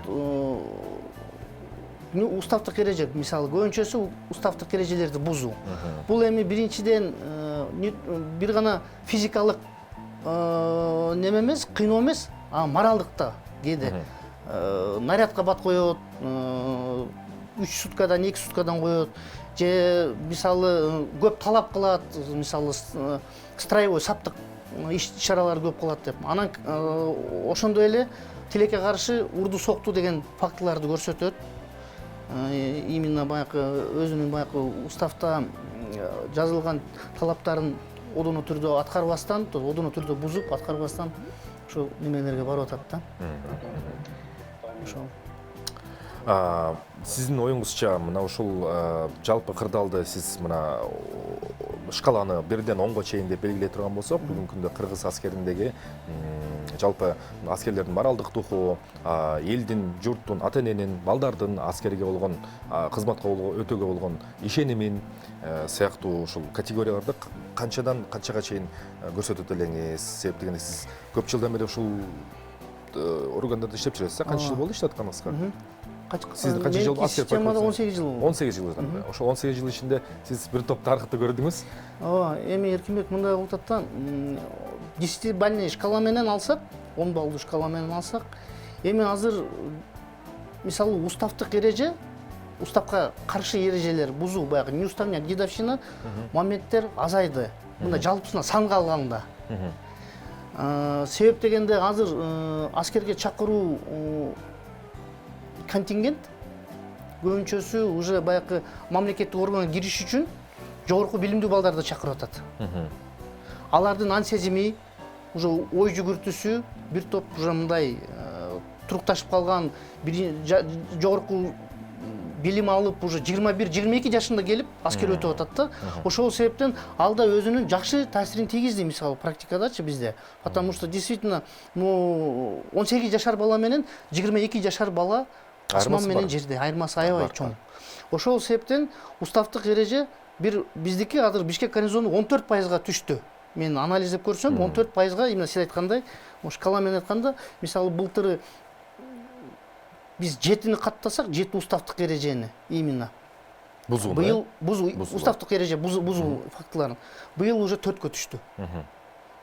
уставдык эреже, мисалы көбүнчөсү уставдык эрежелерди бузуу. Бул эми биринчиден бир гана физикалык неме эмес, кыйноо эмес, моралдык да кээде. Нарядка бат коет, 3 суткадан 2 суткадан коет. же мисалы көп талап кылат, мисалы строевой саптык иш чаралар көп кылат деп. Анан ошондой эле тилекке каршы урду сокту деген фактыларды көрсөтөт. Именно баягы өзүнүн баягы уставта жазылган талаптарын одоно түрдө аткарбастан, одоно түрдө бузуп аткарбастан ошо немелерге барып атат да. Ошол. Сиздин оюңузча мына ушул жалпы кырдаалды сиз мына шкаланы 1-ден 10-га чейин деп белгилей турган болсок, бүгүнкү күндө кыргыз аскериндеги жалпы аскерлердин моралдык духу, элдин, журттун, ата эненин, балдардын аскерге болгон кызматка өтүүгө болгон ишенимин сыяктуу ушул категорияларды канчадан канчага чейин көрсөтөт элеңиз? Себеп дегенде сиз көп жылдан бери ушул органдарда иштеп жүрөсүз, канча жыл болду иштетканыңызга? Сиз канча жыл аскер? Системада 18 жыл болду. 18 жыл. Ошол 18 жыл ичинде сиз бир топ тарыхты көрдүңүз. Эми Эркинбек мындай болуп атат да, 10-бальный шкала менен алсак, 10 баллдуу шкала менен алсак, эми азыр мисалы уставдык эреже, уставка каршы эрежелер бузуу, баягы неуставная дедовщина моменттер азайды. Мында жалпысына санга алганда. Себеп дегенде азыр аскерге чакыруу контингент көбүнчөсү уже баягы мамлекеттик органга кириш үчүн жогорку билимдүү балдарды чакырып атат. Алардын ан сезими, уже ой жүгүртүүсү бир топ уже мындай турукташып калган, жогорку билим алып уже 21-22 жашында келип аскер өтүп атат да. Ошол себептен ал да өзүнүн жакшы таасирин тийгизди мисалы практикадачы бизде. Потому что действительно 18 жашар бала менен 22 жашар бала асман менен жерде айырмасы аябай чоң. Ошол себептен уставдык эреже биздики азыр Бишкек гарнизону 14%га түштү. Мен анализдеп көрсөм 14%га именно сиз айткандай, шкала менен айтканда, мисалы былтыры биз 7-ни каттасак, 7 уставдык эрежени именно бузуу. Быйыл уставдык эреже бузуу фактыларын. Быйыл уже 4-кө түштү.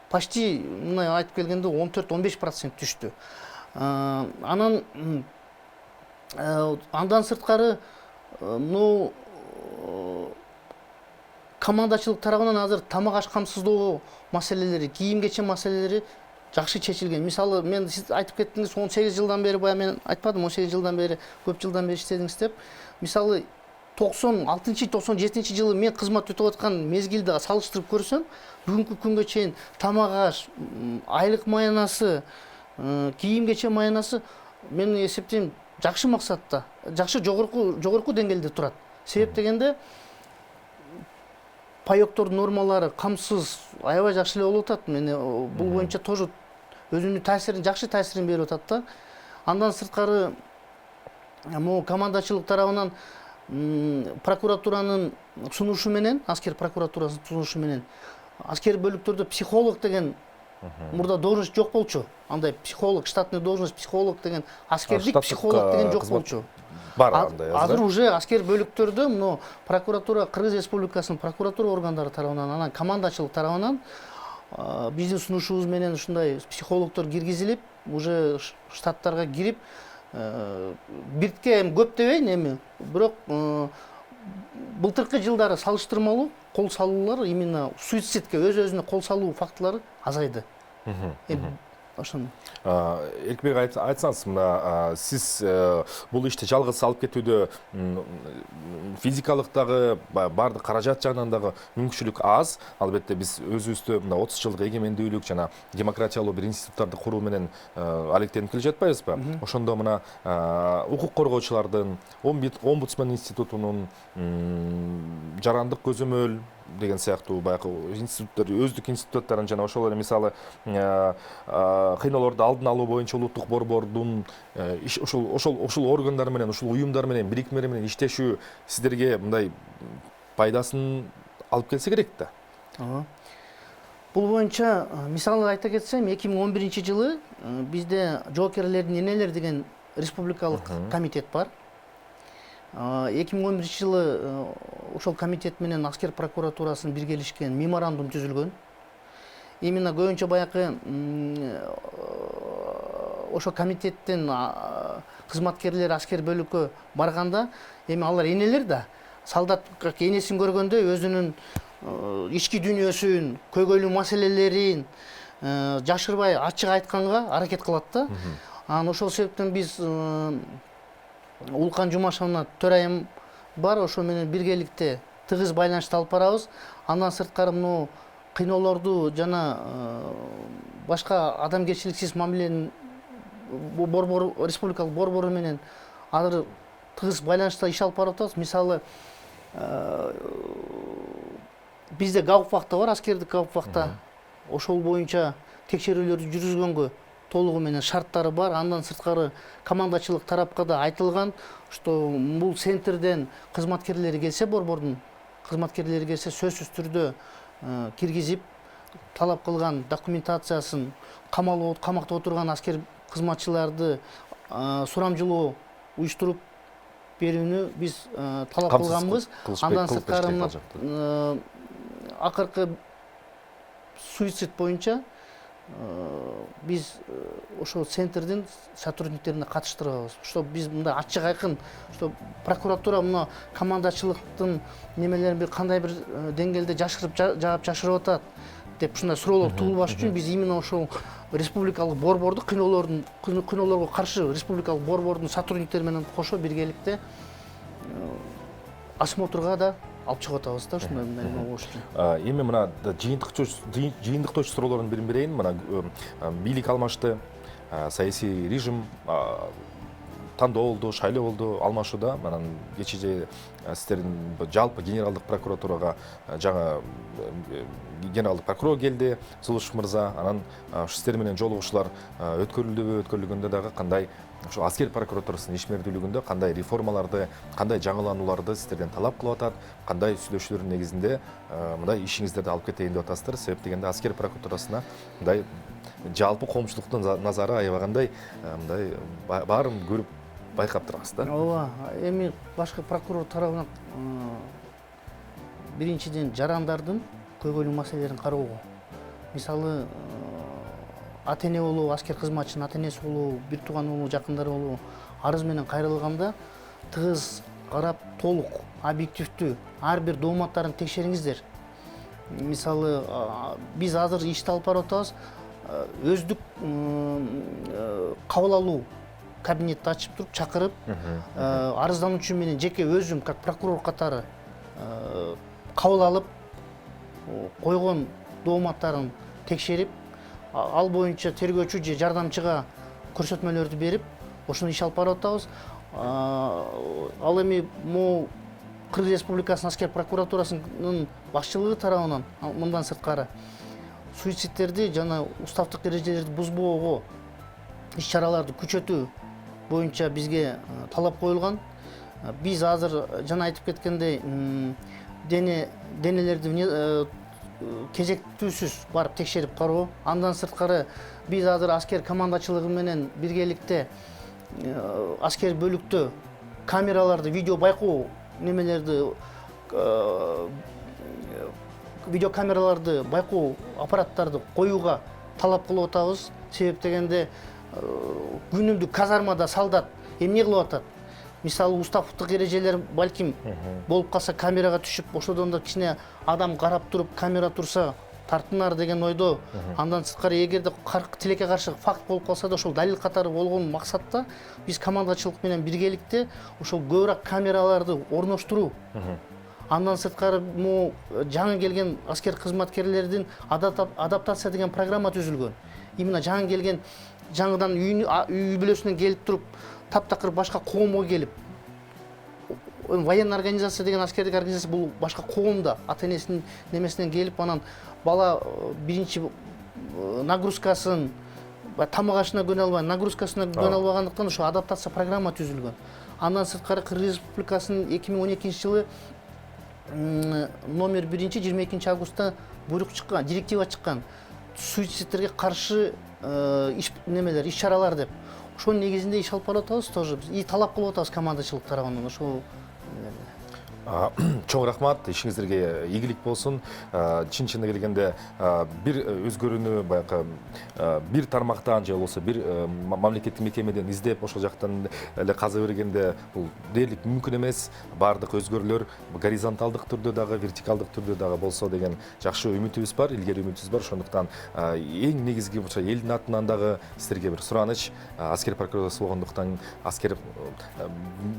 Почти мындай айтып келгенде 14-15% түштү. Андан сырткары командачылык тарабынан азыр тамак аш камсыздоо маселелери, кийим кечем маселелери жакшы чечилген. Мисалы мен сиз айтып кеттиңиз 18 жылдан бери, бая мен айтпадым 18 жылдан бери, көп жылдан бери иштедиңиз деп. Мисалы 96-97 жылы мен кызмат өтүп аткан мезгилди салыштырып көрсөм, бүгүнкү күнгө чейин тамак аш, айлык маянасы, кийим кечем маянасы мен эсептейм жакшы максатта, жакшы жогорку деңгээлде турат. Себеп дегенде паёктор нормалары камсыз аябай жакшы эле болуп атат. Мен бул боюнча тоже өзүнүн таасирин, жакшы таасирин берип атат да. Андан сырткары командачылык тарабынан прокуратуранын сунушу менен, аскер прокуратурасынын сунушу менен аскер бөлүктөрдө психолог деген мурда должность жок болчу. Андай психолог, штатный должность психолог деген, аскердик психолог деген жок болчу. Бар андай. Азыр уже аскер бөлүктөрдө мына прокуратура, Кыргыз Республикасынын прокуратура органдары тарабынан, анан командачылык тарабынан биздин сунушубуз менен ушундай психологдор киргизилип, уже штаттарга кирип, биртке көп дебейин эми, бирок былтыркы жылдары салыштырмалуу кол салуулар именно суицидке, өз-өзүнө кол салуу фактылары азайды. Ошону. Эркинбек айтсаңыз, мына сиз бул ишти жалгыз алып кетүүдө физикалык дагы, баардык каражат жагынан дагы мүмкүнчүлүк аз. Албетте биз өзүбүздө мына 30 жылдык эгемендүүлүк жана демократиялуу бир институттарды куруу менен алектенип келе жатпайбызбы? Ошондо мына укук коргоочулардын, омбудсмен институтунун, жарандык көзөмөл деген сыяктуу баягы институттар, өздүк институттарын жана ошол эле мисалы кыйноолорду алдын алуу боюнча улуттук борбордун ошол органдар менен, ошол уюмдар менен, бирикмелер менен иштешүү сиздерге мындай пайдасын алып келсе керек да. Бул боюнча мисалы айта кетсем, 2011 жылы бизде жоокерлердин энелери деген республикалык комитет бар. 2011 жылы ошол комитет менен аскер прокуратурасынын биргелишкен меморандум түзүлгөн. Именно көбүнчө баягы ошол комитеттин кызматкерлери аскер бөлүккө барганда, эми алар энелер да, солдат как энесин көргөндө өзүнүн ички дүйнөсүн, көйгөйлүү маселелерин жашырбай ачык айтканга аракет кылат да. Анан ошол себептен биз Улкан Жумашевна төрайым бар, ошо менен биргеликте тыгыз байланышты алып барабыз. Андан сырткары мына кыйноолорду жана башка адамгерчиликсиз мамиленин борбору, республикалык борбору менен азыр тыгыз байланышта иш алып барып атабыз. Мисалы, бизде гауптвахта бар, аскердик гауптвахта. Ошол боюнча текшерүүлөрдү жүргүзгөнгө толугу менен шарттары бар. Андан сырткары командачылык тарапка да айтылган, что бул центрден кызматкерлери келсе, борбордун кызматкерлери келсе сөзсүз түрдө киргизип, талап кылган документациясын, камакта отурган аскер кызматчыларды сурамжылоо уюштуруп берүүнү биз талап кылганбыз. Андан сырткары акыркы суицид боюнча биз ошол центрдин сотрудниктерине катыштырабыз. Что биз мындай ачык айкын, что прокуратура мына командачылыктын немелерин бир кандай бир деңгээлде жашырып жаап жашырып атат деп ушундай суроолор туулбаш үчүн биз именно ошол республикалык борборду кыйноолорго каршы республикалык борбордун сотрудниктери менен кошо биргеликте осмотрга да алып чыгып атабыз да, ушундай неме болуш үчүн. Эми мына жыйынтыктоочу суроолордун бирин берейин. Мына бийлик алмашты, саясий режим тандоо болду, шайлоо болду, алмашууда. Анан кечээ сиздердин жалпы генералдык прокуратурага жаңа генералдык прокурор келди, Сулушев мырза. Анан сиздер менен жолугушуулар өткөрүлдүбү, өткөрүлгөндө дагы кандай ошо аскер прокуратурасынын ишмердүүлүгүндө кандай реформаларды, кандай жаңыланууларды сиздерден талап кылып атат, кандай сүйлөшүүлөрдүн негизинде мындай ишиңиздерди алып кетейин деп атасыздар. Себеп дегенде аскер прокуратурасына мындай жалпы коомчулуктун назары аябагандай мындай баарын көрүп байкап турабыз да. Ооба, эми башкы прокурор тарабынан биринчиден жарандардын көйгөйлүү маселелерин кароого. Мисалы, ата-эне болуу, аскер кызматчынын ата-энеси болуу, бир тууган болуу, жакындары болуу арыз менен кайрылганда тыгыз карап, толук, объективдүү ар бир дооматтарын текшериңиздер. Мисалы, биз азыр ишти алып барып атабыз, өздүк кабыл алуу кабинетти ачып туруп чакырып, арыздануучу менен жеке өзүм как прокурор катары кабыл алып, койгон дооматтарын текшерип, ал боюнча тергөөчү же жардамчыга көрсөтмөлөрдү берип, ошону иш алып барып атабыз. Ал эми могу Кыргыз Республикасынын аскер прокуратурасынын башчылыгы тарабынан мындан сырткары суицидтерди жана уставдык эрежелерди бузбоого иш-чараларды күчөтүү боюнча бизге талап коюлган. Биз азыр жана айтып кеткендей денелерди кезектүүсүз барып текшерип кароо. Андан сырткары биз азыр аскер командачылыгы менен биргеликте аскер бөлүктө камераларды, видео байкоо немелерди, видео камераларды байкоо аппараттарды коюуга талап кылып атабыз. Себеп дегенде күнүмдүк казармада солдат эмне кылып атат? Мисалы, уставдык эрежелер балким болуп калса камерага түшүп, ошодон да кичине адам карап туруп, камера турса тартынар деген ойдо. Андан сырткары эгерде тилекке каршы факт болуп калса да ошол далил катары болгон максатта биз командачылык менен биргеликте ошол көбүрөөк камераларды орноштуруу. Андан сырткары могу жаңы келген аскер кызматкерлердин адаптация деген программа түзүлгөн. Именно жаңы келген, жаңыдан үй бүлөсүнөн келип туруп, таптакыр башка коомго келип, военный организация деген аскердик организация бул башка коомда ата-энесинин немесинен келип, анан бала биринчи нагрузкасын тамак ашына көнө албай, нагрузкасына көнө албагандыктан ошо адаптация программа түзүлгөн. Андан сырткары Кыргыз Республикасынын 2012-жылы номер 1-22 августта буйрук чыккан, директива чыккан. Суицидтерге каршы иш-чаралар деп. Ошонун негизинде иш алып барып атабыз тоже. И талап кылып атабыз командачылык тарабынан ошол. Чоң рахмат, ишиңиздерге ийгилик болсун. Чын келгенде бир өзгөрүүнү баягы бир тармактан же болбосо бир мамлекеттик мекемеден издеп ошол жактан эле каза бергенде бул дээрлик мүмкүн эмес. Баардык өзгөрүүлөр горизонталдык түрдө дагы, вертикалдык түрдө дагы болсо деген жакшы үмүтүбүз бар, илгери үмүтүбүз бар. Ошондуктан эң негизги ошо элдин атынан дагы сиздерге бир сураныч, аскер прокуратурасы болгондуктан, аскер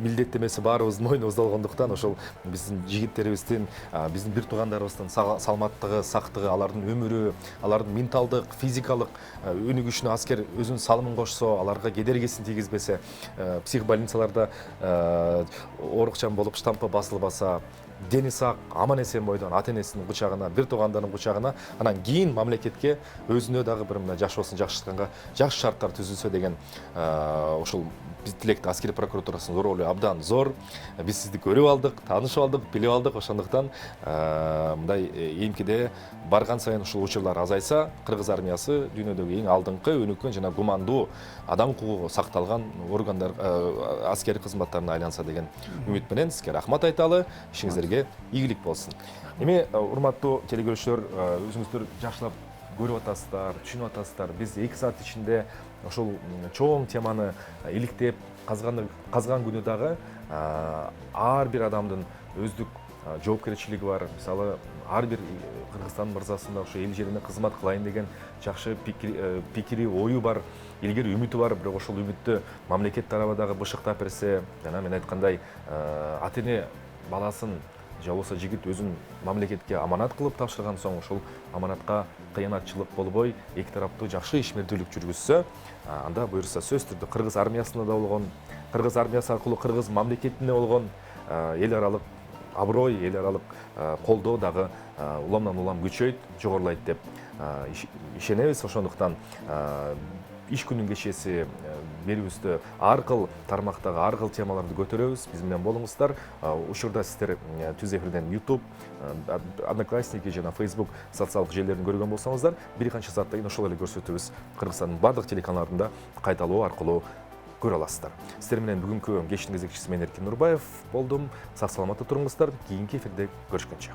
милдеттемеси баарыбыздын мойнубузда болгондуктан ошол биздин жигиттерибиздин, биздин бир туугандарыбыздын саламаттыгы, сактыгы, алардын өмүрү, алардын менталдык, физикалык өнүгүшүнө аскер өзүнүн салымын кошсо, аларга кедергисин тийгизбесе, психбольницаларда оорукчан болуп штампы басылбаса, дени сак, аман эсен бойдон ата энесинин кучагына, бир туугандарынын кучагына, анан кийин мамлекетке өзүнө дагы бир мына жашоосун жакшыртканга жакшы шарттар түзүлсө деген ошол биз тилекти аскер прокуратурасынын ролу абдан зор. Биз сизди көрүп алдык, таанышып алдык, билип алдык. Ошондуктан мындай эмкиде барган сайын ушул учурлар азайса, кыргыз армиясы дүйнөдөгү эң алдыңкы, өнүккөн жана гумандуу, адам укугу сакталган органдар, аскери кызматтарына айланса деген үмүт менен сизге рахмат айталы. Ишиңиздерге ийгилик болсун. Эми урматтуу телекөрүүчүлөр, өзүңүздөр жакшылап көрүп атасыздар, түшүнүп атасыздар. Биз 2 саат ичинде ошол чоң теманы иликтеп казган күнү дагы ар бир адамдын өздүк жоопкерчилиги бар. Мисалы, ар бир Кыргызстан мырзасында ошо эл жерине кызмат кылайын деген жакшы пикири, ою бар, илгери үмүтү бар. Бирок ошол үмүттү мамлекет тарабы дагы бышыктап берсе, жана мен айткандай, ата эне баласын же болбосо жигит өзүн мамлекетке аманат кылып тапшырган соң ошол аманатка кыянатчылык болбой, эки тараптуу жакшы ишмердүүлүк жүргүзсө, анда буюрса сөзсүз түрдө кыргыз армиясында да болгон, кыргыз армиясы аркылуу кыргыз мамлекетине болгон эл аралык аброй, эл аралык колдоо дагы уламдан улам күчөйт, жогорулайт деп ишенебиз. Ошондуктан иш күнүн кечеси берүүбүздө ар кыл тармактагы ар кыл темаларды көтөрөбүз. Биз менен болуңуздар. Учурда сиздер түз эфирден YouTube, Одноклассники жана Facebook социалдык желилерин көргөн болсоңуздар, бир канча сааттан кийин ошол эле көрсөтүүбүз Кыргызстандын бардык телеканалдарында кайталоо аркылуу көрө аласыздар. Сиздер менен бүгүнкү кештин кезекчиси мен Эркин Нурбаев болдум. Сак саламатта туруңуздар. Кийинки эфирде көрүшкөнчө.